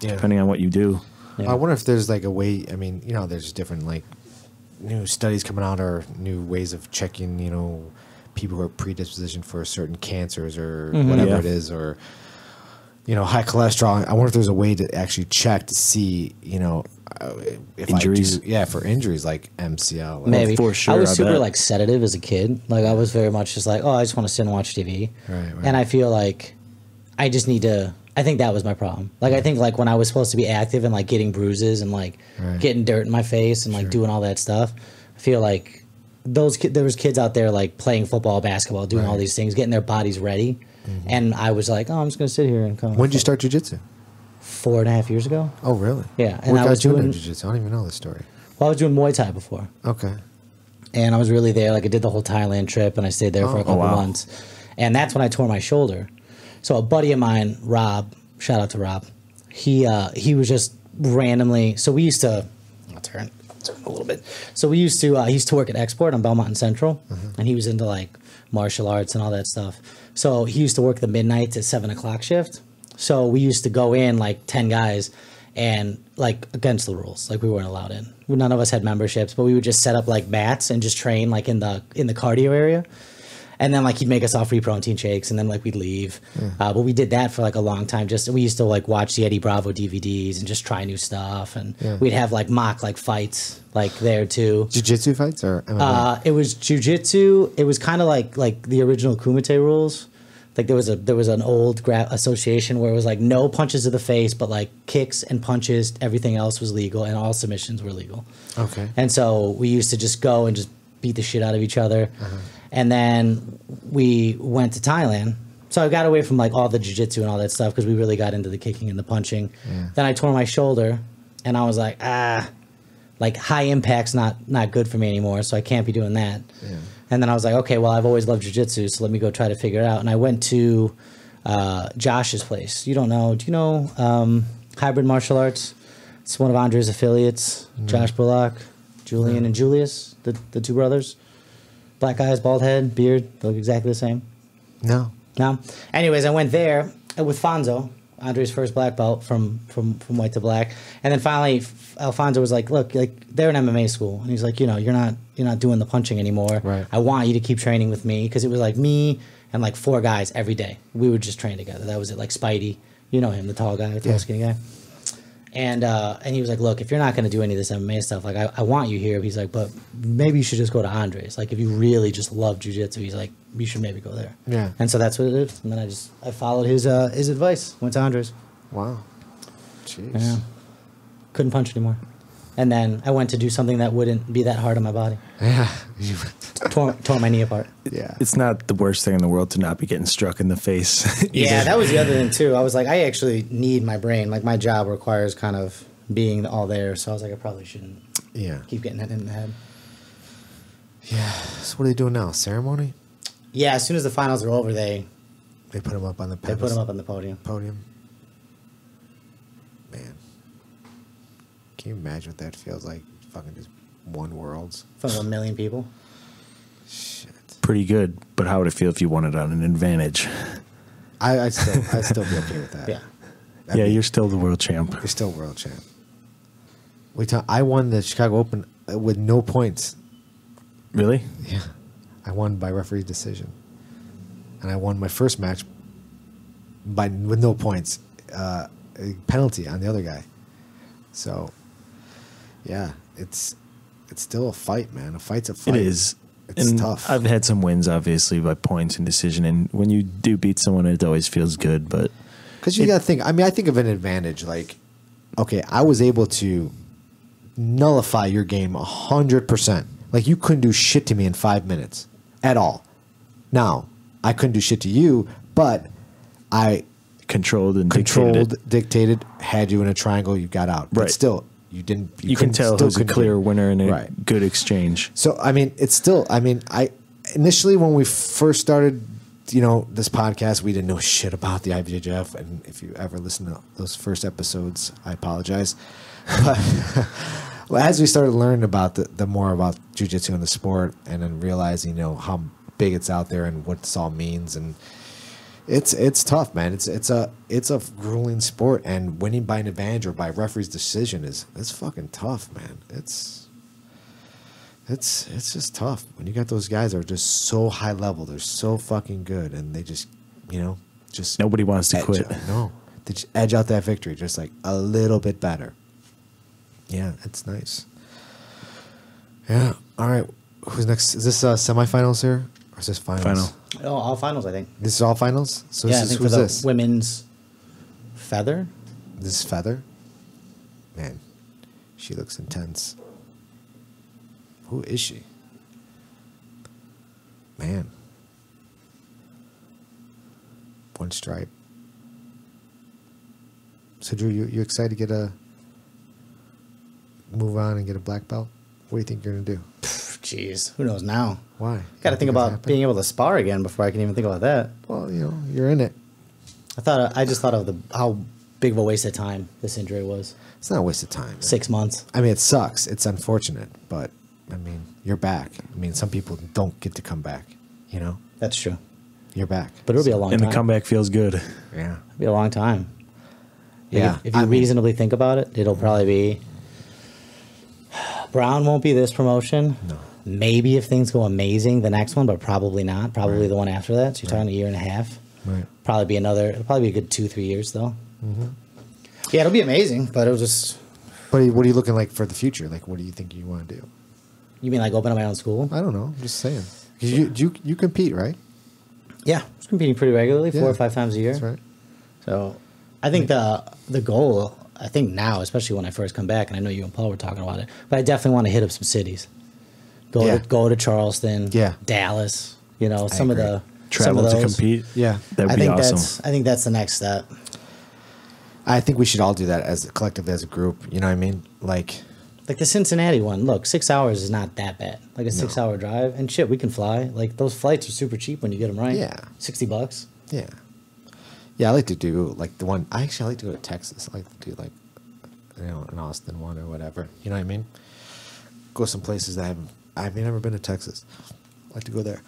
Yeah. depending on what you do. Yeah. I wonder if there's like a way. I mean, there's different like new studies coming out or new ways of checking. People who are predispositioned for certain cancers or whatever Yeah. it is, or high cholesterol. I wonder if there's a way to actually check to see, if Injuries? for injuries like MCL. Maybe. for sure, I was I super bet. like sedative as a kid. Like I was very much just like, oh, I just want to sit and watch TV. Right. And I feel like I just need to. I think that was my problem. Like I think like when I was supposed to be active and like getting bruises and like Right. getting dirt in my face and like doing all that stuff, I feel like there was kids out there like playing football, basketball, doing all these things, getting their bodies ready, and I was like, oh, I'm just gonna sit here and come. When did you start jujitsu? 4.5 years ago. Oh, really? Yeah, and What I got was you into doing. jiu-jitsu? I don't even know the story. Well, I was doing Muay Thai before. Okay. And I was really there. Like, I did the whole Thailand trip, and I stayed there for a couple months. And that's when I tore my shoulder. So a buddy of mine, Rob, shout out to Rob, he was just randomly. So we used to, I'll turn a little bit. So we used to, he used to work at Export on Belmont and Central, and he was into like martial arts and all that stuff. So he used to work the midnights at 7 o'clock shift. So we used to go in like 10 guys and like against the rules, like we weren't allowed in. None of us had memberships, but we would just set up like mats and just train like in the cardio area. And then like he'd make us all free protein shakes, and then like we'd leave. But we did that for like a long time. Just we used to like watch the Eddie Bravo DVDs and just try new stuff. And we'd have like mock like fights like there too. Jiu-jitsu fights or MMA? It was jiu-jitsu. It was kind of like the original Kumite rules. Like there was an old association where it was like no punches to the face, but like kicks and punches, everything else was legal, and all submissions were legal. Okay. And so we used to just go and just beat the shit out of each other. And then we went to Thailand. So I got away from like all the jiu-jitsu and all that stuff because we really got into the kicking and the punching. Then I tore my shoulder, and I was like, like high impact's not good for me anymore, so I can't be doing that. And then I was like, okay, well, I've always loved jiu-jitsu, so let me go try to figure it out. And I went to Josh's place. Do you know Hybrid Martial Arts? It's one of Andre's affiliates, Josh Bullock, Julian and Julius, the two brothers. Black eyes, bald head, beard, they look exactly the same. No. Anyways, I went there with Fonzo, Andre's first black belt from white to black. And then finally Alfonso was like, look, like they're an MMA school. And he's like, you're not doing the punching anymore. Right. I want you to keep training with me, because it was like me and like 4 guys every day. We would just train together. That was it. Like Spidey, you know him, the tall guy, the tall skinny guy. And he was like, look, if you're not going to do any of this MMA stuff, like I want you here. He's like, but maybe you should just go to Andre's. Like if you really just love jiu-jitsu, he's like, you should maybe go there. Yeah. And so that's what it is. And then I followed his advice, went to Andre's. Wow. Jeez. Yeah. Couldn't punch anymore. And then I went to do something that wouldn't be that hard on my body. Yeah. Tore my knee apart. Yeah. It's not the worst thing in the world to not be getting struck in the face. Yeah, that was the other thing too. I was like, I actually need my brain. Like my job requires kind of being all there. So I was like, I probably shouldn't keep getting it in the head. Yeah. So what are they doing now? Ceremony? Yeah, as soon as the finals are over, they put him up on the put him up on the podium. Man. Can you imagine what that feels like? Fucking just won Worlds. From 1 million people. Shit. Pretty good, but how would it feel if you won it on an advantage? I'd still be okay with that. Yeah. You're still the world champ. You're still world champ. I won the Chicago Open with no points. Really? Yeah. I won by referee decision. And I won my first match with no points. A penalty on the other guy. So, yeah, it's still a fight, man. A fight's a fight. It is. It's and tough. I've had some wins, obviously, by points and decision. And when you do beat someone, it always feels good. But because you got to think, I think of an advantage. Like, okay, I was able to nullify your game 100%. Like, you couldn't do shit to me in 5 minutes at all. Now, I couldn't do shit to you, but I controlled, dictated, had you in a triangle, you got out. But right. still, you didn't. You can tell who's a clear winner in a right. good exchange. So, I mean, it's still, I initially when we first started, this podcast, we didn't know shit about the IBJJF. And if you ever listen to those first episodes, I apologize. But well, as we started learning about the more about jiu-jitsu and the sport, and then realizing, how big it's out there and what this all means, and it's tough, man. It's a grueling sport, and winning by an advantage or by referee's decision is fucking tough, man. It's just tough when you got those guys that are just so high level. They're so fucking good, and they just just nobody wants to quit. No, they just edge out that victory just like a little bit better. Yeah, it's nice. Yeah. All right. Who's next? Is this semifinals here, or is this finals? Final. Oh, all finals, I think. This is all finals. So Yeah, I this is think for who's the this? women's feather. This is Feather. Man, she looks intense. Who is she? Man. One stripe. So Drew, you excited to get move on and get a black belt? What do you think you're gonna do? Jeez, who knows now? Why? Got to think about happen? being able to spar again before I can even think about that. Well, you know, you're in it. I just thought of how big of a waste of time this injury was. It's not a waste of time. Man. 6 months. I mean, it sucks. It's unfortunate, but I mean, you're back. I mean, some people don't get to come back. You know, That's true. you're back. But it'll be a long And time. the comeback feels good. Yeah. It'll be a long time. Like, Yeah. If you reasonably think about it, it'll probably be. Brown won't be this promotion. No. Maybe if things go amazing, the next one, but probably not. Probably the one after that. So you're talking a year and a half. Right. Probably be another. It'll probably be a good 2-3 years though. Yeah, it'll be amazing, but it'll just. But what are you looking like for the future? Like, what do you think you want to do? You mean like open up my own school? I don't know. I'm just saying. 'Cause you compete, right? Yeah, I was competing pretty regularly, 4 Yeah. or 5 times a year. That's right. So I think the goal, I think now, especially when I first come back, and I know you and Paul were talking about it, but I definitely want to hit up some cities. Yeah. Go to Charleston, Yeah. Dallas, you know, some of agree. the Travel some of to those. compete. Yeah. That'd I be think awesome. I think that's the next step. I think we should all do that as collectively as a group. You know what I mean? Like, Like the Cincinnati one, look, 6 hours is not that bad. Like a 6-hour drive, and shit, we can fly. Like those flights are super cheap when you get them right. Yeah. $60. yeah. Yeah, I like to do like the one. I like to go to Texas. I like to do like, you know, an Austin one or whatever. You know what I mean? Go some places that I've never been to Texas. I like to go there.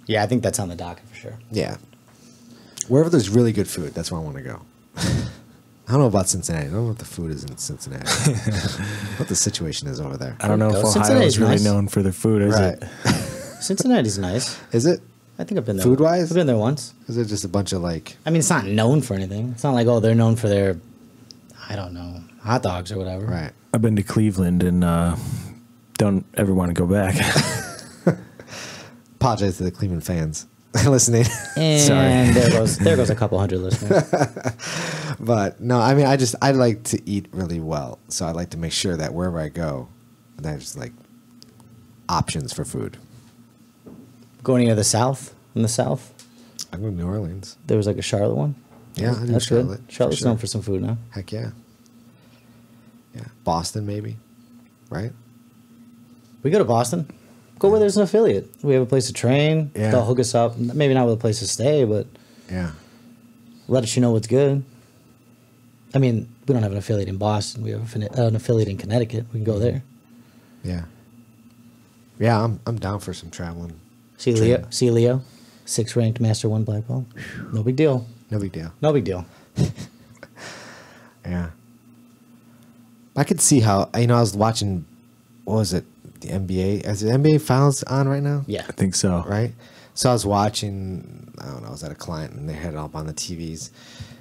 Yeah, I think that's on the docket for sure. Yeah. Wherever there's really good food, that's where I want to go. I don't know about Cincinnati. I don't know what the food is in Cincinnati. What the situation is over there. I don't know if Go. Ohio Cincinnati's is really nice. known for their food, is Right. it? Cincinnati's nice. Is it? I think I've been there. Food-wise? I've been there once. Is it just a bunch of like? I mean, it's not known for anything. It's not like, oh, they're known for their, I don't know, hot dogs or whatever. Right. I've been to Cleveland and don't ever want to go back. Apologize to the Cleveland fans listening. And Sorry. there goes a couple hundred listeners. But no, I mean, I like to eat really well, so I like to make sure that wherever I go, there's like options for food. Going to the South, in the South, I go to New Orleans. there was like a Charlotte one. Yeah, I do That's Charlotte. good. Charlotte's for sure. known for some food now. Heck yeah. Yeah, Boston maybe, right? We go to Boston. Go where there's an affiliate. We have a place to train. Yeah. They'll hook us up. Maybe not with a place to stay, but Yeah. let us know what's good. I mean, we don't have an affiliate in Boston. We have an affiliate in Connecticut. We can go there. Yeah. Yeah, I'm down for some traveling. See Leo. See Leo. 6th ranked Master 1 black belt. No big deal. No big deal. No big deal. Yeah. I could see how, I was watching, what was it, the NBA? Is the NBA finals on right now? Yeah. I think so. Right? So I was watching, I don't know, I was at a client and they had it up on the TVs.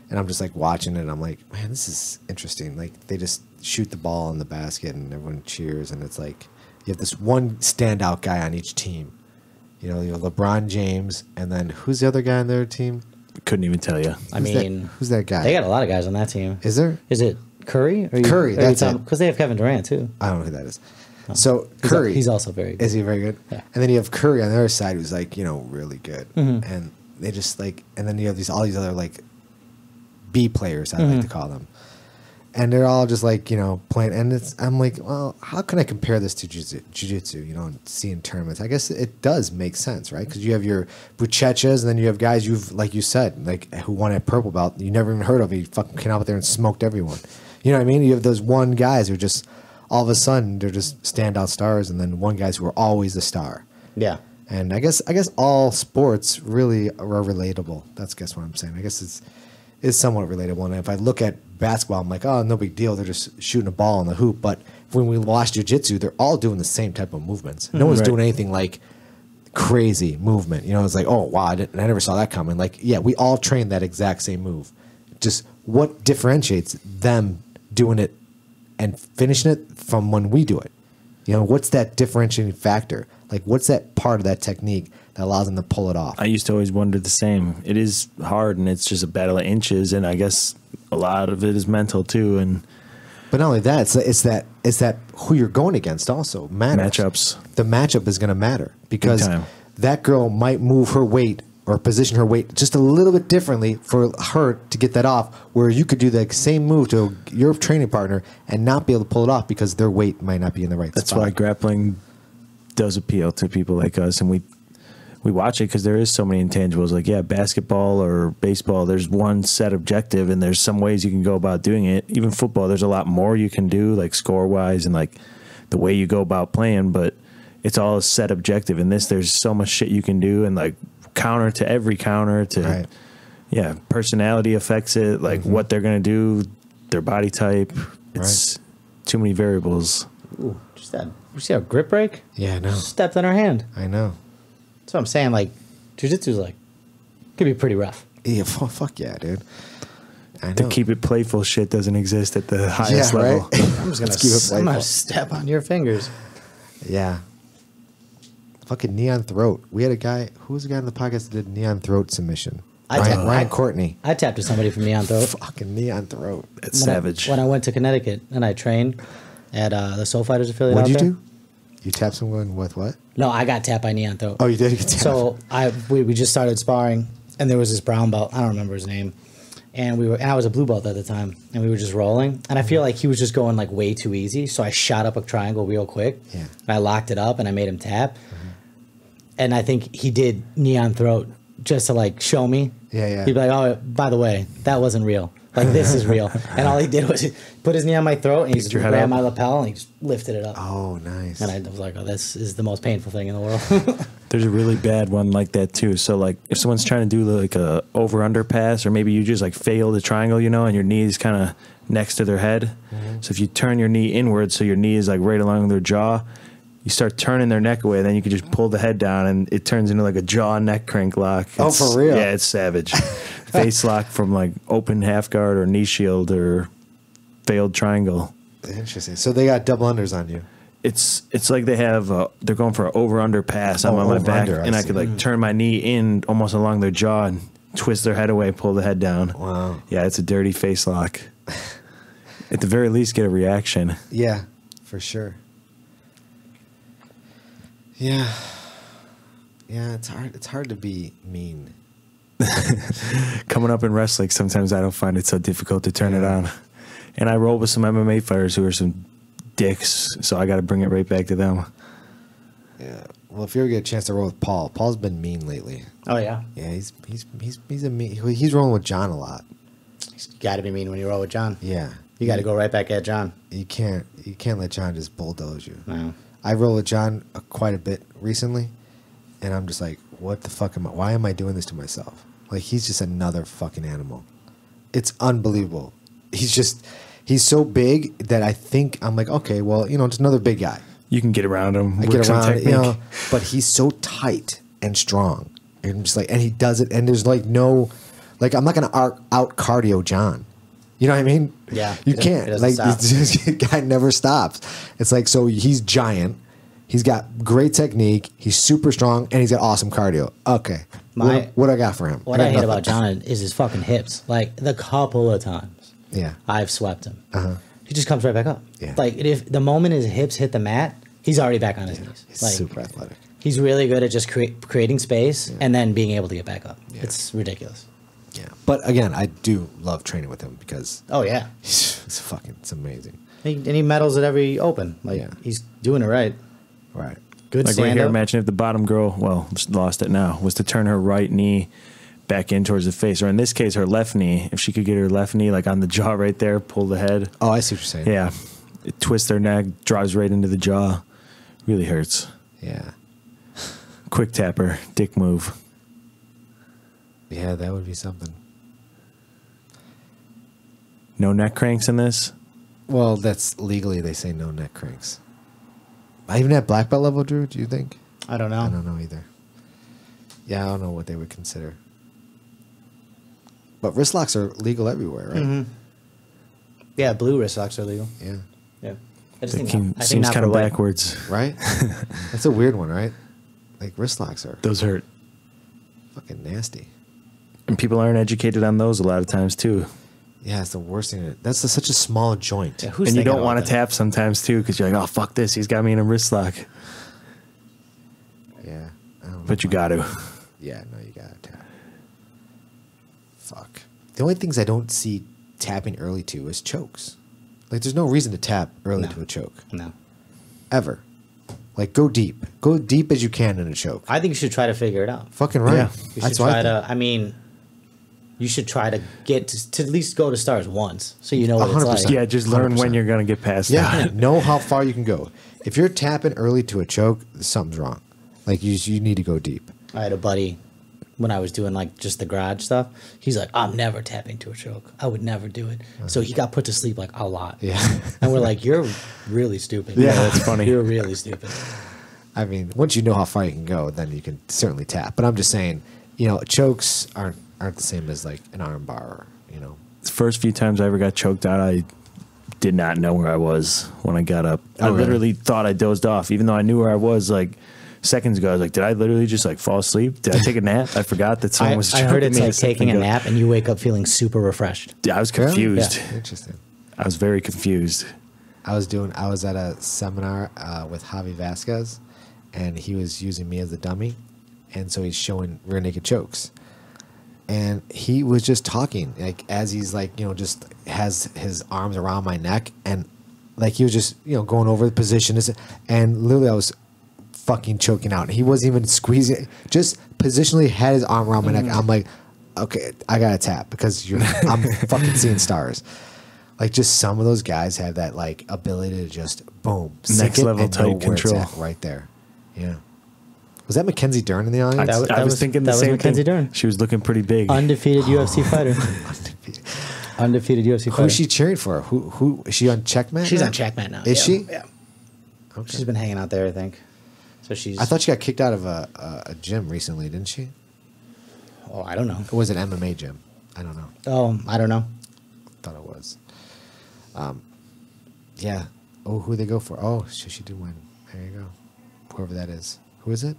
And I'm just like watching it and I'm like, man, this is interesting. Like they just shoot the ball in the basket and everyone cheers. And it's like, you have this one standout guy on each team. You know LeBron James, and then who's the other guy on their team? Couldn't even tell you. I mean, Who's that guy? they got a lot of guys on that team. Is there? Is it Curry? Curry, that's it. Because they have Kevin Durant too. I don't know who that is. So He's Curry, he's also very good. is he very good? Yeah. And then you have Curry on the other side, who's like really good. Mm-hmm. And they just like, and then you have all these other like B players, I like to call them, and they're all just like playing. And I'm like, well, how can I compare this to jiu-jitsu? And seeing tournaments, I guess it does make sense, right? Because you have your Buchechas, and then you have guys like you said, like who won at purple belt, you never even heard of. He fucking came out there and smoked everyone. You know what I mean? You have those one guys who just all of a sudden they're just standout stars, and then one guys who are always the star. Yeah. And I guess all sports really are relatable. That's what I'm saying. I guess it's somewhat relatable. And if I look at basketball, I'm like, oh, no big deal. They're just shooting a ball in the hoop. But when we watch jiu-jitsu, they're all doing the same type of movements. No one's Right. doing anything like crazy movement. It's like, oh, wow, I never saw that coming. Like, yeah, we all train that exact same move. Just what differentiates them doing it and finishing it from when we do it? What's that differentiating factor? Like, what's that part of that technique that allows them to pull it off? I used to always wonder the same. It is hard, and it's just a battle of inches, and I guess a lot of it is mental too. And But not only that, it's that who you're going against also matters. matchups. The matchup is going to matter because Big time. that girl might move her weight or position her weight just a little bit differently for her to get that off, where you could do the same move to your training partner and not be able to pull it off because their weight might not be in the right That's spot. why grappling does appeal to people like us, and we watch it because there is so many intangibles. Like, yeah, basketball or baseball, there's one set objective, and there's some ways you can go about doing it. Even football, there's a lot more you can do, like score-wise and like the way you go about playing, but it's all a set objective. In this, there's so much shit you can do, and like counter to every counter to, Right. yeah, personality affects it, like what they're going to do, their body type. It's too many variables. Ooh, just that. You see our grip break? Yeah, I know. Stepped on her hand. I know. That's what I'm saying. Like, jiu-jitsu's like, could be pretty rough. Yeah, fuck yeah, dude. I know. To keep it playful shit doesn't exist at the highest Yeah, level. right? I'm just Let's keep it I'm gonna playful. step on your fingers. Yeah. Fucking neon throat. We had a guy. Who was the guy on the podcast that did neon throat submission? Ryan Courtney. I tapped to somebody from Neon Throat. Fucking neon throat. It's When I- savage. when I went to Connecticut and I trained at the Soul Fighters affiliate What'd out you there. do? You tapped someone with what? No, I got tapped by Neon Throat. Oh, you did? You tapped. So we just started sparring, and there was this brown belt. I don't remember his name, and I was a blue belt at the time, and we were just rolling. And I feel like he was just going like way too easy, so I shot up a triangle real quick. Yeah. And I locked it up, and I made him tap. And I think he did Neon Throat just to like show me. Yeah, yeah. He'd be like, "Oh, by the way, that wasn't real. Like this is real." And all he did was put his knee on my throat, and he just your head grabbed up. my lapel, and he just lifted it up. Oh, nice. And I was like, "Oh, this is the most painful thing in the world." There's a really bad one like that too. So like if someone's trying to do like a over under pass, or maybe you just like fail the triangle, you know, and your knee is kind of next to their head. So if you turn your knee inward, so your knee is like right along their jaw, you start turning their neck away, then you can just pull the head down, and it turns into like a jaw neck crank lock. Oh, for real? Yeah, it's savage. Face lock from like open half guard or knee shield or failed triangle. Interesting. So they got double unders on you. It's like they have they're going for an over under pass. I'm on my back, over-under, I and I see. could like turn my knee in almost along their jaw and twist their head away, pull the head down. Wow. Yeah, it's a dirty face lock. At the very least, get a reaction. Yeah, for sure. Yeah. Yeah, it's hard. It's hard to be mean. Coming up in wrestling, sometimes I don't find it so difficult to turn it on. And I roll with some MMA fighters who are some dicks, so I got to bring it right back to them. Yeah. Well, if you ever get a chance to roll with Paul, Paul's been mean lately. Oh yeah, Yeah, he's a mean. He's rolling with John a lot. you got to be mean when you roll with John. Yeah. You got to go right back at John. You can't let John just bulldoze you. No. I roll with John quite a bit recently, and I'm just like, what the fuck am I? Why am I doing this to myself? Like, he's just another fucking animal. It's unbelievable. He's so big that I think I'm like, okay, well, just another big guy. You can get around him. I work get some around it, technique. but he's so tight and strong. And I'm just like, and he does it, and there's like no, like, I'm not gonna out cardio John. You know what I mean? Yeah, You it doesn't- can't. it doesn't Like, stop. this guy never stops. It's like, so he's giant. He's got great technique. He's super strong, and he's got awesome cardio. Okay, what I got for him? What got I hate nothing. about John is his fucking hips. Like the couple of times Yeah. I've swept him, he just comes right back up. Yeah. Like if the moment his hips hit the mat, he's already back on his knees. He's Like, super athletic. He's really good at just creating space and then being able to get back up. Yeah. It's ridiculous. Yeah, but again, I do love training with him because Oh yeah, it's amazing. and he medals at every open. Like Yeah. he's doing it right. Right. Good Like right stand here, up. imagine if the bottom girl, well, lost it now, was to turn her right knee back in towards the face, or in this case, her left knee. If she could get her left knee like on the jaw right there, pull the head. Oh, I see what you're saying. Yeah, it twists their neck, drives right into the jaw. Really hurts. Yeah. Quick tapper, dick move. Yeah, that would be something. No neck cranks in this. Well, that's legally they say no neck cranks. Even at black belt level, Drew, do you think? I don't know. I don't know either. Yeah, I don't know what they would consider. But wrist locks are legal everywhere, right? Mm-hmm. Yeah, blue wrist locks are legal. Yeah. Yeah, I just It think I think seems not kind for of weight. backwards. Right? That's a weird one, right? Like wrist locks are Those hurt. fucking nasty. And people aren't educated on those a lot of times too. Yeah, it's the worst thing. That's such a small joint. Yeah, who's And you thinking don't about want to that? tap sometimes too because you're like, oh, fuck this. He's got me in a wrist lock. Yeah. I don't know But you got to. Yeah, no, you gotta tap. Fuck. The only things I don't see tapping early to is chokes. Like, there's no reason to tap early to a choke. No. Ever. Like, go deep. Go deep as you can in a choke. I think you should try to figure it out. Fucking right. Yeah. You That's should what try I think. to. I mean, you should try to get to at least go to stars once, so you know what it's 100%. like. Yeah, just learn 100%. when you're going to get past Yeah, that. know how far you can go. If you're tapping early to a choke, something's wrong. Like, you need to go deep. I had a buddy when I was doing like just the garage stuff. He's like, I'm never tapping to a choke. I would never do it. So he got put to sleep like a lot. Yeah. And we're like, you're really stupid. Yeah, that's funny. You're really stupid. I mean, once you know how far you can go, then you can certainly tap. But I'm just saying, chokes aren't the same as like an arm bar, The first few times I ever got choked out, I did not know where I was when I got up. I really? literally thought I dozed off, even though I knew where I was like seconds ago. I was like, did I literally just like fall asleep? Did I take a nap? I forgot that someone was I choking heard it's me like taking a second ago. nap and you wake up feeling super refreshed. Yeah, I was confused. Yeah. Interesting. I was very confused. I was at a seminar with Javi Vasquez, and he was using me as a dummy, and so he's showing rear naked chokes, and he was just talking like as he's like just has his arms around my neck, and like he was just going over the position, and literally I was fucking choking out. He wasn't even squeezing, just positionally had his arm around my neck. I'm like, okay, I gotta tap because I'm fucking seeing stars. Like, just some of those guys have that like ability to just boom, sink it level and tight know where it's control. at right there. Yeah. Was that Mackenzie Dern in the audience? I was thinking the that was same Mackenzie thing. Dern. She was looking pretty big. Undefeated UFC fighter. Undefeated UFC fighter. Who's she cheering for? Who is she on Checkmate? She's now? on Checkmate now. Is yeah. she? Yeah. Okay. She's been hanging out there, I think. So she's. I thought she got kicked out of a gym recently, didn't she? Oh, I don't know. Or was it MMA gym? I don't know. Oh, I don't know. Thought it was. Yeah. Oh, who they go for? Oh, she did win. There you go. Whoever that is. Who is it?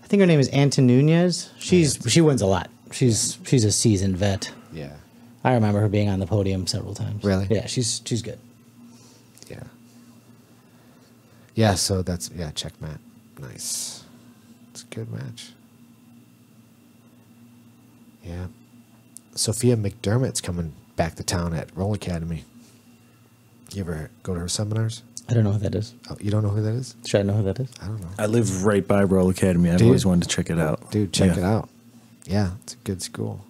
I think her name is Anton Nunez. She wins a lot. She's a seasoned vet. Yeah. I remember her being on the podium several times. Really? Yeah, she's good. Yeah. Yeah, so that's checkmate. Nice. It's a good match. Yeah. Sophia McDermott's coming back to town at Roll Academy. You ever go to her seminars? I don't know who that is. Oh, you don't know who that is? Should I know who that is? I don't know. I live right by Roll Academy. I've Do you? always wanted to check it out. Dude, check Yeah. it out. Yeah, it's a good school.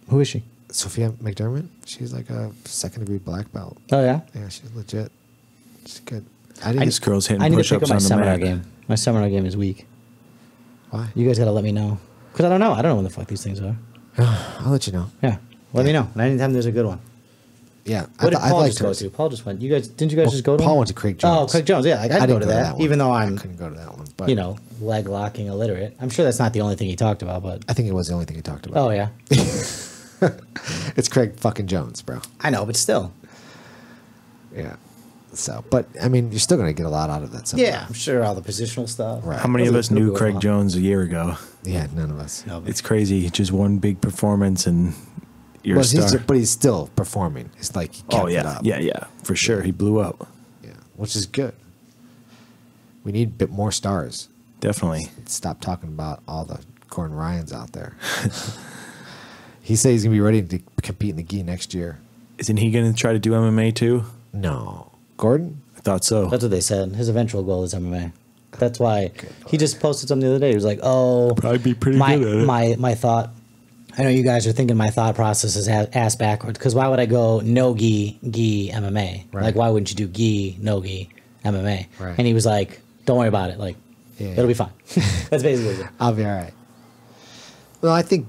Who is she? Sophia McDermott, she's like a second-degree black belt. Oh yeah. Yeah, she's legit. She's good. This girl's hitting I need to pick push-ups up my on the seminar mat. game. My seminar game is weak. Why? You guys gotta let me know. Because I don't know. I don't know when the fuck these things are. I'll let you know. Yeah. Let me know. And anytime there's a good one. Yeah, What did I'd Paul like just go to? Paul just went. Didn't you guys just go to? Paul one? went to Craig Oh, Jones. Craig Jones. Yeah, like I'd I go didn't to that, one. even though I I'm, couldn't go to that one, but leg locking illiterate. I'm sure that's not the only thing he talked about, but I think it was the only thing he talked about. oh yeah, It's Craig fucking Jones, bro. I know, but still, Yeah. So, but I mean, you're still gonna get a lot out of that. Somehow. yeah, I'm sure all the positional stuff. Right. How many of us It'll knew go Craig well. Jones a year ago? Yeah, none of us. No, It's crazy. Just one big performance and you're a But star. he's still performing. It's like he kept Oh it yeah, up. yeah, for sure. He blew up. Yeah, which is good. We need a bit more stars. Definitely. Stop talking about all the Gordon Ryans out there. He said he's gonna be ready to compete in the gi next year. Isn't he going to try to do MMA too? No, Gordon. I thought so. that's what they said. His eventual goal is MMA. That's why he just posted something the other day. He was like, "Oh, Probably be pretty my good at it." my thought. I know you guys are thinking my thought process is ass backwards. Because why would I go no gi MMA? Right. Like why wouldn't you do gi no gi MMA? Right. And he was like, "Don't worry about it. Like Yeah. it'll be fine." That's basically what he said. I'll be all right. Well, I think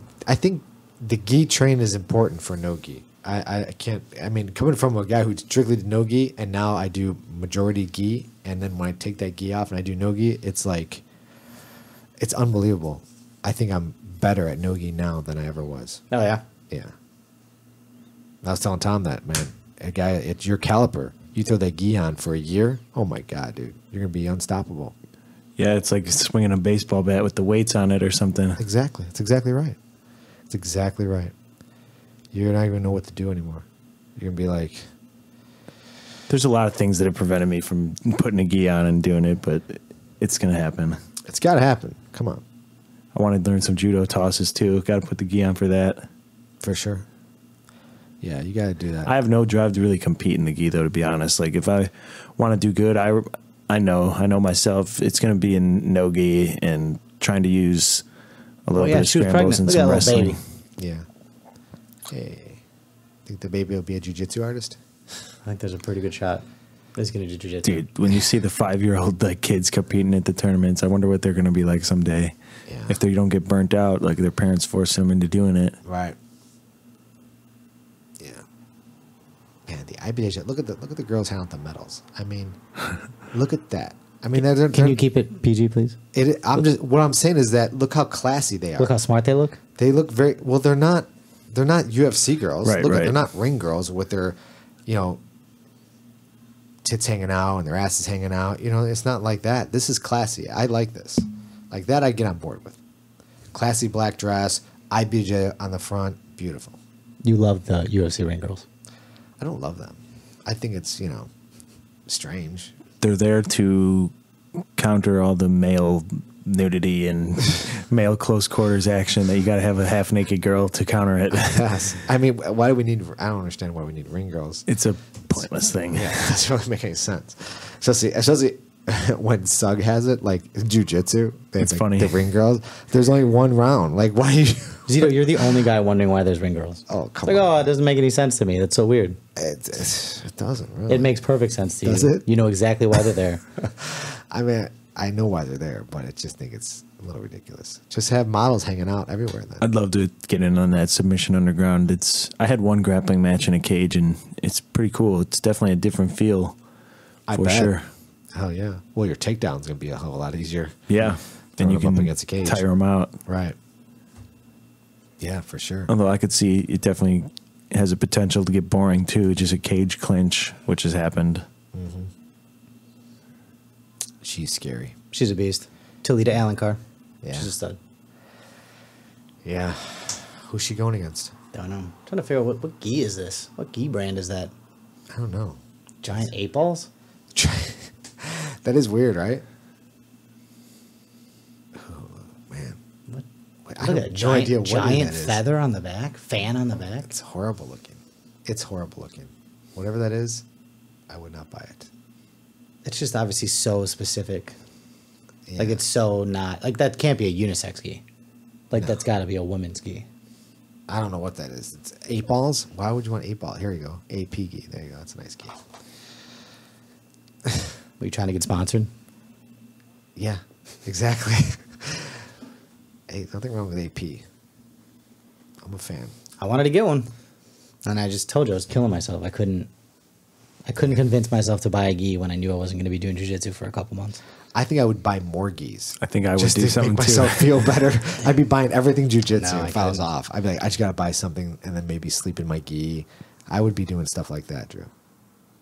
the gi train is important for no gi. I can't. I mean, coming from a guy who strictly did no gi, and now I do majority gi, and then when I take that gi off and I do no gi, it's like, it's unbelievable. I think I'm better at no gi now than I ever was. Oh yeah. Yeah. I was telling Tom that, man. A guy, it's your caliper. You throw that gi on for a year. Oh my god, dude, you're gonna be unstoppable. Yeah, it's like swinging a baseball bat with the weights on it or something. Exactly. It's exactly right. It's exactly right. You're not even know what to do anymore. You're gonna be like, There's a lot of things that have prevented me from putting a gi on and doing it, but it's going to happen. it's got to happen. Come on. I want to learn some judo tosses too. Got to put the gi on for that. For sure. Yeah, you got to do that. I have no drive to really compete in the gi, though, to be honest. Like, if I want to do good, I know myself. It's going to be in no gi and trying to use a little bit of she was scrambles and pregnant. some Look at that little wrestling. baby. Yeah. Hey. Think the baby will be a jiu-jitsu artist? I think there's a pretty good shot. He's going to do jiu-jitsu. Dude, when you see the 5-year-old like kids competing at the tournaments, I wonder what they're going to be like someday. Yeah. If they don't get burnt out, like their parents force them into doing it. Right. Yeah. Man, the IBJJF. Look at the girls handling the medals. I mean, look at that. I mean, Can you keep it PG, please? What I'm saying is that look how classy they are. Look how smart they look. They look very well. They're not UFC girls. Right, Look, right. they're not ring girls with their, tits hanging out and their asses hanging out. It's not like that. This is classy. I like this. Like that, I get on board with. Classy black dress, IBJ on the front, beautiful. You love the UFC ring girls. I don't love them. I think it's strange. They're there to counter all the male nudity and male close quarters action that you got to have a half naked girl to counter it. Yes. I mean, why do we need? I don't understand why we need ring girls. It's a pointless thing. Yeah, it doesn't really make any sense. Especially when Sug has it, like jiu-jitsu. It's like funny. The ring girls. There's only one round. Like, why? Zito, you're the only guy wondering why there's ring girls. Oh, come Like, on. it doesn't make any sense to me. That's so weird. It doesn't really. It makes perfect sense to you. Does it? You know exactly why they're there. I mean, I know why they're there, but I just think it's a little ridiculous. Just have models hanging out everywhere. Then I'd love to get in on that submission underground. I had one grappling match in a cage, and it's pretty cool. It's definitely a different feel, I for bet. sure. Hell yeah. Well, your takedown's gonna be a whole lot easier. Yeah, Throwing and you them up can against a cage. tire them out. Right. Yeah, for sure. Although I could see it definitely has a potential to get boring too, just a cage clinch, which has happened. She's scary. She's a beast. Talita Alencar. Yeah. She's a stud. Yeah. Who's she going against? Don't know. I'm trying to figure out what gi is this? What gi brand is that? I don't know. Giant 8 balls? That is weird, right? Oh man. What? I Look have at no giant, idea what giant that is. feather on the back, fan on the back. It's horrible looking. It's horrible looking. Whatever that is, I would not buy it. It's just obviously so specific. Yeah. Like it's so not like that can't be a unisex gi. Like that's got to be a woman's gi. I don't know what that is. It's 8 balls. Why would you want 8 ball? Here you go. AP gi. There you go. That's a nice gi. Were you trying to get sponsored? Yeah, exactly. Hey, nothing wrong with AP. I'm a fan. I wanted to get one, and I just told you I was killing myself. I couldn't convince myself to buy a gi when I knew I wasn't going to be doing jiu-jitsu for a couple months. I think I would buy more gis. I think I would just do to something make too. myself feel better. I'd be buying everything jujitsu No, if I was couldn't. off. I'd be like, I just gotta buy something and then maybe sleep in my gi. I would be doing stuff like that, Drew.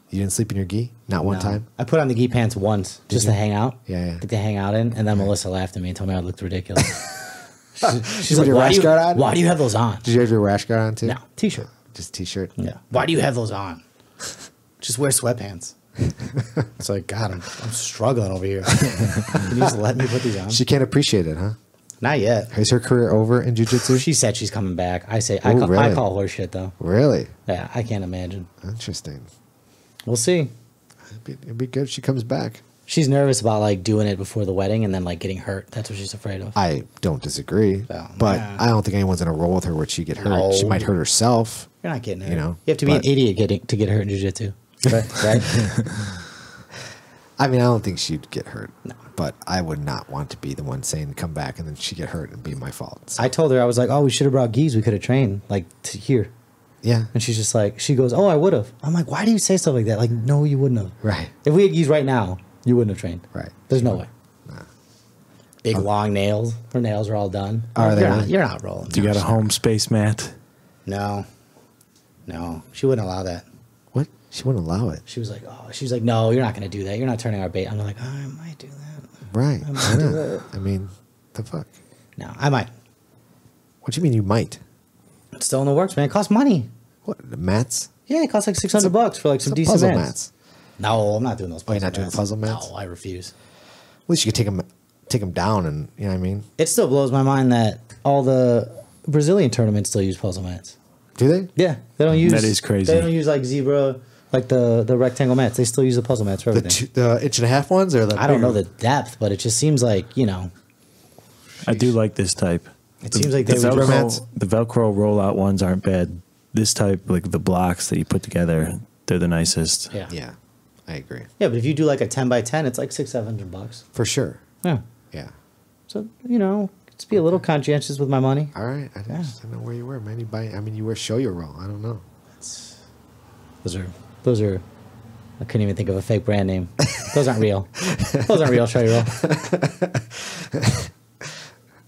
You didn't sleep in your gi? Not one No. time? I put on the gi pants once just to you? hang out. Yeah, yeah. Like to hang out in, and then Melissa laughed at me and told me I looked ridiculous. She's With like, your rash guard on? why do you have those on? Did you have your rash guard on too? No, t-shirt. Just t-shirt? Yeah. Why do you have those on? Just wear sweatpants. It's like, God, I'm struggling over here. Can you just let me put these on? She can't appreciate it, huh? Not yet. Is her career over in jiu-jitsu? She said she's coming back. I say, Oh, I really? call her shit though. Really? Yeah, I can't imagine. Interesting. We'll see. It'd be good if she comes back. She's nervous about like doing it before the wedding and then like getting hurt. That's what she's afraid of. I don't disagree, So, but yeah. I don't think anyone's gonna roll with her where she get hurt. No. She might hurt herself. You're not getting hurt. You know, you have to be but- an idiot to get hurt in jiu-jitsu. Right? I mean, I don't think she'd get hurt, but I would not want to be the one saying come back and then she get hurt and be my fault. So, I told her, I was like, oh, we should have brought gis. We could have trained like to here. yeah, And she's just like, she goes, oh, I would have. I'm like, why do you say stuff like that? Like, no, you wouldn't have. right, If we had gis right now, you wouldn't have trained. right. There's no way. Big long nails. Her nails are all done. Are they You're really? not, you're not rolling. Do you got a home space mat? No. No. She wouldn't allow that. What? She wouldn't allow it. She was like, oh, she's like, no, you're not going to do that. You're not turning our bait. I'm like, oh, I might do that. Right. I Why might do not? that. I mean, the fuck. No, I might. What do you mean you might? It's still in the works, man. It costs money. What, the mats? Yeah, it costs like $600 for like some Some decent puzzle mats. mats. No, I'm not doing those Oh, you're puzzle not doing mats. puzzle mats? No, I refuse. At least you could take them down, and you know what I mean. It still blows my mind that all the Brazilian tournaments still use puzzle mats. Do they? Yeah, they don't use. That is crazy. They don't use like zebra, like the rectangle mats. They still use the puzzle mats for everything. The 1.5 ones, or the I don't know bigger? the depth, but it just seems like, you know, I do like this type. it seems like The they would mats? the Velcro rollout ones aren't bad. This type, like the blocks that you put together, they're the nicest. Yeah. Yeah, I agree Yeah, but if you do like a 10 by 10, it's like $600-700. for sure. Yeah. Yeah. So, you know, let's be a little conscientious with my money. All right, I just didn't know where you were, man. You wear show your roll. I don't know. Those are, I couldn't even think of a fake brand name. Those aren't real. Those aren't real. Show your roll.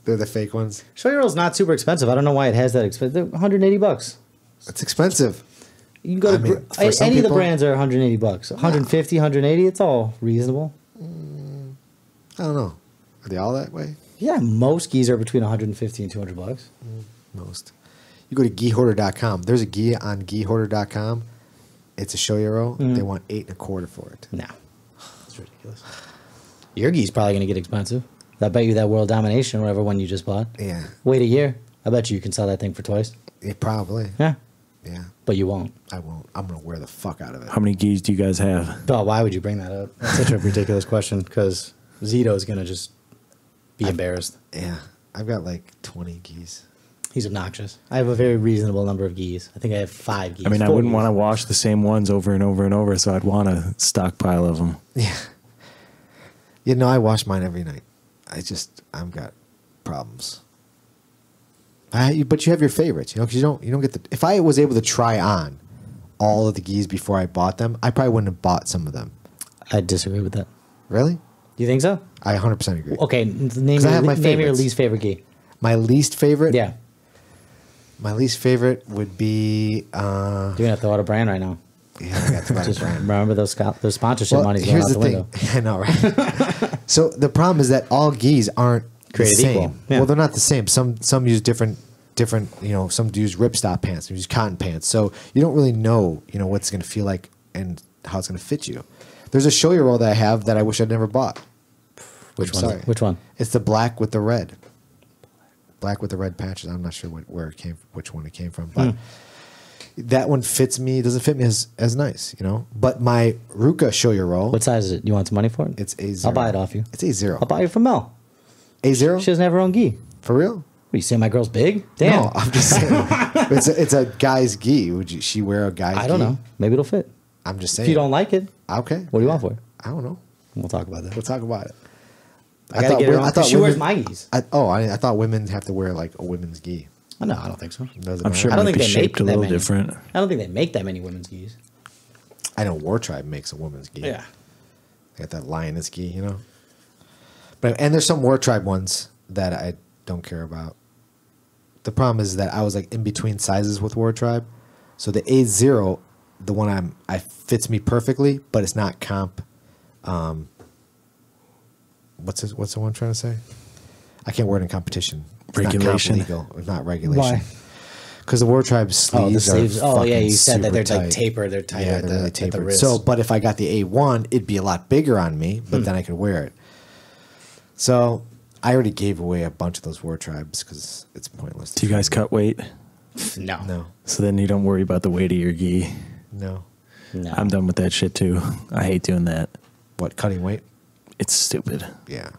They're the fake ones. Show your roll's not super expensive. I don't know why it has that expensive. They're $180. It's expensive. You can go to I mean, for some any of the people- brands are $180. 150, 180. It's all reasonable. I don't know. Are they all that way? Yeah, most gis are between 150 and $200. Most. You go to gihoarder.com. There's a gi on gihoarder.com. It's a show your roll. They want 8 1/4 for it. No, that's ridiculous. Your gi's probably gonna get expensive. I bet you that World Domination, whatever one you just bought. Yeah. Wait a year. I bet you can sell that thing for twice. Probably. Yeah, Yeah. but you won't. I won't. I'm gonna wear the fuck out of it. How many gis do you guys have? Oh, why would you bring that up? That's such a ridiculous question because Zito's gonna just be embarrassed. Yeah. I've got like 20 gis. He's obnoxious. I have a very reasonable number of gis. I think I have 5 gis. I mean, I 4 wouldn't gis. want to wash the same ones over and over and over, so I'd want a stockpile of them. Yeah. You know, I wash mine every night. I've got problems. But you have your favorites, you know, because you don't get the. If I was able to try on all of the gis before I bought them, I probably wouldn't have bought some of them. I disagree with that. Really? Do you think so? I 100% agree. Okay, name 'Cause I have my name your favorites. least favorite gi. My least favorite. Yeah, My least favorite would be. you're gonna throw out a brand right now. Yeah, I got to buy Just a brand. remember those sponsorship money's going out the window. I know, right? So the problem is that all gis aren't Created the same. equal. Yeah. Well, they're not the same. Some use different. You know, some use ripstop pants, some use cotton pants. So you don't really know, you know, what's going to feel like and how it's going to fit you. There's a show your roll that I have that I wish I'd never bought. Which I'm one? sorry. Which one? It's the black with the red. Black with the red patches. I'm not sure where it came, which one it came from, but that one fits me. It doesn't fit me as nice, you know. But my Ruka show your roll. What size is it? You want some money for it? It's A0. I'll buy it off you. It's A0. I'll buy it from Mel. A0 She doesn't have her own gi. for real? What, you saying my girl's big? Damn. No, I'm just saying. it's a guy's gi. Would she wear a guy's gi? I don't know. Maybe it'll fit. I'm just saying. If you don't like it, Okay. what do you want for it? I don't know. We'll talk about that. We'll talk about it. I gotta get her on. 'Cause she wears my gis. I thought women have to wear like a women's gi. Oh, no, I don't think so. Doesn't I'm matter. sure I it don't might think be they make shaped a that little many. different. I don't think they make that many women's gis. I know War Tribe makes a woman's gi. They got that lioness gi, you know. And there's some War Tribe ones that I don't care about. The problem is that I was like in between sizes with War Tribe, so the A0, the one I fits me perfectly, but it's not comp. What's the one I'm trying to say? I can't wear it in competition. It's Regulation. not comp legal. It's not regulation. Why? Because the War Tribe sleeves. Oh, the sleeves. Are Oh, yeah, fucking you said that super they're like tight. tapered. They're tight Yeah, at, they're the, really at the tapered. wrist. So, but if I got the A1, it'd be a lot bigger on me, but then I could wear it. So I already gave away a bunch of those War Tribes because it's pointless. Do you guys cut weight? no. No, So then you don't worry about the weight of your gi. no. No. I'm done with that shit too. I hate doing that. What, cutting weight? It's stupid. Yeah.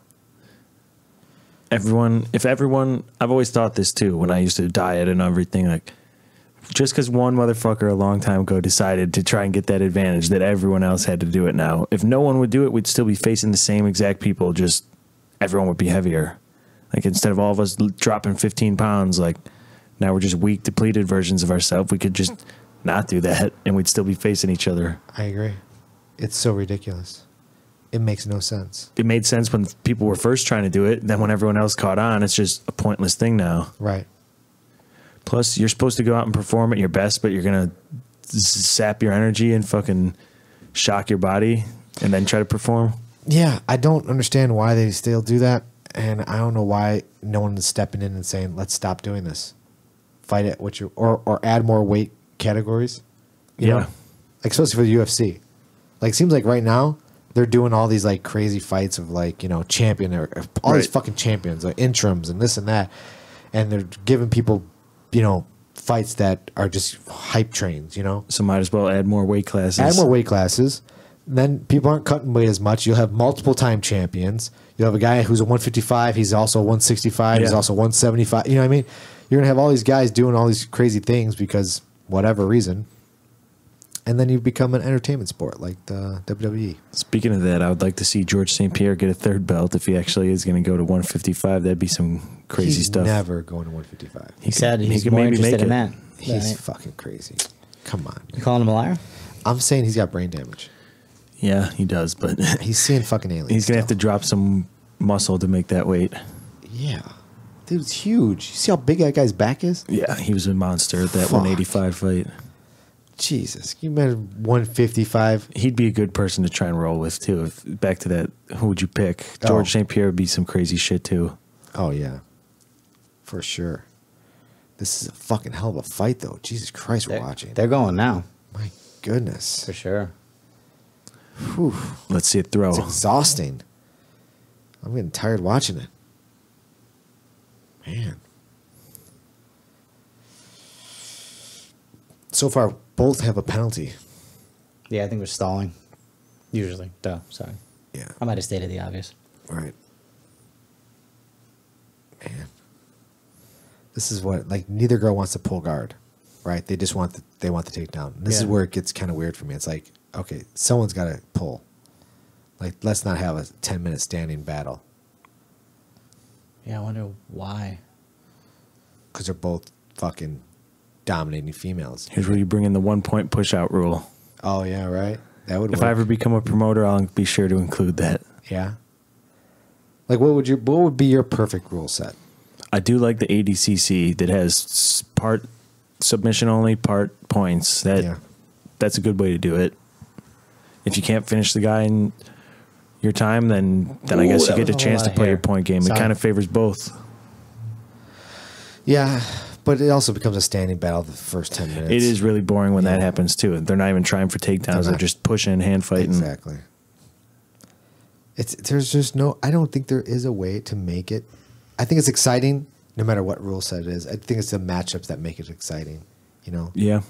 I've always thought this too when I used to diet and everything, like just because one motherfucker a long time ago decided to try and get that advantage that everyone else had to do it now. If no one would do it, we'd still be facing the same exact people, just everyone would be heavier. Like instead of all of us dropping 15 pounds, like now we're just weak, depleted versions of ourselves. We could just not do that and we'd still be facing each other. I agree. It's so ridiculous. It makes no sense. It made sense when people were first trying to do it. Then when everyone else caught on, it's just a pointless thing now. Right. Plus, you're supposed to go out and perform at your best, but you're going to sap your energy and fucking shock your body and then try to perform. Yeah, I don't understand why they still do that, and I don't know why no one is stepping in and saying, "Let's stop doing this. Fight it, or add more weight categories." You know? Like especially for the UFC. Like, seems like right now they're doing all these like crazy fights of like, you know, champion or all these fucking champions, like interims and this and that, and they're giving people, you know, fights that are just hype trains, you know. So might as well add more weight classes. Add more weight classes. Then people aren't cutting weight as much. You'll have multiple time champions. You'll have a guy who's a 155. He's also a 165. He's also 175. You know what I mean? You're going to have all these guys doing all these crazy things because whatever reason. And then you become an entertainment sport like the WWE. Speaking of that, I would like to see George St. Pierre get a third belt if he actually is going to go to 155. That'd be some crazy He's stuff. never going to 155. He said he's more interested in that. He's fucking crazy. Come on. You calling him a liar? I'm saying he's got brain damage. Yeah, he does, but He's seeing fucking aliens. he's going to have to still. drop some muscle to make that weight. Yeah. Dude's huge. You see how big that guy's back is? Yeah, he was a monster at that Fuck. 185 fight. Jesus. Can you imagine 155? He'd be a good person to try and roll with, too. Back to that, who would you pick? George St. Pierre would be some crazy shit, too. Oh, yeah. For sure. This is a fucking hell of a fight, though. Jesus Christ, we're watching. They're going now. My goodness. For sure. Whew. Let's see it throw. It's exhausting. I'm getting tired watching it. Man. So far, both have a penalty. Yeah, I think we're stalling. Usually. Duh, sorry. Yeah. I might have stated the obvious. Right. Man. This is what, like, neither girl wants to pull guard, right? They just want the takedown. And this is Yeah. where it gets kind of weird for me. It's like, okay, someone's got to pull. Like, let's not have a 10-minute standing battle Yeah, I wonder why. because they're both fucking dominating females. Here's where you bring in the 1 point push out rule. Oh, yeah, right? That would If work. I ever become a promoter, I'll be sure to include that. Yeah. Like, what would be your perfect rule set? I do like the ADCC that has part submission only, part points. That's a good way to do it. If you can't finish the guy in your time, then I guess you that get a was a chance lot to of play your hair. point game. It Sorry. kind of favors both. Yeah, but it also becomes a standing battle the first 10 minutes. It is really boring when that happens too. They're not even trying for takedowns. They're not. just pushing, hand fighting. Exactly. There's just no. I don't think there is a way to make it. I think it's exciting no matter what rule set it is. I think it's the matchups that make it exciting. You know, Yeah.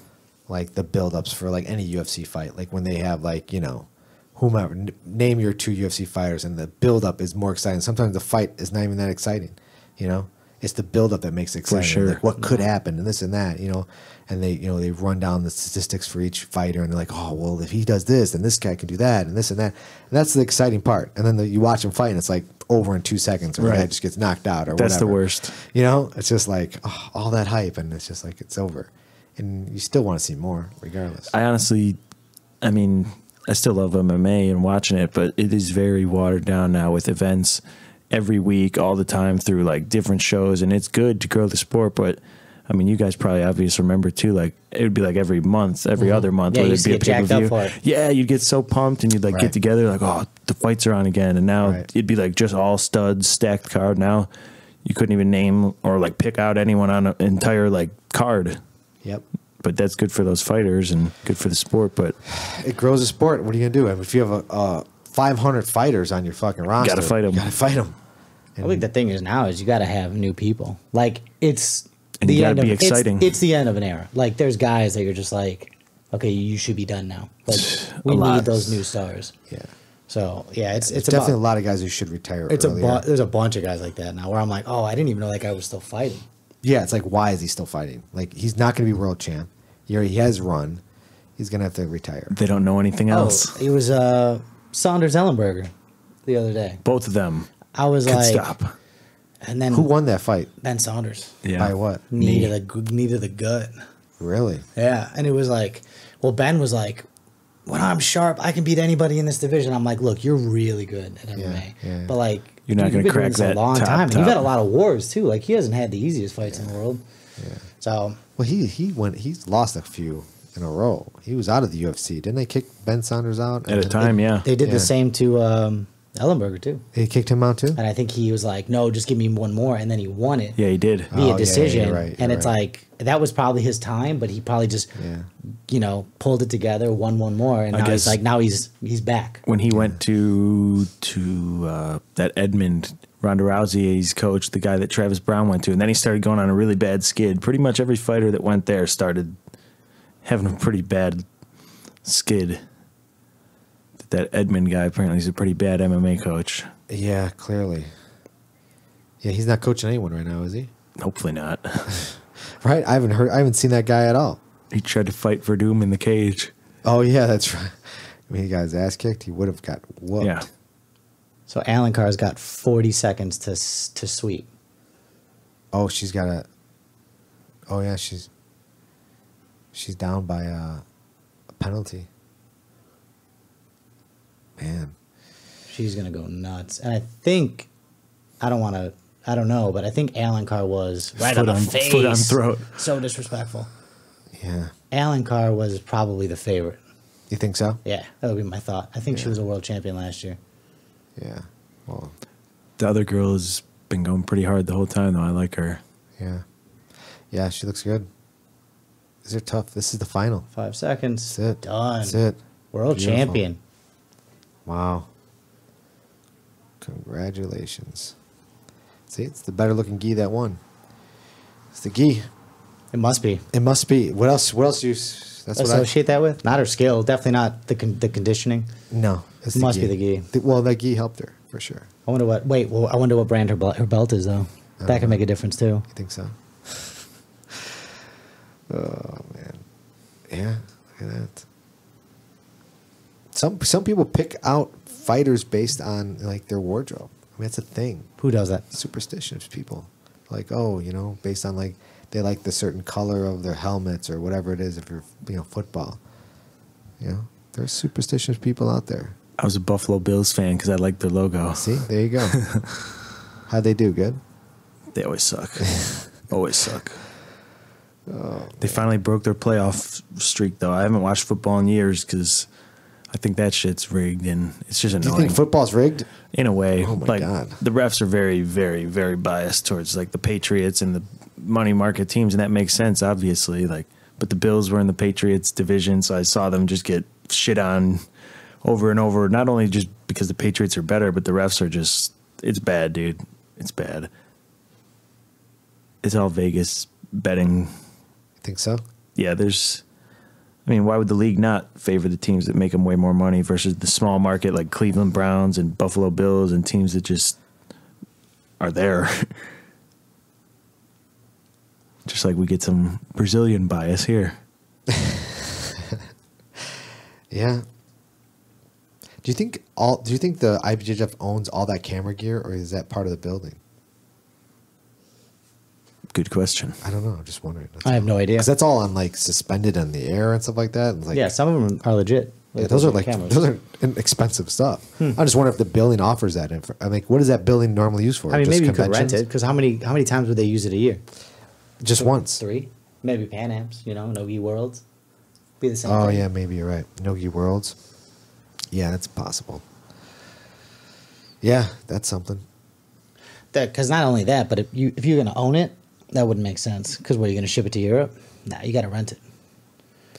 like the build-ups for like any UFC fight. Like when they have like, you know, whomever, name your two UFC fighters, and the build-up is more exciting. Sometimes the fight is not even that exciting. You know, it's the build-up that makes it exciting. sure. Like what could happen and this and that. You know, and they run down the statistics for each fighter, and they're like, oh well, if he does this, then this guy can do that, and this and that. And that's the exciting part. And then you watch him fight, and it's like over in 2 seconds, or the guy Right. just gets knocked out, or That's the whatever. worst. You know, it's just like all that hype, and it's just like it's over, and you still want to see more, regardless. I mean, I still love MMA and watching it, but it is very watered down now with events every week, all the time through like different shows, and it's good to grow the sport. But I mean, you guys probably obviously remember too. Like it would be like every month, every other month, Yeah, where you there'd be a used to get jacked up pay-per-view. for it. Yeah, you'd get so pumped, and you'd like Right. get together, like, oh, the fights are on again, and now Right. it'd be like just all studs, stacked card. Now you couldn't even name or like pick out anyone on an entire like card. Yep. But that's good for those fighters and good for the sport. But It grows a sport. What are you gonna do? If you have 500 fighters on your fucking roster, fight 'em. You gotta fight them. I think the thing is now is you got to have new people. Like it's And the you gotta end be of exciting. It's the end of an era. Like there's guys that you're just like, okay, you should be done now. Like we A lot. need those new stars. Yeah. So yeah, it's Definitely about, a lot of guys who should retire. it's earlier. there's a bunch of guys like that now where I'm like, oh, I didn't even know that guy was still fighting. Yeah, it's like, why is he still fighting? Like, he's not going to be world champ. He already has run. He's going to have to retire. they don't know anything else. Oh, it was Saunders Ellenberger the other day. Both of them I was could like, stop. and then Who won that fight? Ben Saunders, Yeah. By what? knee to the gut. Really? Yeah, and it was like, well, Ben was like, when I'm sharp, I can beat anybody in this division. I'm like, look, you're really good at MMA, yeah. but like, You're not dude, gonna you've been crack doing this a that long top, time. And you've top. had a lot of wars too. Like he hasn't had the easiest fights in the world. Yeah. So Well, he's lost a few in a row. He was out of the UFC. Didn't they kick Ben Saunders out? At a time, yeah. they did Yeah. the same to Ellenberger too. He kicked him out too? And I think he was like, no, just give me one more. And then he won it Yeah, he did. via yeah, decision. you're right, and you're it's right. like, that was probably his time, but he probably just, pulled it together, won one more. And I now guess- he's back. When he went to that Edmund Ronda Rousey's coach, the guy that Travis Brown went to, and then he started going on a really bad skid. Pretty much every fighter that went there started having a pretty bad skid. That Edmund guy apparently is a pretty bad MMA coach. Yeah, clearly. Yeah, he's not coaching anyone right now, is he? Hopefully not. Right? I haven't seen that guy at all. He tried to fight for Doom in the cage. Oh yeah, that's right. I mean, he got his ass kicked. He would have got whooped. Yeah. So Alan Carr's got 40 seconds to sweep. Oh, she's got a. Oh yeah, she's down by a penalty. Man, She's going to go nuts. And I think, I don't know, but I think Alan Carr was right on the face. Foot on throat. So disrespectful. yeah. Alan Carr was probably the favorite. You think so? Yeah, that would be my thought. I think she was a world champion last year. Yeah. Well, The other girl has been going pretty hard the whole time, though. I like her. yeah. Yeah, she looks good. These are tough. This is the final. 5 seconds. That's it. Done. That's it. World Beautiful. champion. Wow. Congratulations. See, it's the better looking gi that won. It's the gi. It must be. It must be. What else? What else do you? That's what I. Associate that with? Not her skill. Definitely not the conditioning. No, it's It must be the gi. Well, that gi helped her for sure. I wonder what. Wait. Well, I wonder what brand her belt is though. That could make a difference too. You think so? Oh man, yeah. Look at that. Some people pick out fighters based on like their wardrobe. I mean, that's a thing. Who does that? Superstitious people, like based on like they like the certain color of their helmets or whatever it is. If you're football, there's superstitious people out there. I was a Buffalo Bills fan because I liked their logo. See, there you go. How'd they do? Good. They always suck. Always suck. They finally broke their playoff streak, though. I haven't watched football in years because I think that shit's rigged, and it's just Do you annoying. think football's rigged? In a way, Oh my like God. the refs are very, very, very biased towards like the Patriots and the money market teams, and that makes sense, obviously. Like, but the Bills were in the Patriots division, so I saw them just get shit on over and over. Not only just because the Patriots are better, but the refs are just—it's bad, dude. It's bad. It's all Vegas betting. Think so? Yeah, I mean, why would the league not favor the teams that make them way more money versus the small market like Cleveland Browns and Buffalo Bills and teams that just are there? Just like we get some Brazilian bias here. Yeah. Do you think the IBJJF owns all that camera gear, or is that part of the building? Good question. I don't know. I'm just wondering. I have no idea. Because that's all on like suspended in the air and stuff like that. And, like, Yeah, some of them are legit. yeah, those are like cameras. those are expensive stuff. I just wonder if the building offers that. I'm like, what is that building normally used for? I mean, Just maybe you could rent conventions? it because how many times would they use it a year? Just once. 3, maybe Pan Am's. Nogi Worlds. Be the same. Oh thing. yeah, maybe you're right. Nogi Worlds. Yeah, that's possible. Yeah, that's something. Because not only that, but if you're gonna own it, that wouldn't make sense. Because where are you gonna ship it to Europe? Nah, you gotta rent it.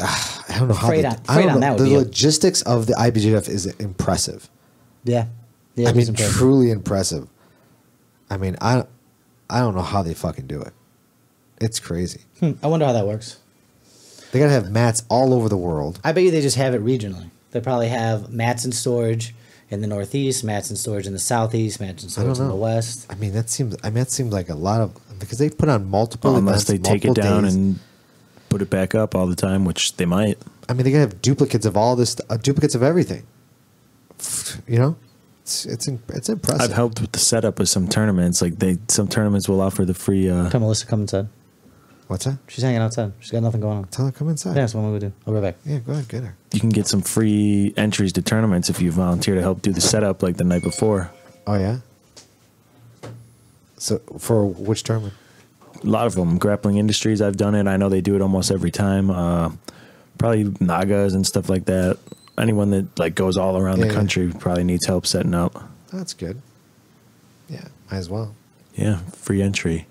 I don't know how. Freight they- on- I freight don't on know. that would The be a- logistics of the IBJJF is impressive. Yeah. I mean, truly impressive. I mean, I don't know how they fucking do it. It's crazy. I wonder how that works. They gotta have mats all over the world. I bet you they just have it regionally. They probably have mats in storage in the Northeast, mats in storage in the Southeast, mats in I storage don't in the know. West. I mean, that seems like a lot of, because they put on multiple Unless events, they take it multiple down days. and put it back up all the time, which they might. I mean, they gotta have duplicates of all this, duplicates of everything. It's impressive. I've helped with the setup of some tournaments. Like some tournaments will offer the free. Tell Melissa come inside. What's that? She's hanging outside. She's got nothing going on. Tell her to come inside. Yeah, that's what I'm gonna do. I'll be right back. Yeah, go ahead, get her. You can get some free entries to tournaments if you volunteer to help do the setup like the night before. Oh yeah. So for which tournament? A lot of them, Grappling Industries. I've done it. I know they do it almost every time. Probably Nagas and stuff like that. Anyone that like goes all around Yeah, the yeah. country probably needs help setting up. That's good. Yeah, might as well. Yeah, free entry.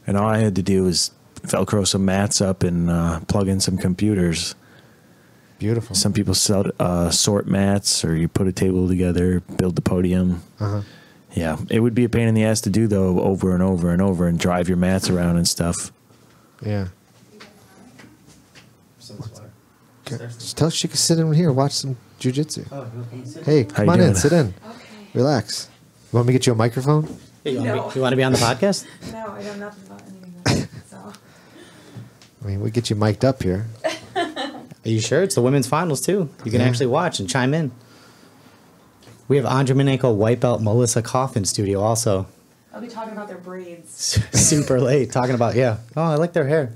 And all I had to do was Velcro some mats up and plug in some computers. Beautiful. Some people sort mats, or you put a table together, build the podium. Uh-huh. Yeah, it would be a pain in the ass to do, though, over and over and over, and drive your mats around and stuff. Yeah. Okay. Just tell her she can sit in here and watch some jujitsu. Hey, come on in, sit in. Relax. You want me to get you a microphone? Hey, you want to be on the podcast? No, I know nothing about any of that. So. I mean, we get you mic'd up here. Are you sure? It's the women's finals, too. You can actually watch and chime in. We have Andremenko white belt Melissa Kopf in studio also. I'll be talking about their braids. Super late. Talking about, yeah. Oh, I like their hair.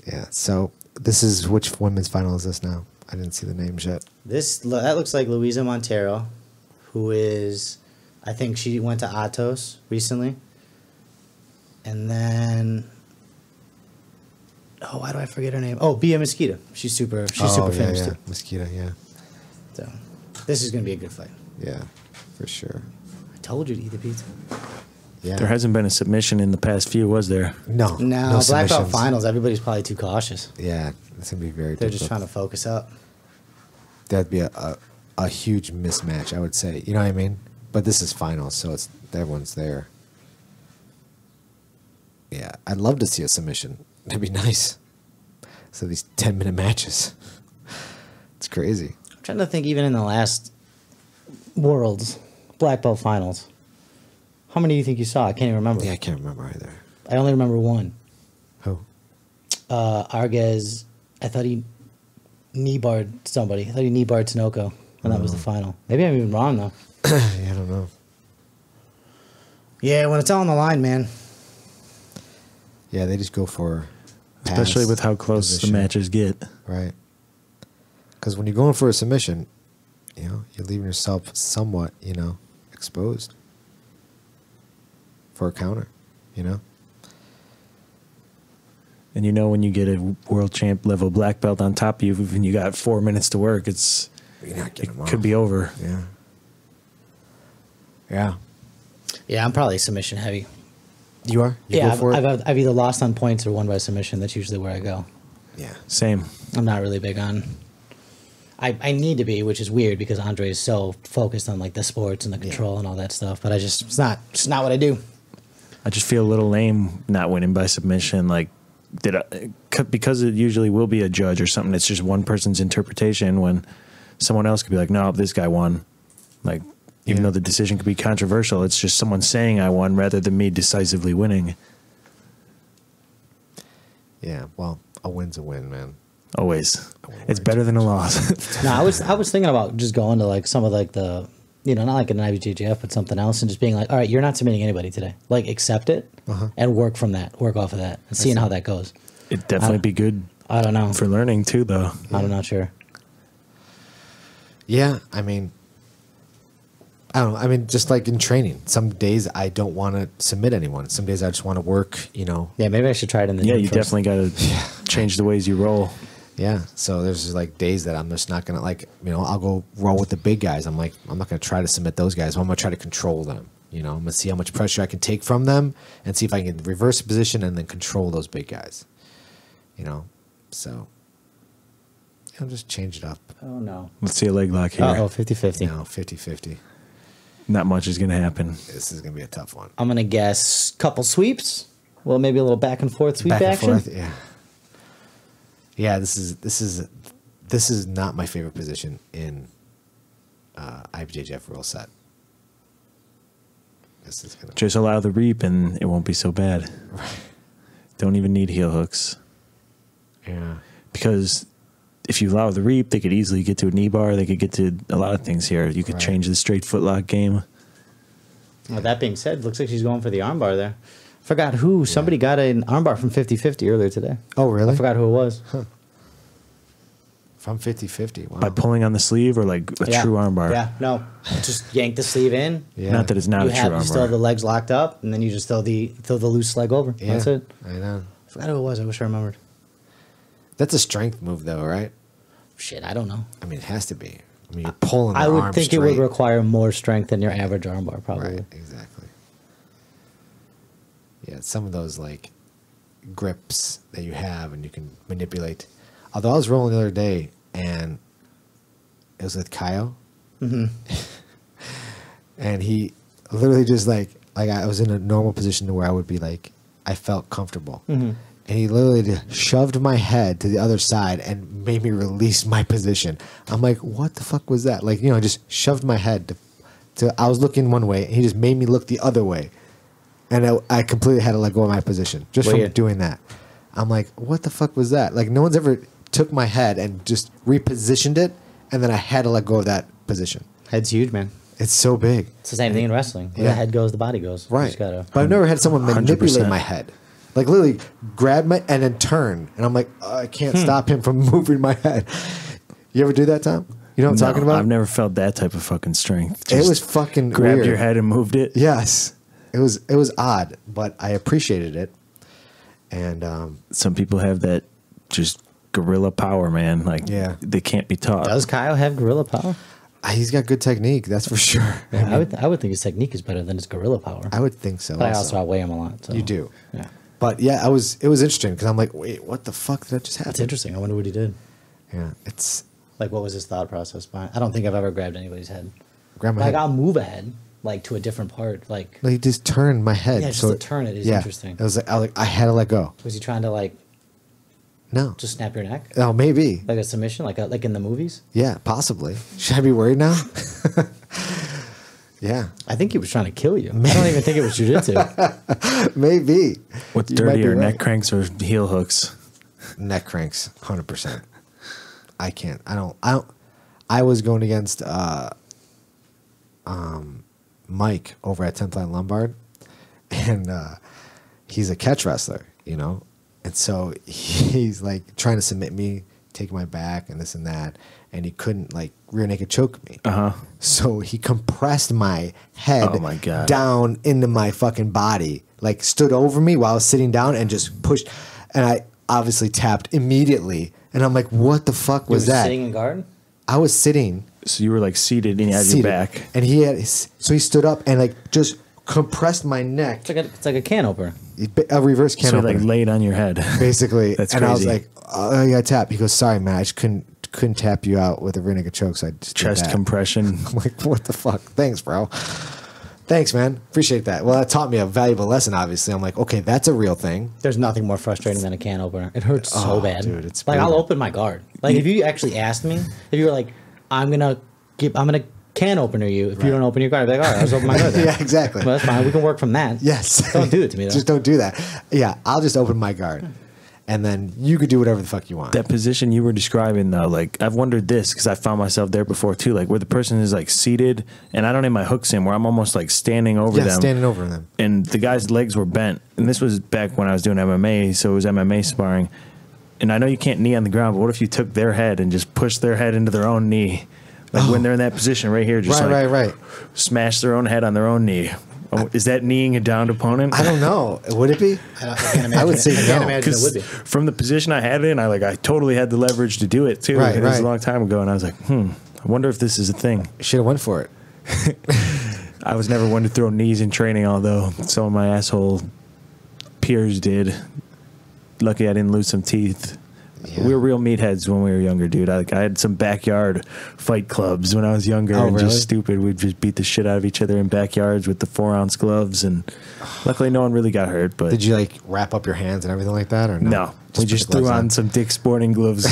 Yeah, so this is, which women's final is this now? I didn't see the names yet. That looks like Louisa Montero, who is, I think she went to Atos recently. And then, oh, why do I forget her name? Oh, Bia Mosquito. She's super famous too. Mosquito, yeah. So this is gonna be a good fight. Yeah, for sure. I told you to eat the pizza. Yeah. There hasn't been a submission in the past few, was there? No. No, black belt submissions. finals. Everybody's probably too cautious. Yeah, it's gonna be very. They're just difficult. trying to focus up. That'd be a huge mismatch, I would say. You know what I mean? But this is finals, so it's everyone's there. Yeah, I'd love to see a submission. That'd be nice. So these 10-minute matches. It's crazy. I'm trying to think, even in the last Worlds black belt finals, how many do you think you saw? I can't even remember. Yeah, I can't remember either. I only remember one. Who? Arguez, I thought he knee-barred somebody. I thought he knee-barred Tinoco, and that was the final. Maybe I'm even wrong, though. Yeah, I don't know. Yeah, when it's all on the line, man. Yeah, they just go for Especially pass, with how close position. the matches get. Right. Because when you're going for a submission, you know, you're leaving yourself somewhat, you know, exposed for a counter, you know? And you know when you get a world champ level black belt on top of you and you got 4 minutes to work, You're not getting them off. could be over. Yeah. Yeah. Yeah, I'm probably submission heavy. You are? You Yeah, go for it? I've either lost on points or won by submission. That's usually where I go. Yeah. Same. I'm not really big on. I need to be, which is weird because Andre is so focused on like the sports and the control and all that stuff. But it's not what I do. I just feel a little lame not winning by submission. Like, because it usually will be a judge or something. It's just one person's interpretation when someone else could be like, no, this guy won. Like, even though the decision could be controversial, it's just someone saying I won rather than me decisively winning. Yeah. Well, a win's a win, man. Always. It's better than a loss. No, I was thinking about just going to like some of like the, you know, not like an IBJJF, but something else, and just being like, all right, you're not submitting anybody today. Like, accept it and work from that, work off of that, and seeing how that goes. It'd definitely be good I don't know. for learning too, though. I'm not sure. Yeah. I mean, I don't know. I mean, just like in training, some days I don't want to submit anyone. Some days I just want to work, you know. Yeah, maybe I should try it in the Yeah, gym you first. definitely got to change the ways you roll. Yeah. So there's just like days that I'm just not going to, like, you know, I'll go roll with the big guys. I'm like, I'm not going to try to submit those guys. I'm going to try to control them. You know, I'm going to see how much pressure I can take from them and see if I can reverse the position and then control those big guys. You know, so I'll just change it up. Oh, no. Let's see a leg lock here. Uh-oh, 50-50. You know, 50-50. Not much is going to happen. This is going to be a tough one. I'm going to guess couple sweeps. Well, maybe a little back and forth sweep Back and action. forth, yeah. Yeah, this is not my favorite position in IBJJF World set. This is gonna Just allow the reap and it won't be so bad. Don't even need heel hooks. yeah. Because if you allow the reap, they could easily get to a knee bar. They could get to a lot of things here. You could Right. change the straight footlock game. Well, that being said, looks like she's going for the armbar there. Forgot who. Somebody got an armbar from 50-50 earlier today. Oh, really? I forgot who it was. From 50-50. Wow. By pulling on the sleeve or like a true armbar. Yeah, no. Just yank the sleeve in. Yeah. Not that it's not You a true you still have the armbar. legs locked up, and then you just throw the loose leg over. Yeah, That's it. I know. I forgot who it was. I wish I remembered. That's a strength move, though, right? Shit, I don't know. I mean, it has to be. I mean, you're pulling. I their would arm think it straight. would require more strength than your average armbar, probably. Right, exactly. Yeah, some of those like grips that you have and you can manipulate. Although I was rolling the other day and it was with Kyle, and he literally just like I was in a normal position to where I would be like I felt comfortable, and he literally just shoved my head to the other side and made me release my position. I'm like, what the fuck was that? Like, you know, just shoved my head to I was looking one way, and he just made me look the other way. And I completely had to let go of my position just from doing that. I'm like, what the fuck was that? Like, no one's ever took my head and just repositioned it, and then I had to let go of that position. Head's huge, man. It's so big. It's the same thing in wrestling. Where the head goes, the body goes. You Right. just gotta, But I've never had someone manipulate 100%. my head. Like, literally grab my and then turn. And I'm like, I can't stop him from moving my head. You ever do that, Tom? You know what I'm talking about? I've never felt that type of fucking strength. It Just was fucking grabbed weird. your head and moved it. Yes. It was odd, but I appreciated it. And Some people have that just gorilla power, man. Like, Yeah. they can't be taught. does Kyle have gorilla power? he's got good technique, that's for sure. I would think his technique is better than his gorilla power. I would think so. But I also outweigh him a lot. So. You do. Yeah. But yeah, it was interesting because I'm like, wait, what the fuck did that just happen? That's interesting. I wonder what he did. Yeah, it's Like, what was his thought process behind? I don't think I've ever grabbed anybody's head. grab my Like, head. I'll move a head, like, to a different part. Like, No, he just turned my head. Yeah, just to turn it is interesting. It was like I had to let go. was he trying to, like, No. just snap your neck? Oh, maybe. Like a submission? Like in the movies? Yeah, possibly. Should I be worried now? Yeah, I think he was trying to kill you. I don't even think it was jujitsu. maybe. What's You might be dirtier, right. neck cranks or heel hooks? Neck cranks, 100%. I can't. I don't. I was going against Mike over at 10th Line Lombard, and he's a catch wrestler, you know, and so he's like trying to submit me, take my back, and this and that, and he couldn't like rear naked choke me. So he compressed my head Oh my God. down into my fucking body, like stood over me while I was sitting down and just pushed, and I obviously tapped immediately, and I'm like, what the fuck was that? Sitting in guard? I was sitting. So you were like seated and you had seated, your back. and he had so he stood up and like just compressed my neck, It's like a can opener. a reverse can So opener, like laid on your head. basically. That's and I was crazy. like, oh, I got tapped. He goes, sorry man, I just couldn't tap you out with a rear naked choke, so I just did Chest that. compression. I'm like, what the fuck? Thanks, bro. Thanks, man. Appreciate that. Well, that taught me a valuable lesson. Obviously, I'm like, okay, that's a real thing. There's nothing more frustrating than a can opener. It hurts so Oh, bad. dude, it's like, I'll brutal. open my guard. Like, if you actually asked me, if you were like, I'm gonna can opener you if you don't open your guard, I'd be like, all right, I'll just open my guard then. Yeah, exactly. Well, that's fine. We can work from that. Yes. Don't do it to me, though. Just don't do that. Yeah, I'll just open my guard, and then you could do whatever the fuck you want. That position you were describing, though, like I've wondered this because I found myself there before too, like where the person is like seated and I don't have my hooks in, where I'm almost like standing over Yeah, them. standing over them. And the guy's legs were bent. And this was back when I was doing MMA, so it was MMA sparring. And I know you can't knee on the ground, but what if you took their head and just pushed their head into their own knee? Like when they're in that position right here, just Right. smash their own head on their own knee. Oh, is that kneeing a downed opponent? I don't know. Would it be? I can't imagine I would say I can't no, imagine it would be. From the position I had it in, I totally had the leverage to do it too. Right, It was a right. long time ago, and I was like, I wonder if this is a thing. Should have went for it. I was never one to throw knees in training, although some of my asshole peers did. Lucky I didn't lose some teeth. Yeah. We were real meatheads when we were younger, dude. I had some backyard fight clubs when I was younger, Oh, and really? just stupid. We'd just beat the shit out of each other in backyards with the 4-ounce gloves, and luckily no one really got hurt. But Did you like wrap up your hands and everything like that, or no? no, we put just the gloves threw on some Dick's Sporting gloves,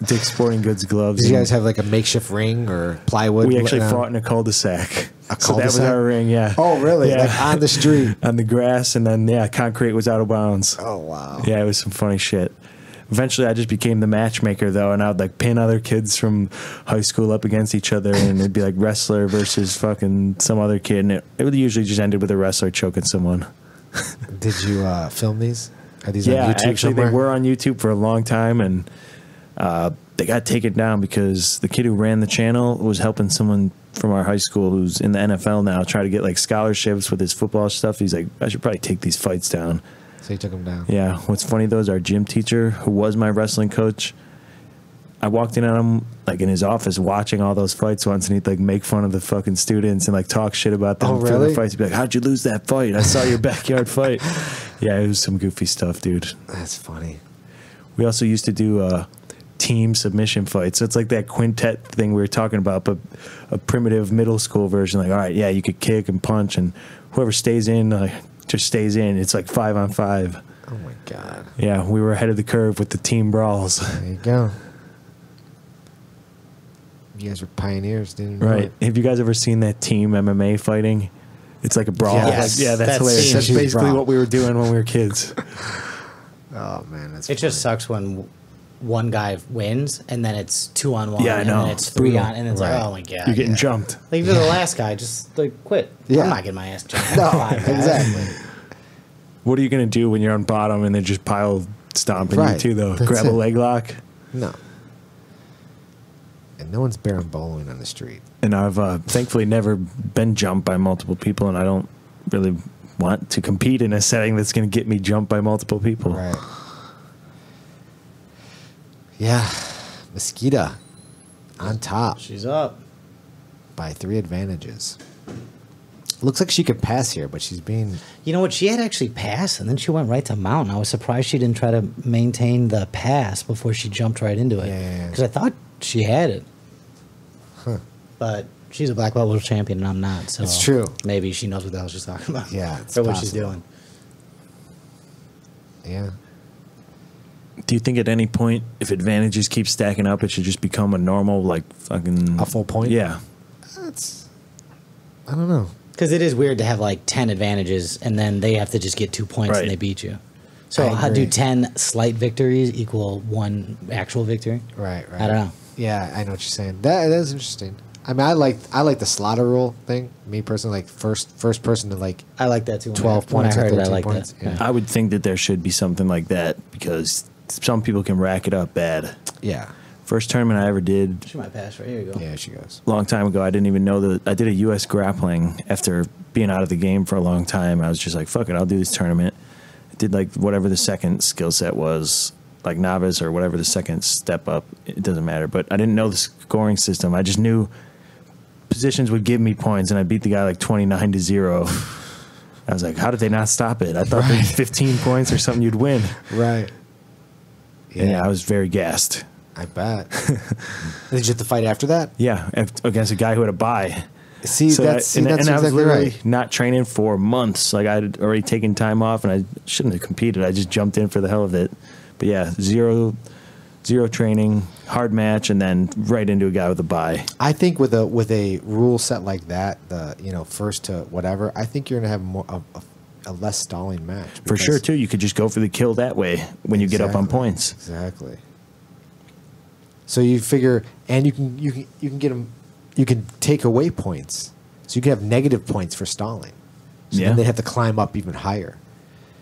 Dick's Sporting Goods gloves. Did you and guys have like a makeshift ring or plywood? we actually fought in a cul-de-sac. A So that was cul-de-sac? our ring, yeah. Oh, really? Yeah. Like on the street? On the grass, and then concrete was out of bounds. Oh, wow. Yeah, it was some funny shit. Eventually, I just became the matchmaker, though, and I would like pin other kids from high school up against each other, and it'd be like wrestler versus fucking some other kid, and it would usually just ended with a wrestler choking someone. Did you film these? Are these Yeah, on YouTube actually, somewhere? they were on YouTube for a long time, and they got taken down because the kid who ran the channel was helping someone from our high school who's in the NFL now try to get like scholarships with his football stuff. He's like, I should probably take these fights down. So you took them down. Yeah. What's funny though is our gym teacher, who was my wrestling coach, I walked in on him like in his office watching all those fights once, and he'd like make fun of the fucking students and like talk shit about them for really? the fights. He'd be like, "How'd you lose that fight? I saw your backyard fight." Yeah, it was some goofy stuff, dude. That's funny. We also used to do team submission fights. So it's like that quintet thing we were talking about, but a primitive middle school version. Like, all right, yeah, you could kick and punch, and whoever stays in just stays in. It's like 5-on-5. Oh my god. Yeah, we were ahead of the curve with the team brawls. There you go. You guys were pioneers, didn't you? Right. Have you guys ever seen that team MMA fighting? It's like a brawl. Yes. Like, yeah, that's That's hilarious. That's huge basically brawl. what we were doing when we were kids. Oh man, that's It just sucks when one guy wins and then it's 2-on-1. Yeah, I know. And then it's 3-on, and it's Right. like, oh my god. You're getting jumped. Like if you're the last guy, just like quit. Yeah. I'm not getting my ass jumped. No, Five guys. exactly. What are you going to do when you're on bottom and they're just pile stomping Right. you too, though? That's Grab it. a leg lock? No. And no one's bearing bowling on the street. And I've thankfully never been jumped by multiple people, and I don't really want to compete in a setting that's going to get me jumped by multiple people. Right. Yeah. Mosquito on top She's up. by 3 advantages. Looks like she could pass here, but she's being... You know what? She had actually passed, and then she went right to mount. I was surprised she didn't try to maintain the pass before she jumped right into it. Yeah. Because I thought she had it. Huh. But she's a black belt world champion, and I'm not. So It's true. Maybe she knows what the hell she's talking about. Yeah, it's or what she's possible. doing. Yeah. Do you think at any point, if advantages keep stacking up, it should just become a normal, like, fucking... A full point? Yeah. That's... I don't know. Because it is weird to have like 10 advantages, and then they have to just get 2 points Right. and they beat you. So I how do agree. 10 slight victories equal 1 actual victory? Right. I don't know. Yeah, I know what you're saying. That is interesting. I mean, I like the slaughter rule thing. Me personally, like first person to like I like that too. 12 when points I or heard it, 13 I like points. that. Yeah. I would think that there should be something like that, because some people can rack it up bad. Yeah. First tournament I ever did, She might pass right here. You go. Yeah, she goes. long time ago, I didn't even know that I did a U.S. grappling after being out of the game for a long time. I was just like, fuck it, I'll do this tournament. I did like whatever the second skill set was, like novice or whatever the second step up. It doesn't matter. But I didn't know the scoring system. I just knew positions would give me points, and I beat the guy like 29-0. I was like, how did they not stop it? I thought maybe 15 points or something you'd win. Right. And yeah, I was very gassed. I bet. Did you have to fight after that? Yeah, against a guy who had a bye. See, So that's I was exactly literally right. not training for months. Like I'd already taken time off, and I shouldn't have competed. I just jumped in for the hell of it. But yeah, zero training, hard match, and then right into a guy with a bye. I think with a rule set like that, first to whatever, I think you're gonna have more a less stalling match. For sure, too. You could just go for the kill that way when you get up on Exactly. points. Exactly. So you figure, and you can get them, you can take away points, so you can have negative points for stalling. So Yeah. then they have to climb up even higher.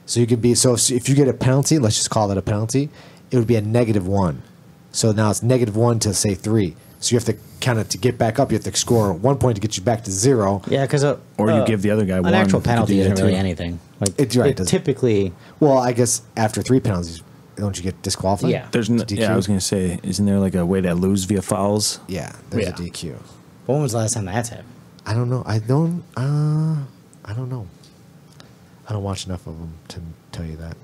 So you could be if you get a penalty, let's just call it a penalty, it would be a -1. So now it's -1 to say 3. So you have to kind of to get back up. You have to score 1 point to get you back to 0. Yeah, because Or you give the other guy an one. actual You could penalty do that, isn't really too. anything. Like It's right, doesn't it? typically, Well, I guess after 3 penalties, don't you get disqualified? Yeah. There's no, DQ? yeah, I was going to say, isn't there like a way to lose via fouls? Yeah, there's Yeah. a DQ. when was the last time that's happened? I don't know. I don't know. I don't watch enough of them to tell you that.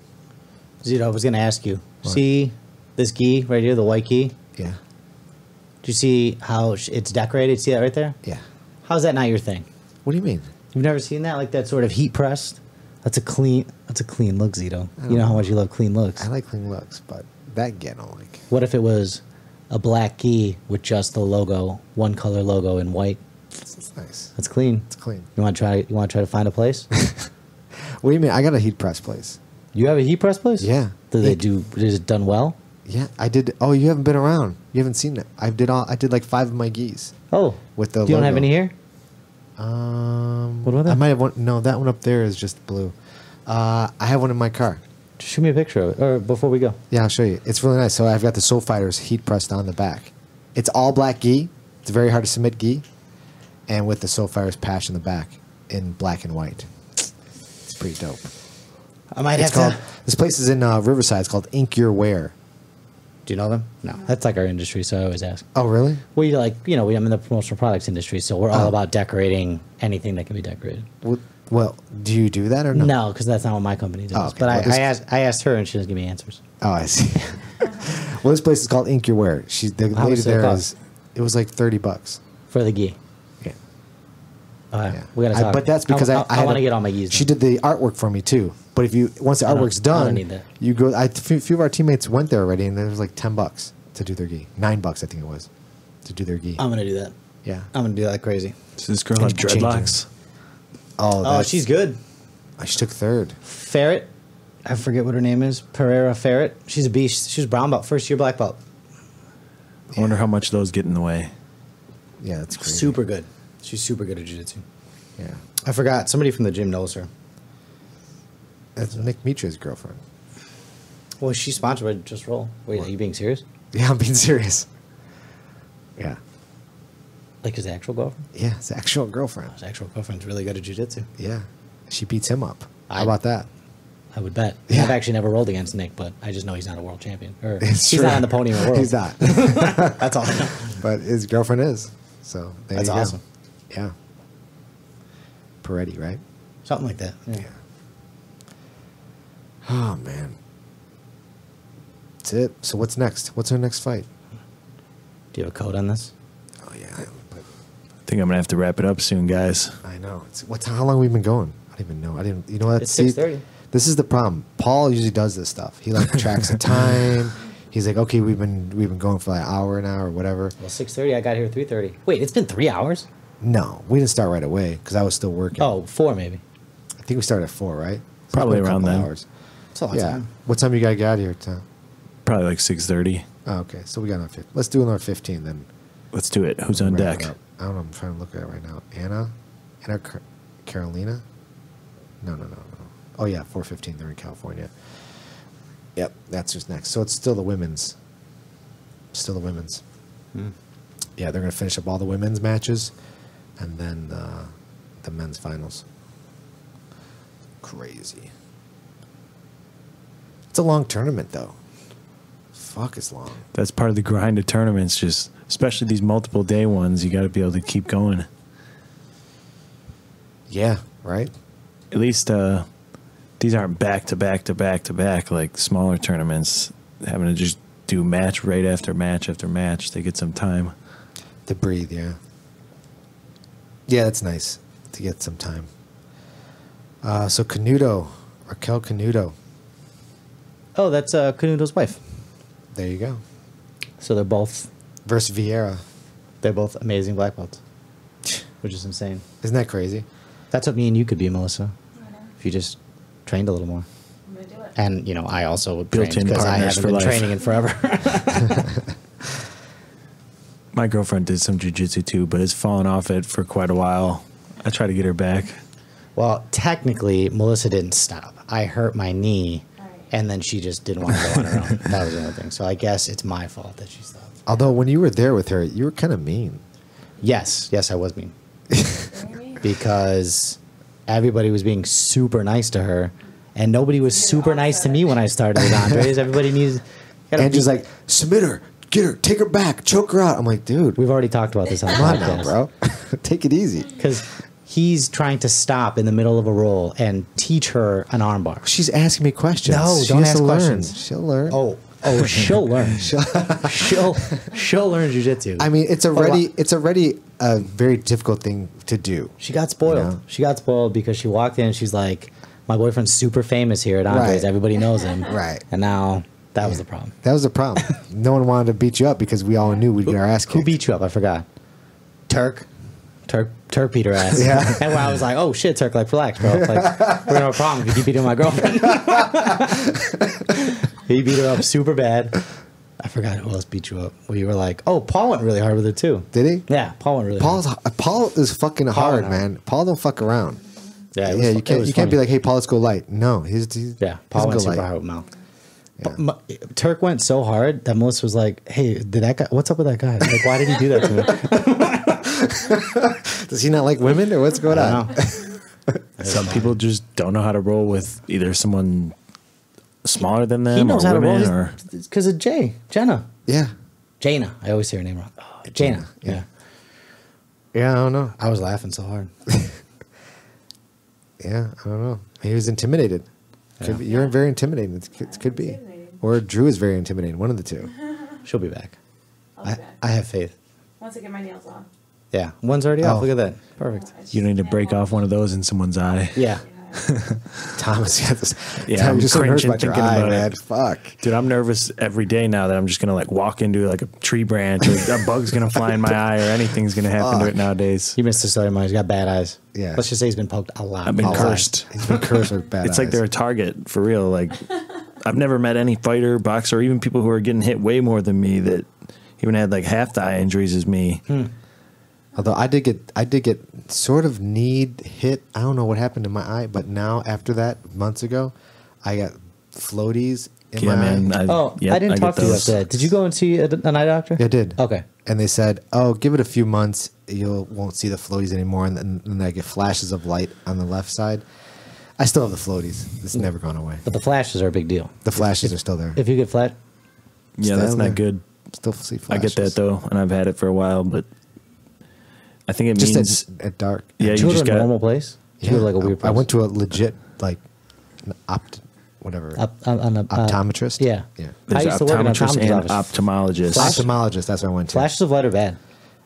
Zito, I was going to ask you. See this gi right here, the white gi? Yeah. Do you see how it's decorated? See that right there? Yeah. How's that not your thing? What do you mean? You've never seen that? Like that sort of heat pressed? That's a clean look, Zito. You know how much you love clean looks. I like clean looks, but that I don't like. What if it was a black gi with just the logo, one color logo in white? It's nice. That's clean. It's clean. You want to try to find a place? What do you mean? I got a heat press place. You have a heat press place? Yeah. Is it done well? Yeah, I did. Oh, you haven't been around. You haven't seen it. I did like 5 of my gis Oh. with the. You don't have logo. any here? What about that? I might have one. No, that one up there is just blue. I have one in my car. Just shoot me a picture of it, or before we go. Yeah, I'll show you. It's really nice. So I've got the Soul Fighters heat pressed on the back. It's all black gi. It's a very hard to submit gi, and with the Soul Fighters patch in the back in black and white. It's pretty dope. I might It's have called. This place is in Riverside. It's called Ink Your Wear. Do you know them? No. That's like our industry, so I always ask. Oh, really? We like, I'm in the promotional products industry, so we're all about decorating anything that can be decorated. Well, do you do that or no? No, because that's not what my company does. Oh, okay. But Well, I asked her, and she doesn't give me answers. Oh, I see. Well, this place is called Ink Your Wear. The How lady much did it there cost? it was like $30. For the gi. Yeah. Yeah. We gotta talk. But that's because I want to get all my gis. She did the artwork for me too. But once the artwork's I done, don't need that. you go. A few of our teammates went there already, and it was like $10 to do their gi. $9, I think it was, to do their gi. I'm gonna do that. Yeah. I'm gonna do that crazy. Does this girl have Changing. dreadlocks? Oh, she's good. She took third. Ferret. I forget what her name is. Pereira Ferret. She's a beast. She was brown belt, first year black belt. I wonder how much those get in the way. Yeah, that's crazy. Super good. She's super good at jiu-jitsu. Yeah. I forgot. Somebody from the gym knows her. That's Nick Mitra's girlfriend. Well, she's sponsored by Just Roll. Wait, are you being serious? Yeah, I'm being serious. Yeah. Like his actual girlfriend? Yeah, his actual girlfriend. His actual girlfriend's really good at jiu-jitsu. Yeah. She beats him up. How about that? I would bet. Yeah. I've actually never rolled against Nick, but I just know he's not a world champion. Or It's he's true. not on the podium of the world. He's not. That's all I know. But his girlfriend is. So there That's you go. awesome. Yeah. Peretti, right? Something like that. Yeah. Oh, man. That's it. So what's next? What's our next fight? Do you have a code on this? Oh, yeah. But I think I'm gonna have to wrap it up soon, guys. I know. How long have we been going? I don't even know. You know what? It's 6:30. This is the problem. Paul usually does this stuff. He like tracks the time. He's like, okay, we've been going for like an hour now or whatever. Well, 6:30. I got here at 3:30. Wait, it's been 3 hours? No, we didn't start right away because I was still working. Oh, 4 maybe. I think we started at 4, right? So it's Probably been a around couple then. hours. It's a long Yeah. time. What time you gotta get out of here, Tom? Probably like 6:30. Oh, okay, so we got another 15. Let's do another 15 then. Let's do it. Who's on Wrap deck? it up. I don't know. I'm trying to look at it right now. Anna Carolina? No. Oh yeah, 4:15. They're in California. Yep, that's just next. So it's still the women's. Yeah, they're gonna finish up all the women's matches, and then the men's finals. Crazy. It's a long tournament though. Fuck, it's long. That's part of the grind of tournaments. Just especially these multiple day ones, you got to be able to keep going. Yeah, right. At least these aren't back to back to back to back like smaller tournaments. Having to just do match right after match after match. They get some time. To breathe, yeah. Yeah, that's nice to get some time. So Raquel Canuto. Oh, that's Canuto's wife. There you go. So they're both Versus Vieira. amazing black belts, which is insane. Isn't that crazy? That's what me and you could be, Melissa, if you just trained a little more. I'm gonna do it. And I also would Built-in train because I partners haven't for been life. training in forever. My girlfriend did some jiu-jitsu too, but has fallen off it for quite a while. I try to get her back. Well, technically, Melissa didn't stop. I hurt my knee, and then she just didn't want to go on her own. That was the only thing. So I guess it's my fault that she stopped. Although when you were there with her, you were kind of mean. Yes, I was mean. Maybe? Because everybody was being super nice to her, and nobody was super nice to me when I started with Andres. Everybody needs... Andrew's like, submit her, get her, take her back, choke her out. I'm like, dude, We've already talked about this on the come on podcast. now, bro. Take it easy. Because he's trying to stop in the middle of a roll and teach her an armbar. She's asking me questions. No, She don't has ask to learn. questions. She'll learn. Oh, she'll learn. she'll learn jiu-jitsu. I mean, it's already a very difficult thing to do. She got spoiled. You know? She got spoiled because she walked in and she's like, my boyfriend's super famous here at Andres. Right. Everybody knows him. Right. And now that was the problem. That was the problem. No one wanted to beat you up because we all knew we'd get our ass kicked. Who beat you up? I forgot. Turk beat her ass. Yeah. And I was like, oh shit, Turk, like relax, bro. Like, we're gonna have a problem if you keep beating my girlfriend. He beat her up super bad. I forgot who else beat you up. Well, you were like, oh, Paul went really hard with her too. Did he? Yeah, Paul went really hard. Paul is fucking hard, went man. Paul don't fuck around. Yeah, Yeah, you can't be like, hey, Paul, let's go light. No, he's yeah, Paul went super hard with Mel. Turk went so hard that Melissa was like, hey, did that guy, what's up with that guy? Like, why did he do that to me? Does he not like women or what's going I on? don't know. Some people just don't know how to roll with either someone smaller than them? He knows or how to roll women, or because of Jenna. Yeah. Jaina. I always say her name wrong. Jaina. Yeah. Yeah, I don't know. I was laughing so hard. Yeah, I don't know. He was intimidated. Could be, you're very intimidating. It could be. Intimidating. Or Drew is very intimidating. One of the two. She'll be back. I'll be back. I have faith. Once I get my nails on. Yeah. One's already off. Oh. Look at that. Perfect. It's you just need to nail break on. off one of those in someone's eye. Yeah. Thomas got this. Yeah, Tom, I'm you're so nervous cringing about your thinking eye, about man. it. Fuck. Dude, I'm nervous every day now that I'm just gonna like walk into like a tree branch or a bug's gonna fly in my eye or anything's gonna happen to it nowadays. You missed the story, man. He's got bad eyes. Yeah. Let's just say he's been poked a lot. I've been A lot. cursed. He's been cursed with bad It's like eyes. they're a target for real. Like I've never met any fighter, boxer, or even people who are getting hit way more than me that even had like half the eye injuries as me. Although I did get sort of need hit. I don't know what happened to my eye, but now after that, months ago, I got floaties in Yeah, my man. eye. I didn't get talk to you those. after that. Did you go and see an eye doctor? I did. Okay. And they said, "Oh, give it a few months, you won't see the floaties anymore." And then I get flashes of light on the left side. I still have the floaties. It's never gone away. But the flashes are a big deal. The flashes are still there. If you get flat, Yeah, that's Still not there. good. Still see I flashes. get that though, and I've had it for a while, but I think it Just means at dark. yeah, did you you go just to a got normal place? Did you go to like a weird place? I went to a legit like an whatever optometrist. Yeah. Yeah. I there's used to work in an optometrist optometrist and office. ophthalmologist. Ophthalmologist. That's what I went to. Flashes of light are bad.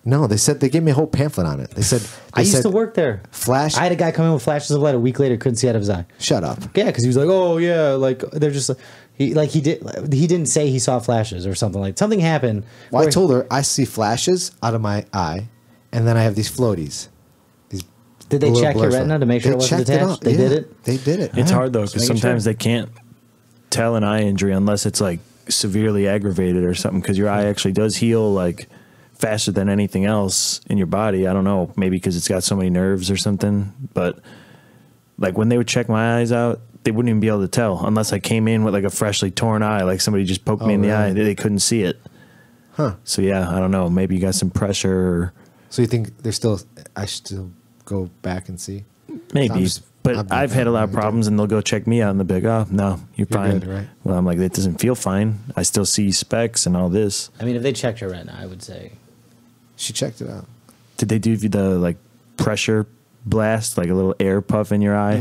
No, they said they gave me a whole pamphlet on it. They said I used to work there. Flash. I had a guy come in with flashes of light. A week later, couldn't see out of his eye. Shut up. Yeah, because he was like, "Oh yeah," like they're just he didn't say he saw flashes or something like something happened. Well, I where- told her I see flashes out of my eye, and then I have these floaties. These Did they little check your blurs. retina to make sure They it wasn't checked it detached? out. They Yeah, did it. They did it. It's Alright, hard though just because making sometimes sure. they can't tell an eye injury unless it's like severely aggravated or something. Because your eye actually does heal like faster than anything else in your body. I don't know, maybe because it's got so many nerves or something. But like when they would check my eyes out, they wouldn't even be able to tell unless I came in with like a freshly torn eye, like somebody just poked me in the really? eye. They couldn't see it. Huh. So yeah, I don't know. Maybe you got some pressure. Or So you think there's still? I should still go back and see. maybe. I'm just- But I'll be I've had a lot of fine. problems, and they'll go check me out, and they'll be like, "Oh, no, you're fine." good, right? Well, I'm like, "That doesn't feel fine. I still see specks and all this." I mean, if they checked your retina, I would say She checked it out. Did they do you the like pressure blast, like a little air puff in your eye?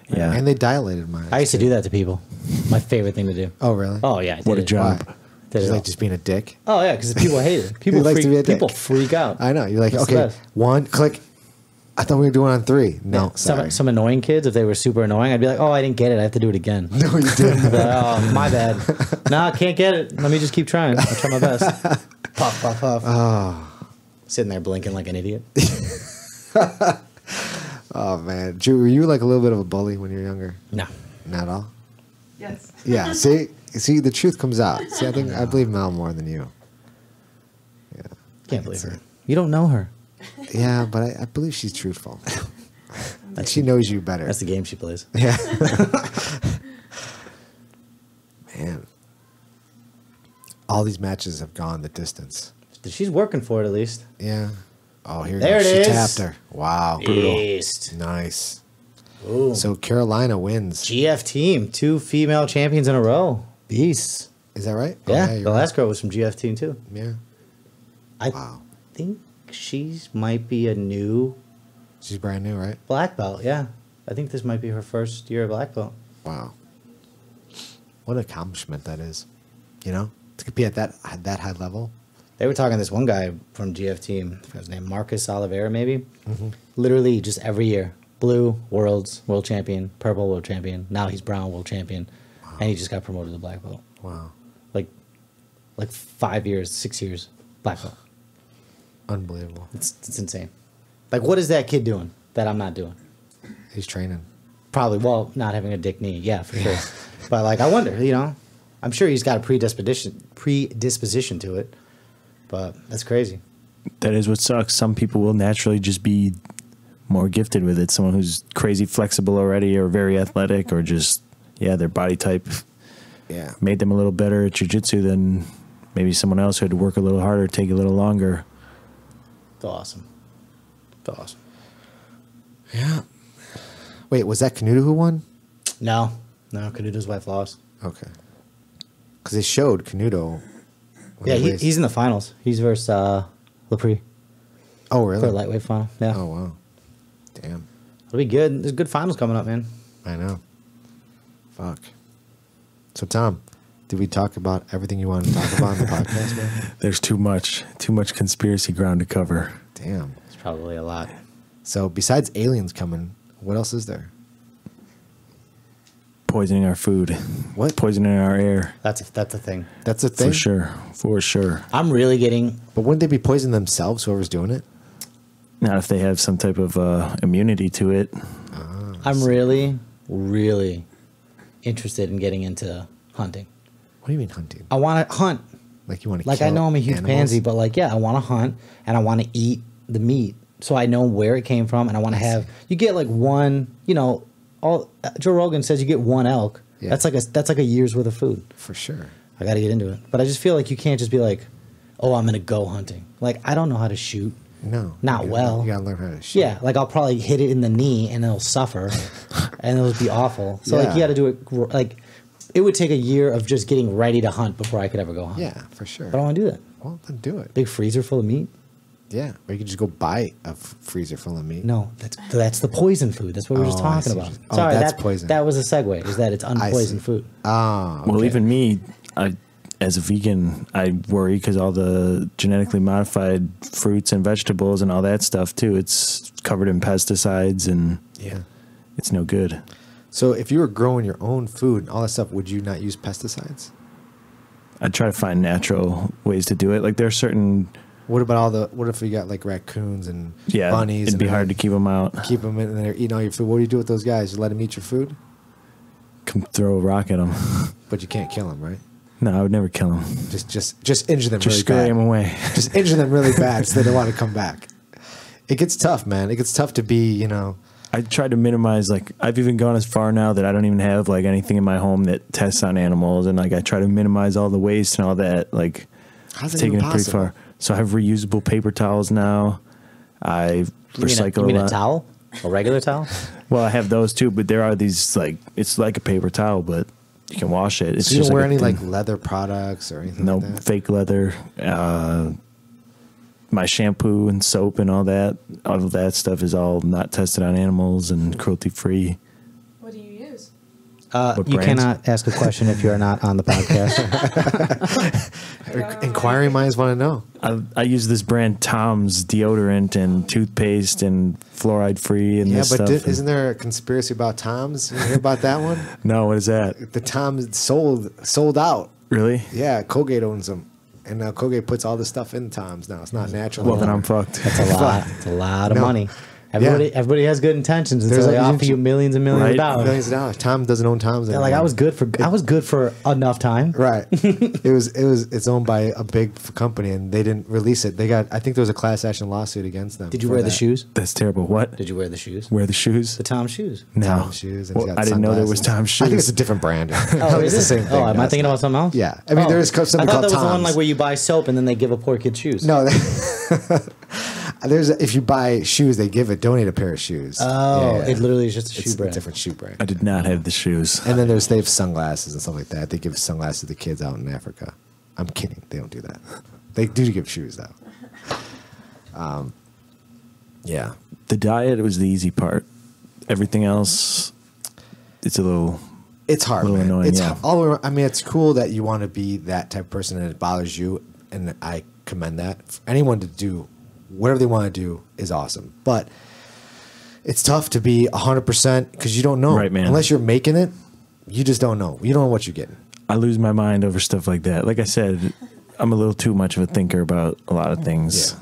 Yeah. And they dilated my eyes. I used to do that to people. My favorite thing to do. Oh really? Oh yeah, I did What a it. job. Why? Did She's it like all. just being a dick. Oh yeah, because people hate it. People likes to be a freak. dick. People freak out. I know. You're like, It's the okay, best. one click. I thought we were doing on three. No, sorry. Some annoying kids, if they were super annoying, I'd be like, "Oh, I didn't get it. I have to do it again." No, you didn't. I'd be like, oh, my bad. Nah, I can't get it. Let me just keep trying. I'll try my best. Puff, puff, puff. Oh. Sitting there blinking like an idiot. Oh man, Drew, were you like a little bit of a bully when you were younger? No. Not at all. Yes. Yeah. See, the truth comes out. See, I believe Mel more than you. Yeah. Can't believe her. You don't know her. Yeah, but I believe she's truthful. She knows you better. That's the game she plays. Yeah. Man. All these matches have gone the distance. She's working for it at least. Yeah. Oh, here There goes. it She is. tapped her. Wow. Beast. Nice. Ooh. So Carolina wins. GF team, 2 female champions in a row. Beast. Is that right? Oh, Yeah, you're the right. last girl was from GF team too. Yeah. I Wow. think she might be a new She's brand new, right? black belt. Yeah, I think this might be her first year of black belt. Wow. What an accomplishment that is. You know? To compete at that high level. They were talking to this one guy from GF team. I forgot his name, Marcus Oliveira, maybe. Literally just every year, blue world champion, purple world champion. Now he's brown world champion, and he just got promoted to black belt. Wow. Like 5 years, 6 years, black belt. Unbelievable. It's insane. Like, what is that kid doing that I'm not doing? He's training. Probably, well, not having a dick knee, yeah, for sure. But like, I wonder, you know, I'm sure he's got a predisposition to it. But that's crazy. That is what sucks. Some people will naturally just be more gifted with it. Someone who's crazy flexible already or very athletic or just, yeah, their body type Yeah. made them a little better at jiu-jitsu than maybe someone else who had to work a little harder, take a little longer. It's awesome. It's awesome. Yeah. Wait, was that Canuto who won? No, Canuto's wife lost. Okay. Because they showed Canuto. when Yeah, they raced. he's in the finals. He's versus Lepre Oh, for really? a lightweight final. Yeah, Oh, wow. Damn. it'll be good. There's good finals coming up, man. I know. Fuck. So, Tom, did we talk about everything you wanted to talk about on the podcast, man? There's too much conspiracy ground to cover. Damn. It's probably a lot. So, besides aliens coming, what else is there? Poisoning our food. What? Poisoning our air. That's a thing. That's a thing? For sure. For sure. I'm really getting. But wouldn't they be poisoning themselves, whoever's doing it? Not if they have some type of immunity to it. I'm really, really interested in getting into hunting. What do you mean hunting? I want to hunt. Like you want to Like, kill I know I'm a huge animals? pansy, but like, yeah, I want to hunt and I want to eat the meat, so I know where it came from, and I want to have. You get like one, Joe Rogan says you get one elk. Yeah. That's like a year's worth of food. For sure. I got to get into it, but I just feel like you can't just be like, oh, I'm gonna go hunting. Like, I don't know how to shoot. No. Not well. You gotta learn how to shoot. Yeah, like I'll probably hit it in the knee and it'll suffer, and it'll be awful. So Yeah. like, you got to do it like. It would take a year of just getting ready to hunt before I could ever go hunt. Yeah, for sure. But I don't want to do that. Well, then do it. Big freezer full of meat. Yeah. Or you could just go buy a freezer full of meat. No, that's the poison food. That's what we were just Oh, I talking see about. what you- oh, Sorry, that's that, poison. That was a segue. Is that it's see. unpoisoned food? Ah, okay. Well, even me, as a vegan, I worry because all the genetically modified fruits and vegetables and all that stuff too, it's covered in pesticides and Yeah. it's no good. So if you were growing your own food and all that stuff, would you not use pesticides? I try to find natural ways to do it. Like there are certain, What about what if you got like raccoons and yeah, bunnies? it'd and be then hard to keep them out. keep them in and they're eating all your food. What do you do with those guys? You let them eat your food? Come throw a rock at them. But you can't kill them, right? No, I would never kill them. Just injure them Just really scurry bad. them away. Just injure them really bad so they don't want to come back. It gets tough, man. It gets tough to be, I try to minimize, like, I've even gone as far now that I don't even have, like, anything in my home that tests on animals. And, like, I try to minimize all the waste and all that. Like, how's that taking even it pretty possible? far. So I have reusable paper towels now. I recycle You mean a a lot. towel? A regular towel? Well, I have those too, but there are these, like, it's like a paper towel, but you can wash it. It's So you just don't wear like a any thin- like leather products or anything no like that? fake leather. My shampoo and soap and all of that stuff is all not tested on animals and cruelty free. What do you use? What You brands? cannot ask a question if you are not on the podcast. Inquiring minds want to know. I use this brand Tom's deodorant and toothpaste and fluoride free and Yeah, this but stuff. isn't there a conspiracy about Tom's? You hear about that one? No, what is that? The Tom's sold out. Really? Yeah, Colgate owns them. And now Colgate puts all this stuff in Tom's now. It's not natural. Well, then anymore. I'm fucked. That's a lot. It's a lot of No. money. Everybody has good intentions until There's they a- offer you millions and millions Right. of dollars. Millions of dollars. Tom doesn't own Tom's They're anymore. like, I was good for enough time. Right. It's owned by a big company and they didn't release it. I think there was a class action lawsuit against them. Did you for wear the that. shoes? That's terrible. What? Did you wear the shoes? Wear the shoes? The Tom shoes. No. Tom's shoes. And he's Well, got I didn't know there was sunglasses. Tom's I think shoes. it's a different brand. Oh, it's is the it? same thing. Oh, am No, I it's thinking not. about something else? Yeah. I mean, there is something I thought called that was the one Tom's. like where you buy soap and then they give a poor kid shoes. No, if you buy shoes, they donate a pair of shoes. Oh, Yeah. it literally is just a It's shoe a brand. different shoe brand. I did not have the shoes. And then they have sunglasses and stuff like that. They give sunglasses to kids out in Africa. I'm kidding. They don't do that. They do give shoes though. Yeah. The diet was the easy part. Everything else, it's a little. It's hard, Little man. annoying, It's yeah. I mean, it's cool that you want to be that type of person and it bothers you, and I commend that. For anyone to do whatever they want to do is awesome, but it's tough to be 100% because you don't know, Right, man. Unless you're making it, you just don't know. You don't know what you're getting. I lose my mind over stuff like that. Like I said, I'm a little too much of a thinker about a lot of things. Yeah.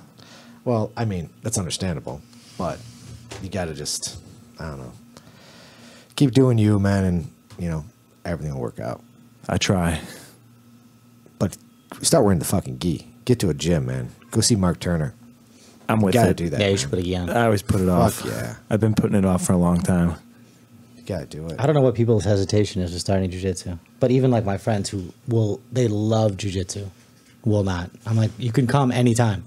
Well, I mean, that's understandable, but you got to just, I don't know, keep doing you, man, and everything will work out. I try. But start wearing the fucking gi. Get to a gym, man. Go see Mark Turner. I'm with Gotta it. do that. Yeah, you man. should put a gi on. I always put it off. yeah. I've been putting it off for a long time. You gotta do it. I don't know what people's hesitation is with starting jujitsu, but even like my friends who they love jujitsu, will not. I'm like, you can come anytime,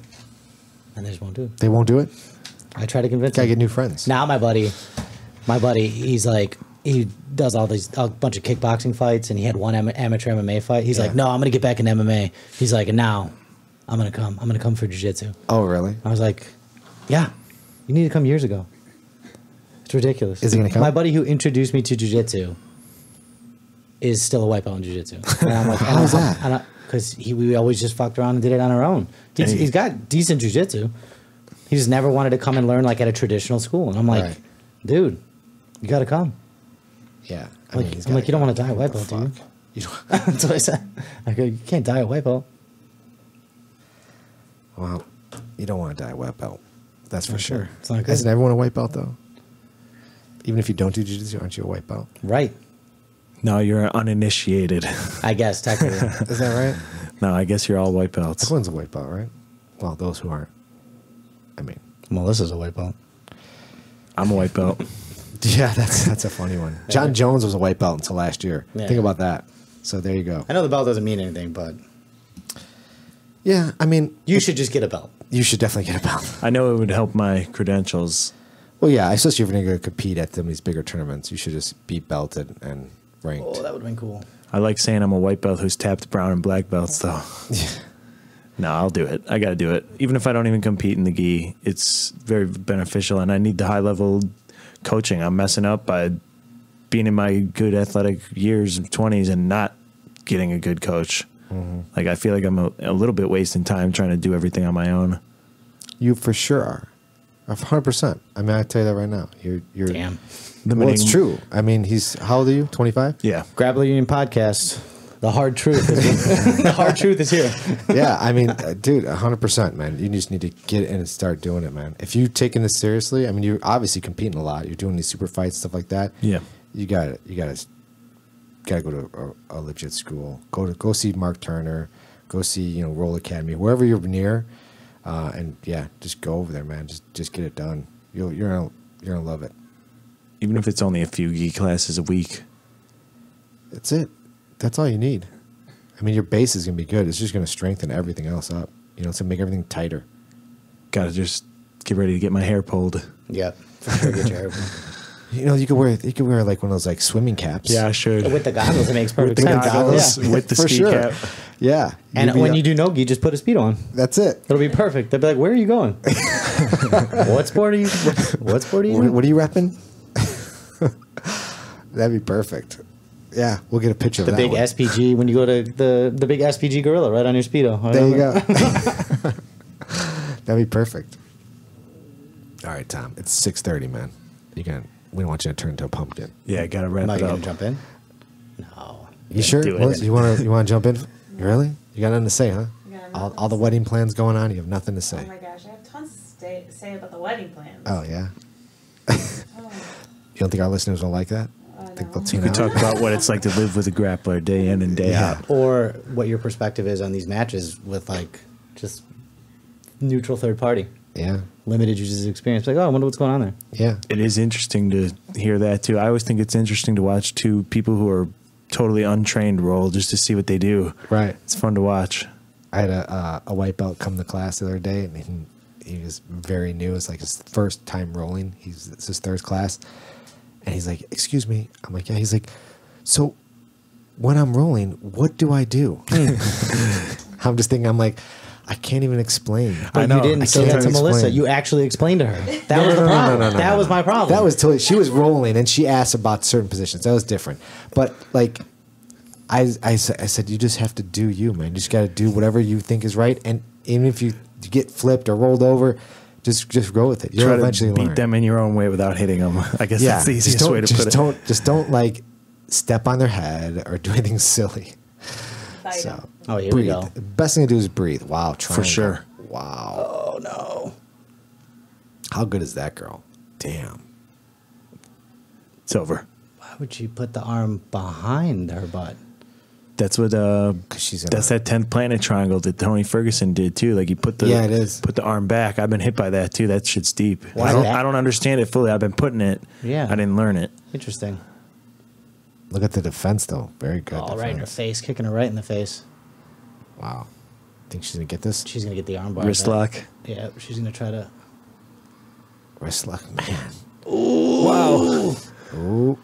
and they just won't do it. They won't do it. I try to convince Gotta them. get new friends. Now my buddy, he's like, he does a bunch of kickboxing fights, and he had one amateur MMA fight. He's like, no, I'm gonna get back in MMA. He's like, and now I'm gonna come for jiu-jitsu. Oh, really? I was like, yeah, you need to come years ago. It's ridiculous. Is he gonna come? My buddy who introduced me to jiu-jitsu is still a white belt in jiu-jitsu. And I'm like, how's that? Because we always just fucked around and did it on our own. He's got decent jiu-jitsu. He just never wanted to come and learn like at a traditional school. And I'm like, Right. dude, you got to come. Yeah. I'm like, you don't want to die a white belt, do you? You don't, That's what I said. I go, you can't die a white belt. well, you don't want to die a white belt. That's for sure. It's not good. Isn't everyone a white belt, though? Even if you don't do jiu-jitsu, aren't you a white belt? Right. No, you're uninitiated. I guess, technically. Is that right? No, I guess you're all white belts. Everyone's a white belt, right? Well, those who aren't. I mean, Melissa's a white belt. I'm a white belt. yeah, that's a funny one. John Jones was a white belt until last year. Yeah. Think about that. So there you go. I know the belt doesn't mean anything, but Yeah, I mean, you should just get a belt. you should definitely get a belt. I know it would help my credentials. Well, yeah, especially if you're going to compete at some of these bigger tournaments, you should just be belted and ranked. Oh, that would have been cool. I like saying I'm a white belt who's tapped brown and black belts, though. No, I'll do it. I got to do it. Even if I don't even compete in the gi, it's very beneficial, and I need the high-level coaching. I'm messing up by being in my good athletic years, 20s, and not getting a good coach. Like, I feel like I'm a little bit wasting time trying to do everything on my own. You for sure are. 100%. I mean, I tell you that right now. You're Damn. Well, it's true. I mean, how old are you? 25? Yeah. Grappler Union podcast. The hard truth. The hard truth is here. Yeah, I mean, dude, 100%, man. You just need to get in and start doing it, man. If you're taking this seriously, I mean, you're obviously competing a lot. You're doing these super fights, stuff like that. Yeah. You got to go to a legit school. Go see Mark Turner. Go see Roll Academy, wherever you're near, and yeah, just go over there, man. Just get it done. You're gonna love it. Even if it's only a few gi classes a week. That's it. That's all you need. I mean, your base is gonna be good. It's just gonna strengthen everything else up. It's gonna make everything tighter. Got to just get ready to get my hair pulled. Yep. For sure, get your hair. You could wear like one of those like swimming caps. Yeah, I should. With the goggles, it makes perfect With the sense. goggles, Yeah. with the For ski sure. cap. Yeah. And You'd be when you do no-gi, just put a speedo on. that's it. It'll be perfect. They'll be like, "Where are you going? What sport are you? What sport are you?" What are you repping? That'd be perfect. Yeah, we'll get a picture The of that big one. SPG when you go to the big SPG gorilla right on your speedo. There you go. That'd be perfect. All right, Tom. It's 6:30, man. We don't want you to turn into a pumpkin. Yeah, got to wrap Am I it gonna up. jump in? No. You sure? do it. Melissa, you want to jump in? Really? You got nothing to say, huh? Yeah, All the wedding plans going on. You have nothing to Oh say. my gosh, I have tons to say about the wedding plans. Oh yeah. Oh, You don't think our listeners will like that? Think they'll no. tune We out? talk about what it's like to live with a grappler day in and day Yeah. out. Or what your perspective is on these matches with like just neutral third party, Yeah. limited jiu-jitsu experience. Like, oh, I wonder what's going on there. Yeah. It is interesting to hear that too. I always think it's interesting to watch two people who are totally untrained roll just to see what they do. Right. It's fun to watch. I had a white belt come to class the other day, and he was very new. It's like his first time rolling. It's his third class, and he's like, "Excuse me." I'm like, "Yeah." He's like, "So, when I'm rolling, what do I do?" I'm just thinking. I'm like, I can't even explain. But know. you didn't I say can't that to explain. Melissa. You actually explained to her. That was the problem. That was my problem. That was totally. She was rolling, and she asked about certain positions. That was different. But like, I said, you just have to do you, man. You just got to do whatever you think is right, and even if you get flipped or rolled over, just go with it. You'll Try to eventually beat learn. them in your own way without hitting them. I guess that's the easiest way to put it. Just don't like step on their head or do anything silly. Thought you So don't. Oh, here breathe. we go. The best thing to do is breathe. Wow, triangle. sure. Wow. Oh no. How good is that girl? Damn. It's over. Why would she put the arm behind her butt? That's what she's that's that 10th planet triangle that Tony Ferguson did too. Like he put the Yeah, it is. put the arm back. I've been hit by that too. That shit's deep. Why I don't that? I don't understand it fully. I've been putting it. Yeah. I didn't learn it. Interesting. Look at the defense though. Very good. Oh, right in her defense. face, kicking her right in the face. Wow. Think she's gonna get this? She's gonna get the arm bar. Wrist back. lock. Yeah, she's gonna try to. Wrist lock, man. Wow. Ooh.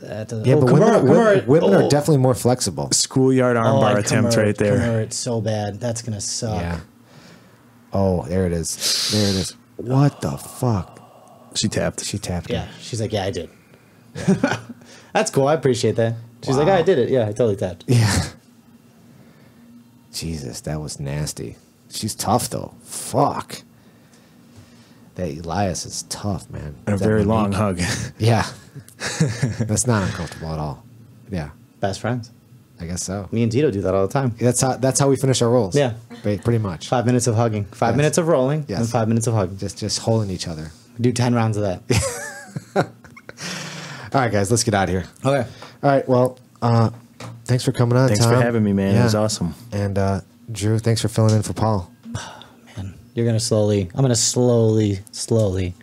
That doesn't- Yeah, oh, but women are definitely more flexible. Schoolyard armbar attempt right there. Kimura, it's so bad. That's gonna suck. Yeah. Oh, there it is. There it is. What the fuck? She tapped. She tapped Yeah, him. she's like, yeah, I did. That's cool. I appreciate that. She's like, I did it. Yeah, I totally tapped. Yeah. Jesus, that was nasty. She's tough though. Fuck. That Elias is tough, man. And a That very Monique- long hug. Yeah. That's not uncomfortable at all. Yeah, Best friends. I guess so. Me and Tito do that all the time. That's how we finish our rolls. Yeah. Pretty much. 5 minutes of hugging, 5 Yes. minutes of rolling, Yes. and 5 minutes of hugging. Just holding each other. Do 10 rounds of that. All right, guys, let's get out of here. Okay. All right, well, thanks for coming on. Thanks Tom. for having me, man. It was awesome. And Drew, thanks for filling in for Paul. Man, I'm gonna slowly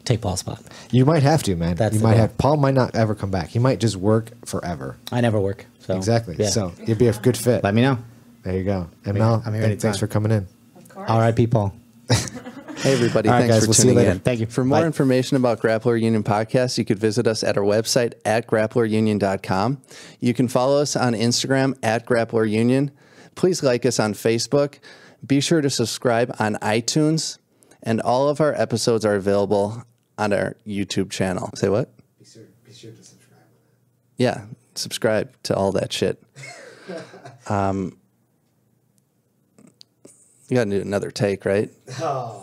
take Paul's spot. You might have to, man. That's you the might goal. have. Paul might not ever come back. He might just work forever. I never work. So Exactly. Yeah. So you'd be a good fit. let me know. There you go. And I'm Mel, here thanks anytime. for coming in. Of course. R.I.P. Paul. Hey, everybody. All right, Thanks guys, for we'll see you tuning later. in. Thank you. For more Bye. information about Grappler Union Podcast, you could visit us at our website at grapplerunion.com. You can follow us on Instagram at Grappler Union. Please like us on Facebook. Be sure to subscribe on iTunes. And all of our episodes are available on our YouTube channel. Say what? Be sure to subscribe. Yeah, subscribe to all that shit. You got to do another take, right? Oh.